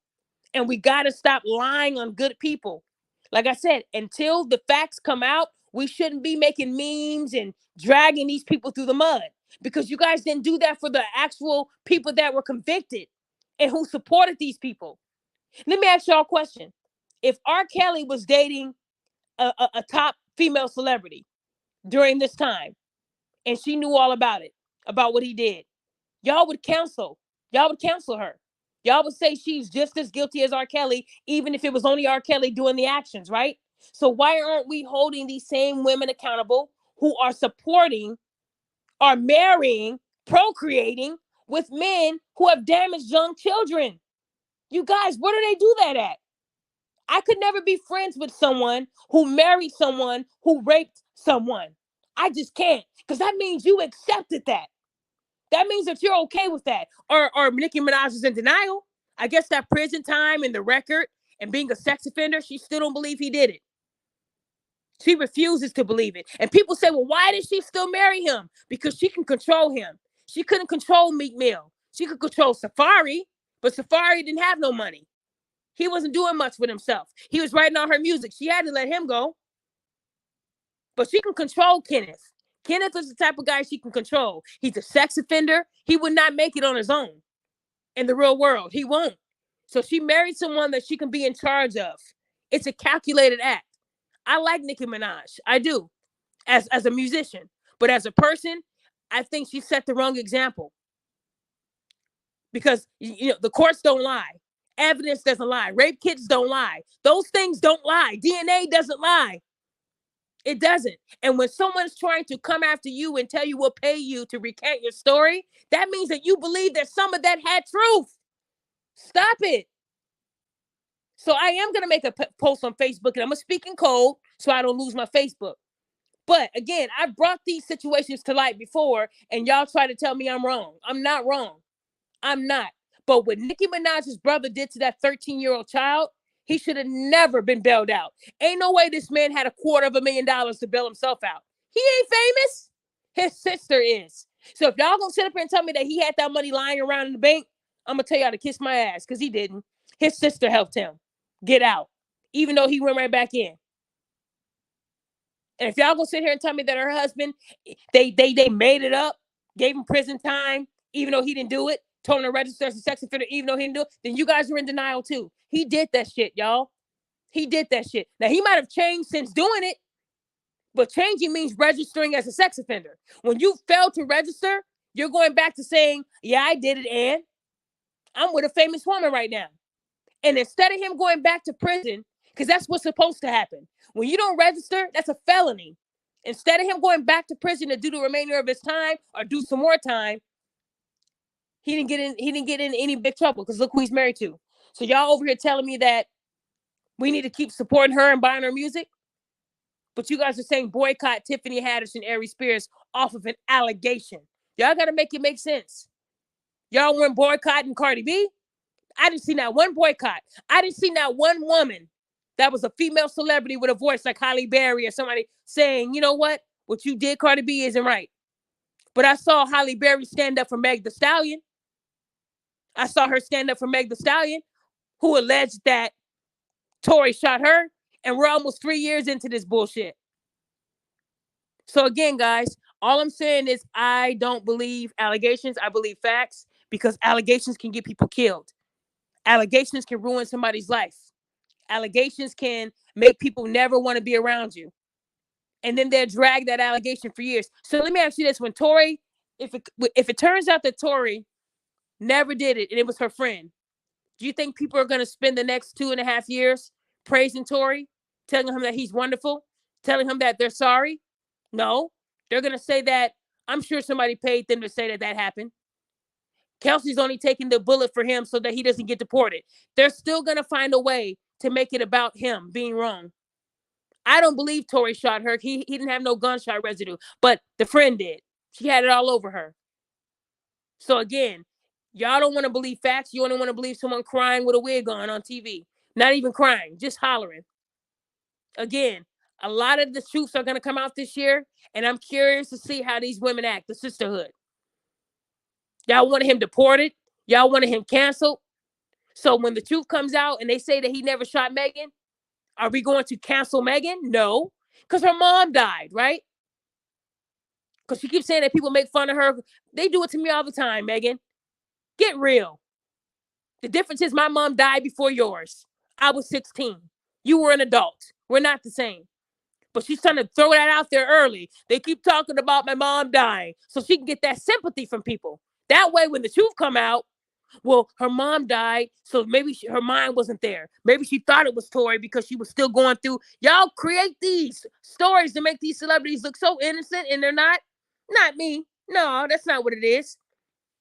And we got to stop lying on good people. Like I said, until the facts come out, we shouldn't be making memes and dragging these people through the mud, because you guys didn't do that for the actual people that were convicted and who supported these people. Let me ask y'all a question. If R. Kelly was dating a top female celebrity during this time, and she knew all about it, about what he did, y'all would counsel her. Y'all would say she's just as guilty as R. Kelly, even if it was only R. Kelly doing the actions, right? So why aren't we holding these same women accountable who are supporting, are marrying, procreating with men who have damaged young children? You guys, where do they do that at? I could never be friends with someone who married someone who raped someone. I just can't, because that means you accepted that. That means that you're okay with that. Or Nicki Minaj is in denial. I guess that prison time and the record and being a sex offender, she still don't believe he did it. She refuses to believe it. And people say, well, why did she still marry him? Because she can control him. She couldn't control Meek Mill. She could control Safari, but Safari didn't have no money. He wasn't doing much with himself. He was writing all her music. She had to let him go. But she can control Kenneth. Kenneth is the type of guy she can control. He's a sex offender. He would not make it on his own in the real world. He won't. So she married someone that she can be in charge of. It's a calculated act. I like Nicki Minaj. I do, as a musician. But as a person, I think she set the wrong example. Because, the courts don't lie. Evidence doesn't lie. Rape kits don't lie. Those things don't lie. DNA doesn't lie. It doesn't. And when someone's trying to come after you and tell you we'll pay you to recant your story, that means that you believe that some of that had truth. Stop it. So I am going to make a post on Facebook, and I'm going to speak in code so I don't lose my Facebook. But again, I brought these situations to light before, and y'all try to tell me I'm wrong. I'm not wrong. I'm not. But what Nicki Minaj's brother did to that 13-year-old child, he should have never been bailed out. Ain't no way this man had $250,000 to bail himself out. He ain't famous. His sister is. So if y'all gonna sit up here and tell me that he had that money lying around in the bank, I'm gonna tell y'all to kiss my ass, because he didn't. His sister helped him get out, even though he went right back in. And if y'all gonna sit here and tell me that her husband, they made it up, gave him prison time, even though he didn't do it, told him to register as a sex offender, even though he didn't do it, then you guys are in denial too. He did that shit, y'all. He did that shit. Now, he might have changed since doing it, but changing means registering as a sex offender. When you fail to register, you're going back to saying, yeah, I did it, and I'm with a famous woman right now. And instead of him going back to prison, Because that's what's supposed to happen. When you don't register, that's a felony. Instead of him going back to prison to do the remainder of his time or do some more time, he didn't get in any big trouble because look who he's married to. So y'all over here telling me that we need to keep supporting her and buying her music, but you guys are saying boycott Tiffany Haddish and Ari Spears off of an allegation. Y'all got to make it make sense. Y'all weren't boycotting Cardi B. I didn't see not one boycott. I didn't see not one woman that was a female celebrity with a voice like Halle Berry or somebody saying, you know what you did, Cardi B, isn't right. But I saw Halle Berry stand up for Meg Thee Stallion. I saw her stand up for Meg Thee Stallion, who alleged that Tory shot her, and we're almost 3 years into this bullshit. So again, guys, all I'm saying is I don't believe allegations. I believe facts, because allegations can get people killed. Allegations can ruin somebody's life. Allegations can make people never want to be around you. And then they'll drag that allegation for years. So let me ask you this. When Tory, if it turns out that Tory never did it and it was her friend, do you think people are going to spend the next 2.5 years praising Tory, telling him that he's wonderful, telling him that they're sorry? No. They're going to say that, I'm sure somebody paid them to say that that happened. Kelsey's only taking the bullet for him so that he doesn't get deported. They're still going to find a way to make it about him being wrong. I don't believe Tory shot her. He didn't have no gunshot residue, but the friend did. She had it all over her. So again, y'all don't want to believe facts. You only want to believe someone crying with a wig on TV. Not even crying, just hollering. Again, a lot of the truths are going to come out this year, and I'm curious to see how these women act, the sisterhood. Y'all wanted him deported. Y'all wanted him canceled. So when the truth comes out and they say that he never shot Megan, are we going to cancel Megan? No, because her mom died, right? Because she keeps saying that people make fun of her. They do it to me all the time, Megan. Get real. The difference is my mom died before yours. I was 16. You were an adult. We're not the same. But she's trying to throw that out there early. They keep talking about my mom dying so she can get that sympathy from people. That way, when the truth come out, well, her mom died, so maybe her mind wasn't there. Maybe she thought it was Tory because she was still going through. Y'all create these stories to make these celebrities look so innocent, and they're not. Not me. No, that's not what it is.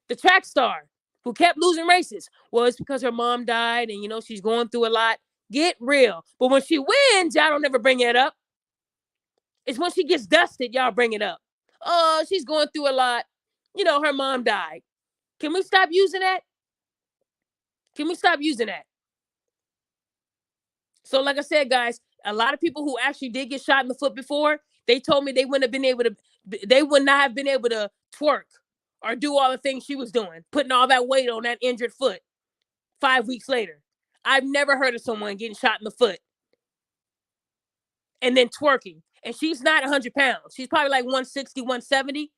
The track star who kept losing races. Well, it's because her mom died, and she's going through a lot. Get real. But when she wins, y'all don't ever bring it up. It's when she gets dusted, y'all bring it up. Oh, she's going through a lot. Her mom died. Can we stop using that? Can we stop using that? So like I said, guys, a lot of people who actually did get shot in the foot before, they told me they would not have been able to twerk or do all the things she was doing, putting all that weight on that injured foot 5 weeks later. I've never heard of someone getting shot in the foot and then twerking. And she's not 100 pounds. She's probably like 160, 170.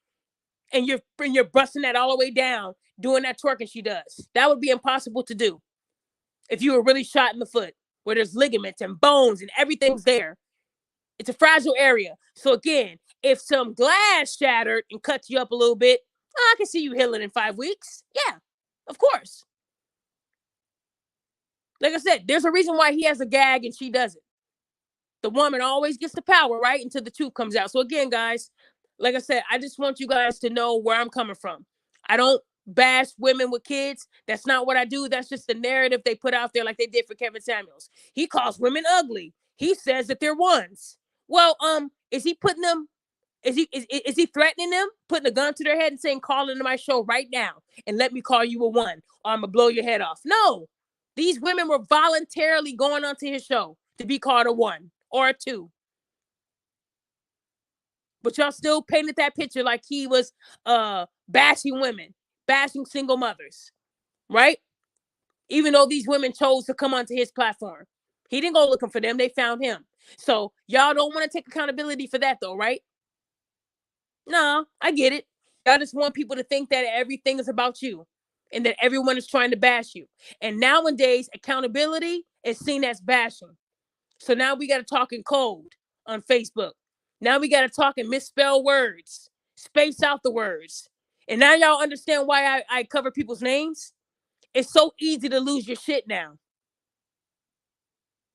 And you're busting that all the way down doing that twerking she does. That would be impossible to do if you were really shot in the foot, where there's ligaments and bones and everything's there. It's a fragile area. So again, if some glass shattered and cut you up a little bit, I can see you healing in 5 weeks. Yeah, of course. Like I said, there's a reason why he has a gag and she doesn't. The woman always gets the power, right? Until the truth comes out. So again, guys, like I said, I just want you guys to know where I'm coming from. I don't bash women with kids. That's not what I do. That's just the narrative they put out there, like they did for Kevin Samuels. He calls women ugly. He says that they're ones. Well, is he putting them? Is he threatening them, putting a gun to their head and saying, call into my show right now and let me call you a one, or I'm gonna blow your head off? No, these women were voluntarily going onto his show to be called a one or a two. But y'all still painted that picture like he was bashing women, bashing single mothers, right? Even though these women chose to come onto his platform. He didn't go looking for them. They found him. So y'all don't want to take accountability for that though, right? No, I get it. Y'all just want people to think that everything is about you and that everyone is trying to bash you. And nowadays, accountability is seen as bashing. So now we got to talk in code on Facebook. Now we got to talk and misspell words, space out the words. And now y'all understand why I cover people's names? It's so easy to lose your shit now.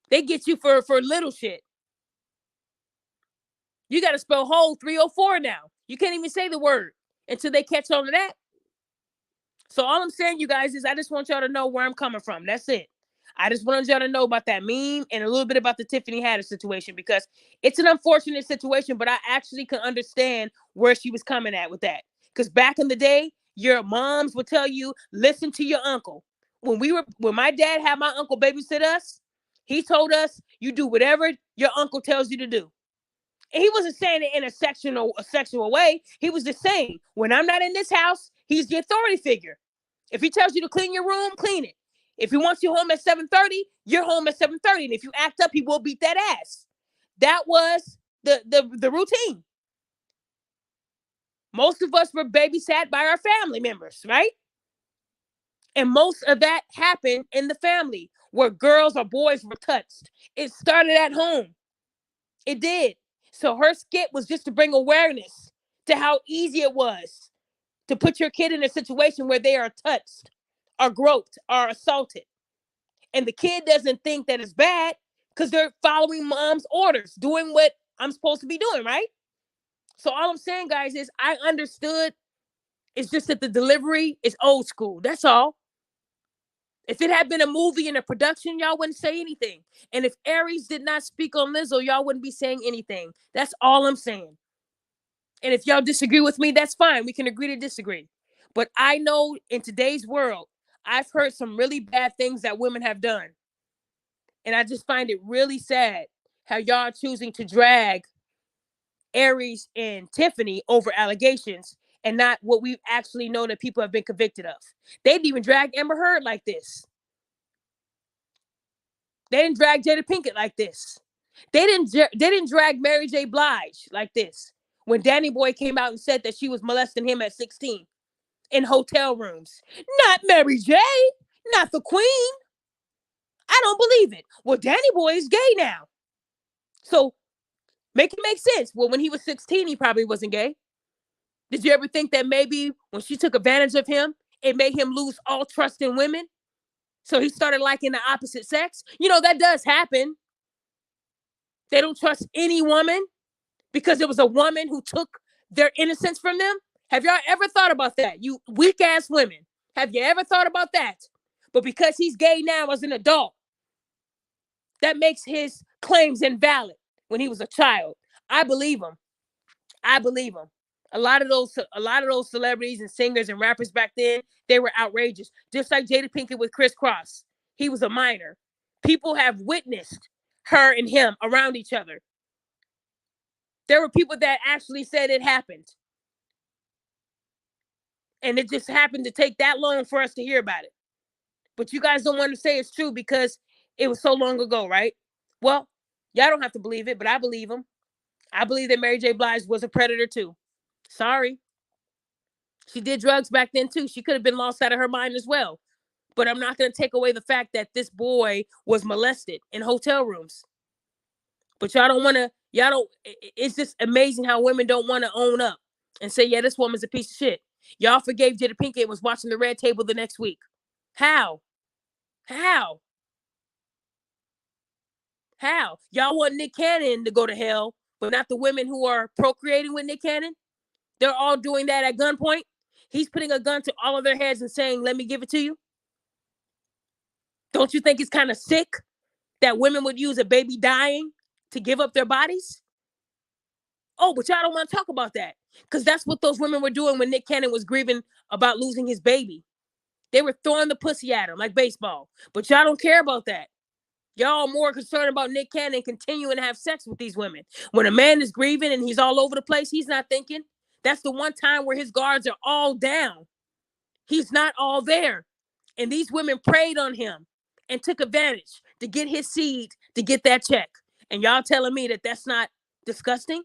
They get you for little shit. You got to spell whole 304 now. You can't even say the word until they catch on to that. So all I'm saying, you guys, is I just want y'all to know where I'm coming from. That's it. I just wanted y'all to know about that meme and a little bit about the Tiffany Haddish situation, because it's an unfortunate situation, but I actually can understand where she was coming at with that. Because back in the day, your moms would tell you, listen to your uncle. When my dad had my uncle babysit us, he told us, you do whatever your uncle tells you to do. And he wasn't saying it in a sexual way. He was just saying, when I'm not in this house, he's the authority figure. If he tells you to clean your room, clean it. If he wants you home at 7:30, you're home at 7:30. And if you act up, he will beat that ass. That was the routine. Most of us were babysat by our family members, right? And most of that happened in the family where girls or boys were touched. It started at home. It did. So her skit was just to bring awareness to how easy it was to put your kid in a situation where they are touched, or groped, or assaulted. And the kid doesn't think that it's bad because they're following mom's orders, doing what I'm supposed to be doing, right? So all I'm saying, guys, is I understood. It's just that the delivery is old school. That's all. If it had been a movie and a production, y'all wouldn't say anything. And if Aries did not speak on Lizzo, y'all wouldn't be saying anything. That's all I'm saying. And if y'all disagree with me, that's fine. We can agree to disagree. But I know in today's world, I've heard some really bad things that women have done. And I just find it really sad how y'all are choosing to drag Aries and Tiffany over allegations and not what we actually know that people have been convicted of. They didn't even drag Amber Heard like this. They didn't drag Jada Pinkett like this. They didn't drag Mary J. Blige like this. When Danny Boy came out and said that she was molesting him at 16 in hotel rooms. Not Mary J. Not the queen. I don't believe it. Well, Danny Boy is gay now. So make it make sense. Well, when he was 16, he probably wasn't gay. Did you ever think that maybe when she took advantage of him, it made him lose all trust in women? So he started liking the opposite sex? You know, that does happen. They don't trust any woman because it was a woman who took their innocence from them. Have y'all ever thought about that? You weak ass women. Have you ever thought about that? But because he's gay now as an adult, that makes his claims invalid when he was a child. I believe him. I believe him. A lot of those celebrities and singers and rappers back then, they were outrageous. Just like Jada Pinkett with Chris Cross. He was a minor. People have witnessed her and him around each other. There were people that actually said it happened. And it just happened to take that long for us to hear about it. But you guys don't want to say it's true because it was so long ago, right? Well, y'all don't have to believe it, but I believe him. I believe that Mary J. Blige was a predator too. Sorry. She did drugs back then too. She could have been lost out of her mind as well. But I'm not going to take away the fact that this boy was molested in hotel rooms. But it's just amazing how women don't want to own up and say, yeah, this woman's a piece of shit. Y'all forgave Jada Pinkett and was watching the Red Table the next week. How? How? Y'all want Nick Cannon to go to hell, but not the women who are procreating with Nick Cannon? They're all doing that at gunpoint. He's putting a gun to all of their heads and saying, let me give it to you. Don't you think it's kind of sick that women would use a baby dying to give up their bodies? Oh, but y'all don't want to talk about that because that's what those women were doing when Nick Cannon was grieving about losing his baby. They were throwing the pussy at him like baseball, but y'all don't care about that. Y'all are more concerned about Nick Cannon continuing to have sex with these women. When a man is grieving and he's all over the place, he's not thinking. That's the one time where his guards are all down. He's not all there. And these women preyed on him and took advantage to get his seed, to get that check. And y'all telling me that that's not disgusting?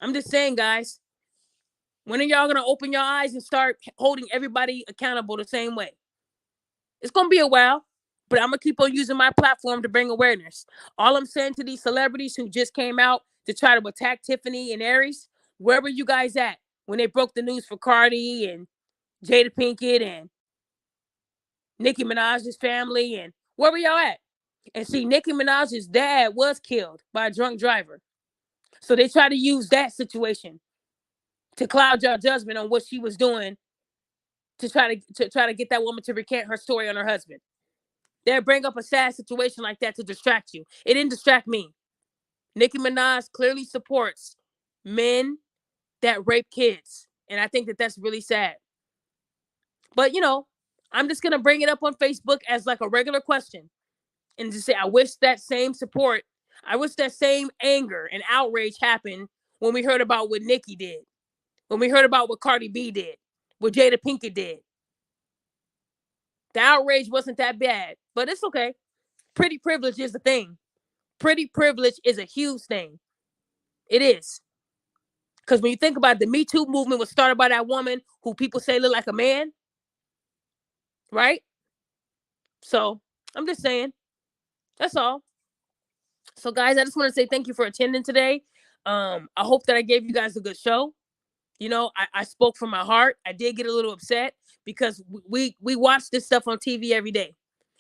I'm just saying, guys, when are y'all going to open your eyes and start holding everybody accountable the same way? It's going to be a while, but I'm going to keep on using my platform to bring awareness. All I'm saying to these celebrities who just came out to try to attack Tiffany and Aries, where were you guys at when they broke the news for Cardi and Jada Pinkett and Nicki Minaj's family? And Where were y'all at? And see, Nicki Minaj's dad was killed by a drunk driver. So they try to use that situation to cloud your judgment on what she was doing to try to get that woman to recant her story on her husband. They'll bring up a sad situation like that to distract you. It didn't distract me. Nicki Minaj clearly supports men that rape kids. And I think that that's really sad. But, I'm just going to bring it up on Facebook as like a regular question and just say, I wish that same support, I wish that same anger and outrage happened when we heard about what Nicki did, when we heard about what Cardi B did, what Jada Pinkett did. The outrage wasn't that bad, but it's okay. Pretty privilege is the thing. Pretty privilege is a huge thing. It is. Because when you think about it, the Me Too movement was started by that woman who people say looked like a man. Right? So, I'm just saying. That's all. So, guys, I just want to say thank you for attending today. I hope that I gave you guys a good show. I spoke from my heart. I did get a little upset because we watch this stuff on TV every day.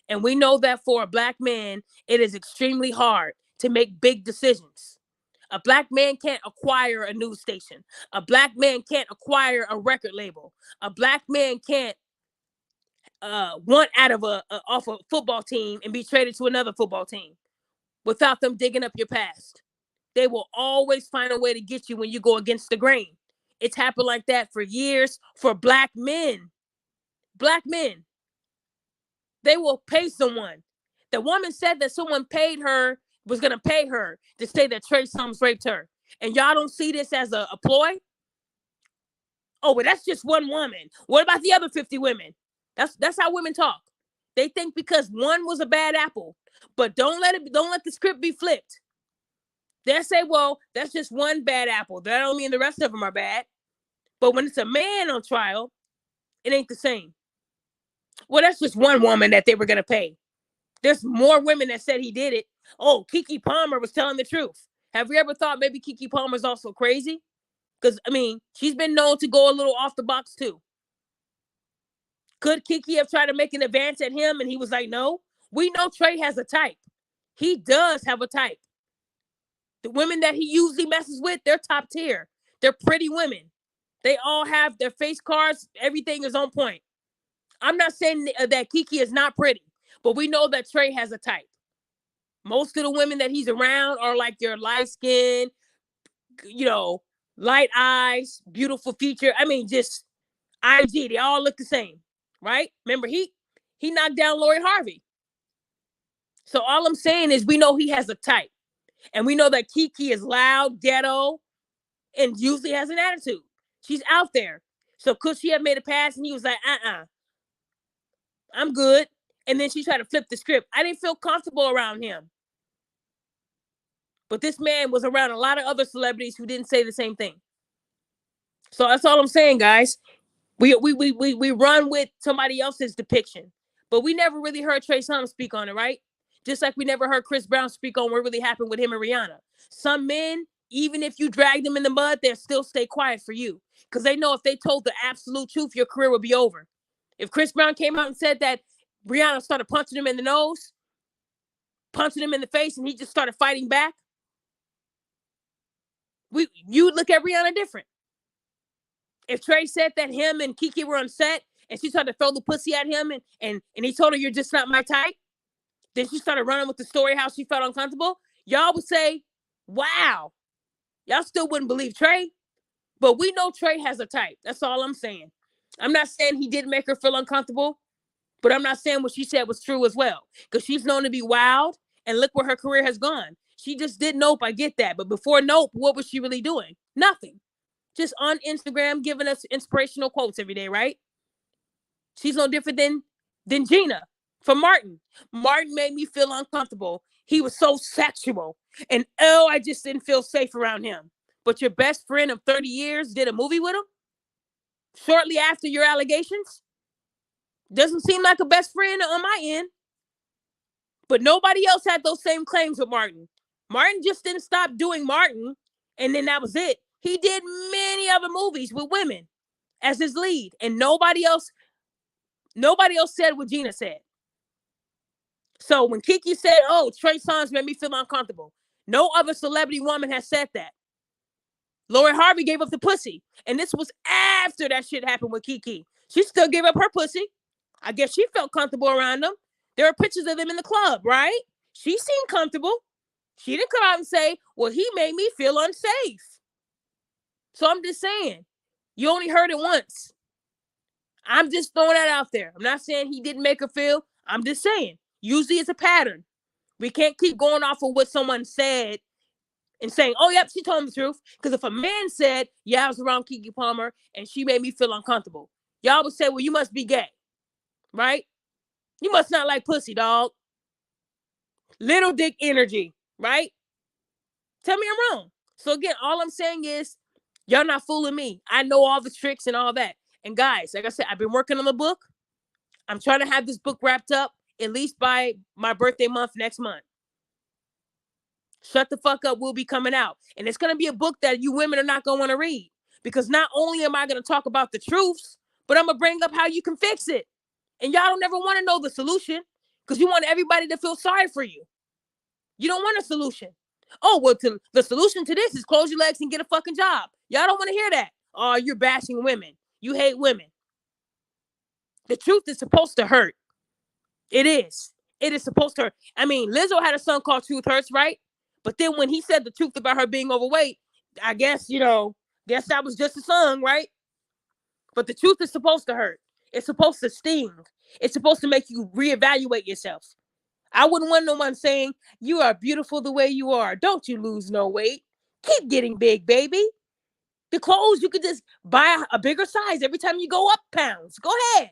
And we know that for a Black man, it is extremely hard to make big decisions. A Black man can't acquire a news station. A Black man can't acquire a record label. A Black man can't want out of off a football team and be traded to another football team without them digging up your past. They will always find a way to get you when you go against the grain. It's happened like that for years for Black men. Black men. They will pay someone. The woman said that someone was going to pay her to say that Trey Songz raped her. And y'all don't see this as a ploy? Oh, but that's just one woman. What about the other 50 women? That's how women talk. They think because one was a bad apple, but don't let the script be flipped. They'll say, well, that's just one bad apple. That don't mean the rest of them are bad. But when it's a man on trial, it ain't the same. Well, that's just one woman that they were going to pay. There's more women that said he did it. Oh, Keke Palmer was telling the truth. Have you ever thought maybe Keke Palmer's also crazy? Because, she's been known to go a little off the box too. Could Keke have tried to make an advance at him and he was like, no? We know Trey has a type. He does have a type. The women that he usually messes with, they're top tier. They're pretty women. They all have their face cards. Everything is on point. I'm not saying that Keke is not pretty, but we know that Trey has a type. Most of the women that he's around are like your light skin, light eyes, beautiful feature. Just IG. They all look the same, right? Remember, he knocked down Lori Harvey. So all I'm saying is we know he has a type. And we know that Keke is loud, ghetto, and usually has an attitude. She's out there. So could she have made a pass and he was like, I'm good. And then she tried to flip the script. I didn't feel comfortable around him. But this man was around a lot of other celebrities who didn't say the same thing. So that's all I'm saying, guys. We run with somebody else's depiction. But we never really heard Trey Songz speak on it, right? Just like we never heard Chris Brown speak on what really happened with him and Rihanna. Some men, even if you drag them in the mud, they'll still stay quiet for you. Because they know if they told the absolute truth, your career would be over. If Chris Brown came out and said that Rihanna started punching him in the nose, punching him in the face, and he just started fighting back, you would look at Rihanna different. If Trey said that him and Keke were on set and she tried to throw the pussy at him and he told her, you're just not my type, then she started running with the story how she felt uncomfortable, y'all would say, wow. Y'all still wouldn't believe Trey. But we know Trey has a type. That's all I'm saying. I'm not saying he didn't make her feel uncomfortable, but I'm not saying what she said was true as well. Because she's known to be wild, and look where her career has gone. She just did Nope, I get that. But before Nope, what was she really doing? Nothing. Just on Instagram giving us inspirational quotes every day, right? She's no different than Gina from Martin. Martin made me feel uncomfortable. He was so sexual. And I just didn't feel safe around him. But your best friend of 30 years did a movie with him shortly after your allegations? Doesn't seem like a best friend on my end. But nobody else had those same claims with Martin. Martin just didn't stop doing Martin, and then that was it. He did many other movies with women as his lead, and nobody else said what Gina said. So when Kiki said, "Oh, Trey Songz made me feel uncomfortable," no other celebrity woman has said that. Lori Harvey gave up the pussy, and this was after that shit happened with Kiki. She still gave up her pussy. I guess she felt comfortable around them. There are pictures of them in the club, right? She seemed comfortable. She didn't come out and say, "Well, he made me feel unsafe." So I'm just saying, you only heard it once. I'm just throwing that out there. I'm not saying he didn't make her feel. I'm just saying, usually it's a pattern. We can't keep going off of what someone said and saying, "Oh, yep, she told him the truth." Because if a man said, "Yeah, I was around Keke Palmer and she made me feel uncomfortable," y'all would say, "Well, you must be gay," right? You must not like pussy, dog. Little dick energy, right? Tell me I'm wrong. So again, all I'm saying is, y'all not fooling me. I know all the tricks and all that. And guys, like I said, I've been working on the book. I'm trying to have this book wrapped up at least by my birthday month next month. Shut the Fuck Up will be coming out. And it's going to be a book that you women are not going to want to read. Because not only am I going to talk about the truths, but I'm going to bring up how you can fix it. And y'all don't ever want to know the solution because you want everybody to feel sorry for you. You don't want a solution. Oh, well, the solution to this is close your legs and get a fucking job. Y'all don't want to hear that. Oh, you're bashing women. You hate women. The truth is supposed to hurt. It is. It is supposed to hurt. I mean, Lizzo had a song called Truth Hurts, right? But then when he said the truth about her being overweight, I guess, guess that was just a song, right? But the truth is supposed to hurt. It's supposed to sting. It's supposed to make you reevaluate yourself. I wouldn't want no one saying, "You are beautiful the way you are. Don't you lose no weight. Keep getting big, baby." The clothes, you could just buy a bigger size every time you go up pounds. Go ahead.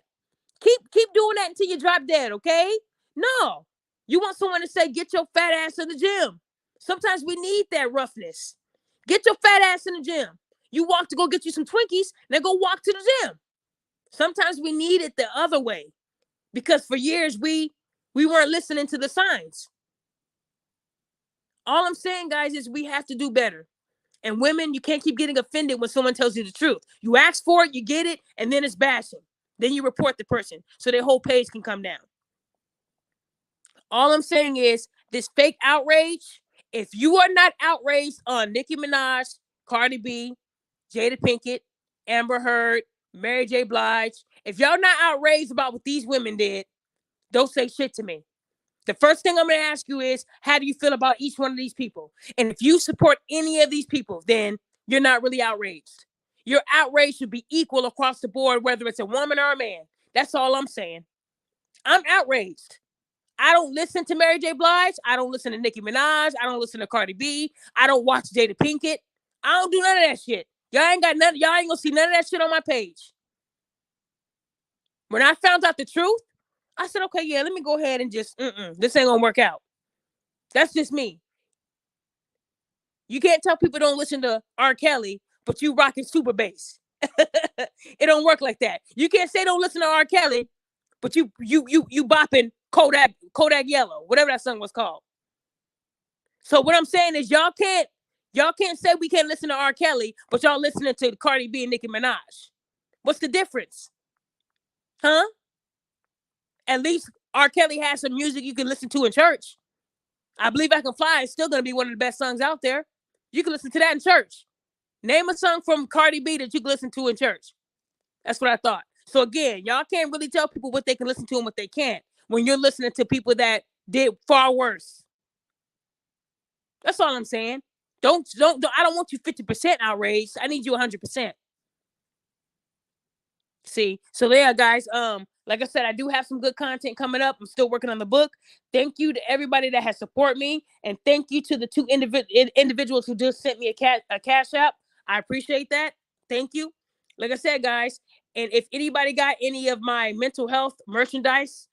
Keep doing that until you drop dead, okay? No. You want someone to say, "Get your fat ass in the gym." Sometimes we need that roughness. Get your fat ass in the gym. You walk to go get you some Twinkies, then go walk to the gym. Sometimes we need it the other way because for years we weren't listening to the signs. All I'm saying, guys, is we have to do better. And women, you can't keep getting offended when someone tells you the truth. You ask for it, you get it, and then it's bashing. Then you report the person so their whole page can come down. All I'm saying is this fake outrage, if you are not outraged on Nicki Minaj, Cardi B, Jada Pinkett, Amber Heard, Mary J. Blige, if y'all not outraged about what these women did, don't say shit to me. The first thing I'm going to ask you is, how do you feel about each one of these people? And if you support any of these people, then you're not really outraged. Your outrage should be equal across the board, whether it's a woman or a man. That's all I'm saying. I'm outraged. I don't listen to Mary J. Blige. I don't listen to Nicki Minaj. I don't listen to Cardi B. I don't watch Jada Pinkett. I don't do none of that shit. Y'all ain't gonna see none of that shit on my page. When I found out the truth, I said, okay, yeah, let me go ahead and just, this ain't gonna work out. That's just me. You can't tell people don't listen to R. Kelly, but you rocking super bass. It don't work like that. You can't say don't listen to R. Kelly, but you bopping Kodak Yellow, whatever that song was called. So what I'm saying is y'all can't say we can't listen to R. Kelly, but y'all listening to Cardi B and Nicki Minaj. What's the difference? Huh? At least R. Kelly has some music you can listen to in church. I Believe I Can Fly is still going to be one of the best songs out there. You can listen to that in church. Name a song from Cardi B that you can listen to in church. That's what I thought. So again, y'all can't really tell people what they can listen to and what they can't when you're listening to people that did far worse. That's all I'm saying. I don't want you 50% outraged. I need you 100%. See, so there, guys. Like I said, I do have some good content coming up. I'm still working on the book. Thank you to everybody that has supported me, and thank you to the two individuals who just sent me a cash app. I appreciate that. Thank you. Like I said, guys, and if anybody got any of my mental health merchandise,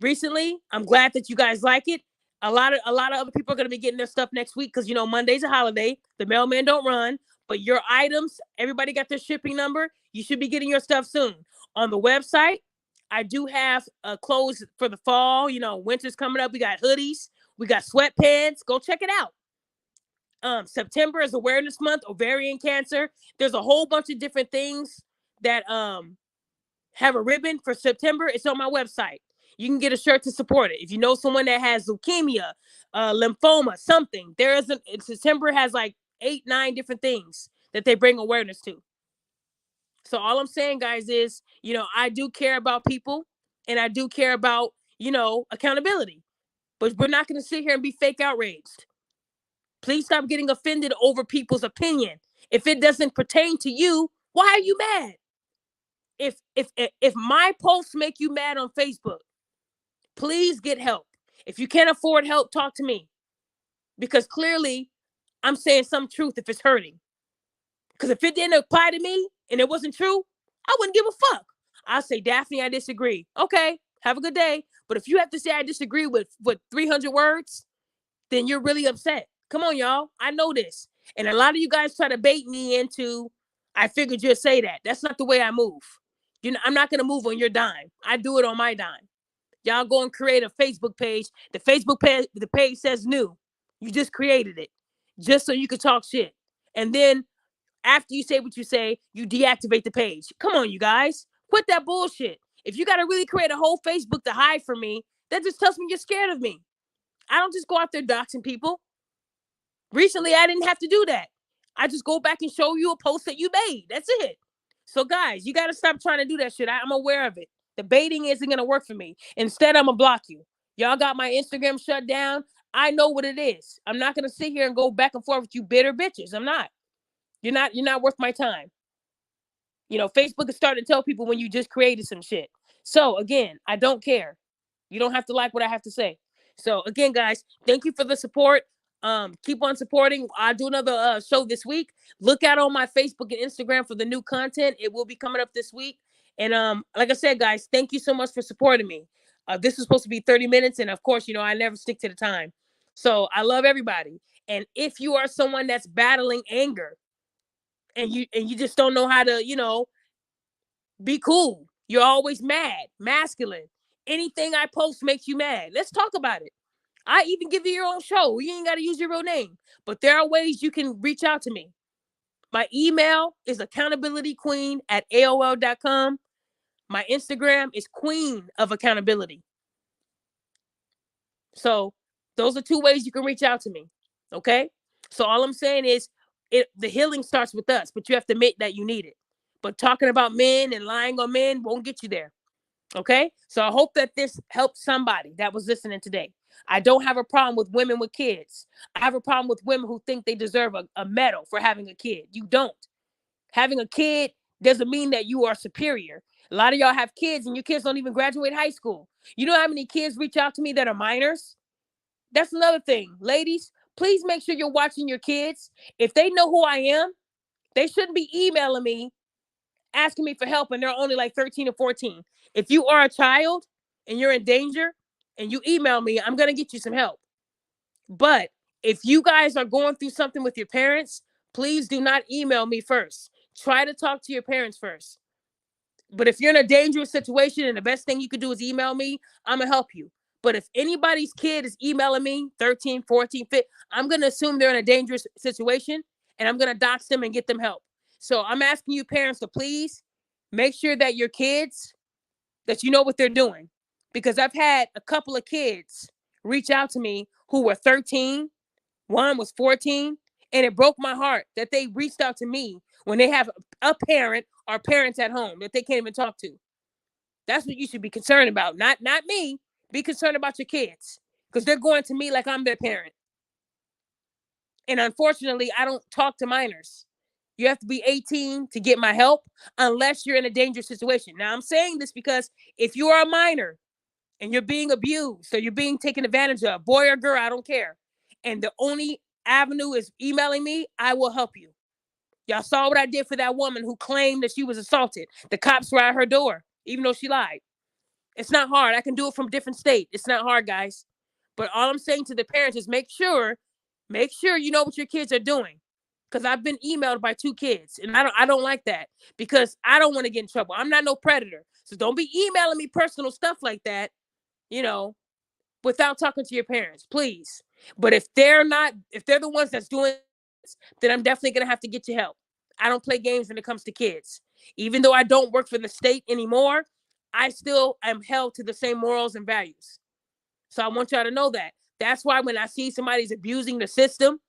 recently, I'm glad that you guys like it. A lot of other people are going to be getting their stuff next week because Monday's a holiday. The mailman don't run. But your items, everybody got their shipping number. You should be getting your stuff soon. On the website, I do have clothes for the fall. Winter's coming up. We got hoodies. We got sweatpants. Go check it out. September is Awareness Month, ovarian cancer. There's a whole bunch of different things that have a ribbon for September. It's on my website. You can get a shirt to support it. If you know someone that has leukemia, lymphoma, something, September has like 8, 9 different things that they bring awareness to. So all I'm saying, guys, is, I do care about people, and I do care about, accountability. But we're not going to sit here and be fake outraged. Please stop getting offended over people's opinion. If it doesn't pertain to you, why are you mad? If my posts make you mad on Facebook, please get help. If you can't afford help, talk to me. Because clearly, I'm saying some truth if it's hurting. Because if it didn't apply to me and it wasn't true, I wouldn't give a fuck. I'll say, Daphne, I disagree. Okay, have a good day. But if you have to say I disagree with 300 words, then you're really upset. Come on, y'all. I know this. And a lot of you guys try to bait me into, I figured you'd say that. That's not the way I move. I'm not going to move on your dime. I do it on my dime. Y'all go and create a Facebook page. The Facebook page, the page says new. You just created it just so you could talk shit. And then after you say what you say, you deactivate the page. Come on, you guys. Quit that bullshit. If you got to really create a whole Facebook to hide from me, that just tells me you're scared of me. I don't just go out there doxing people. Recently, I didn't have to do that. I just go back and show you a post that you made. That's it. So, guys, you got to stop trying to do that shit. I'm aware of it. The baiting isn't going to work for me. Instead, I'm going to block you. Y'all got my Instagram shut down. I know what it is. I'm not going to sit here and go back and forth with you bitter bitches. I'm not. You're not worth my time. Facebook is starting to tell people when you just created some shit. So, again, I don't care. You don't have to like what I have to say. So, again, guys, thank you for the support. Keep on supporting. I'll do another show this week. Look out on my Facebook and Instagram for the new content. It will be coming up this week. And like I said, guys, thank you so much for supporting me. This is supposed to be 30 minutes. And of course, I never stick to the time. So I love everybody. And if you are someone that's battling anger and you just don't know how to, be cool. You're always mad, masculine. Anything I post makes you mad. Let's talk about it. I even give you your own show. You ain't got to use your real name. But there are ways you can reach out to me. My email is accountabilityqueen@aol.com. My Instagram is Queen of Accountability. So those are 2 ways you can reach out to me. Okay? So all I'm saying is the healing starts with us, but you have to admit that you need it. But talking about men and lying on men won't get you there. Okay? So I hope that this helped somebody that was listening today. I don't have a problem with women with kids. I have a problem with women who think they deserve a medal for having a kid. You don't. Having a kid doesn't mean that you are superior. A lot of y'all have kids and your kids don't even graduate high school. You know how many kids reach out to me that are minors? That's another thing. Ladies, please make sure you're watching your kids. If they know who I am, they shouldn't be emailing me asking me for help and they're only like 13 or 14. If you are a child and you're in danger and you email me, I'm going to get you some help. But if you guys are going through something with your parents, please do not email me first. Try to talk to your parents first. But if you're in a dangerous situation and the best thing you could do is email me, I'm going to help you. But if anybody's kid is emailing me, 13, 14, 15, I'm going to assume they're in a dangerous situation and I'm going to dox them and get them help. So I'm asking you parents to please make sure that your kids, that you know what they're doing. Because I've had a couple of kids reach out to me who were 13, one was 14, and it broke my heart that they reached out to me when they have a parent or parents at home that they can't even talk to. That's what you should be concerned about. Not me. Be concerned about your kids because they're going to me like I'm their parent. And unfortunately, I don't talk to minors. You have to be 18 to get my help unless you're in a dangerous situation. Now, I'm saying this because if you are a minor and you're being abused or you're being taken advantage of, boy or girl, I don't care. And the only avenue is emailing me, I will help you. Y'all saw what I did for that woman who claimed that she was assaulted. The cops were at her door, even though she lied. It's not hard. I can do it from a different state. It's not hard, guys. But all I'm saying to the parents is make sure you know what your kids are doing. Because I've been emailed by 2 kids. And I don't like that. Because I don't want to get in trouble. I'm not no predator. So don't be emailing me personal stuff like that, without talking to your parents, please. But if they're the ones that's doing this, then I'm definitely going to have to get you help. I don't play games when it comes to kids. Even though I don't work for the state anymore, I still am held to the same morals and values. So I want y'all to know that. That's why when I see somebody's abusing the system,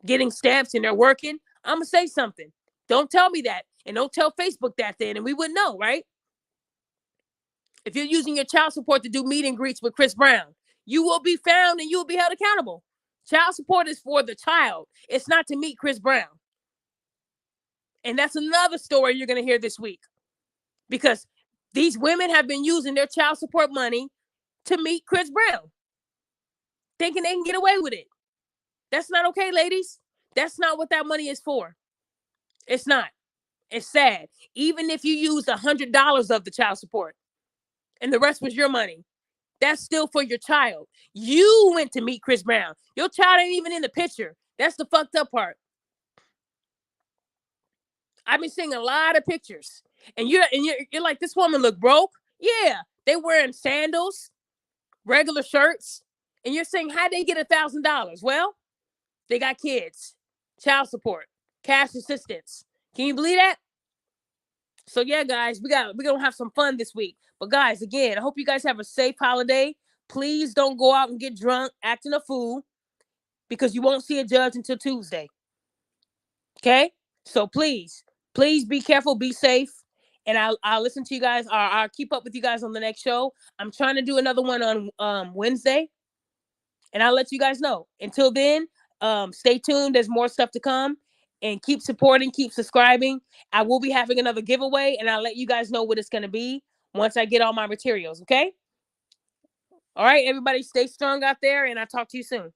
getting stamps and they're working, I'm going to say something. Don't tell me that. And don't tell Facebook that then, and we wouldn't know, right? If you're using your child support to do meet and greets with Chris Brown, you will be found and you will be held accountable. Child support is for the child. It's not to meet Chris Brown. And that's another story you're going to hear this week. Because these women have been using their child support money to meet Chris Brown, thinking they can get away with it. That's not okay, ladies. That's not what that money is for. It's not. It's sad. Even if you used $100 of the child support and the rest was your money, that's still for your child. You went to meet Chris Brown. Your child ain't even in the picture. That's the fucked up part. I've been seeing a lot of pictures, and you're like, this woman look broke. Yeah, they wearing sandals, regular shirts, and you're saying, how'd they get $1,000? Well, they got kids, child support, cash assistance. Can you believe that? So yeah, guys, we're gonna have some fun this week. But guys, again, I hope you guys have a safe holiday. Please don't go out and get drunk, acting a fool, because you won't see a judge until Tuesday. Okay? So please be careful, be safe. And I'll listen to you guys. I'll keep up with you guys on the next show. I'm trying to do another one on Wednesday. And I'll let you guys know. Until then, stay tuned. There's more stuff to come. And keep supporting, keep subscribing. I will be having another giveaway, and I'll let you guys know what it's going to be once I get all my materials, okay? All right, everybody, stay strong out there, and I'll talk to you soon.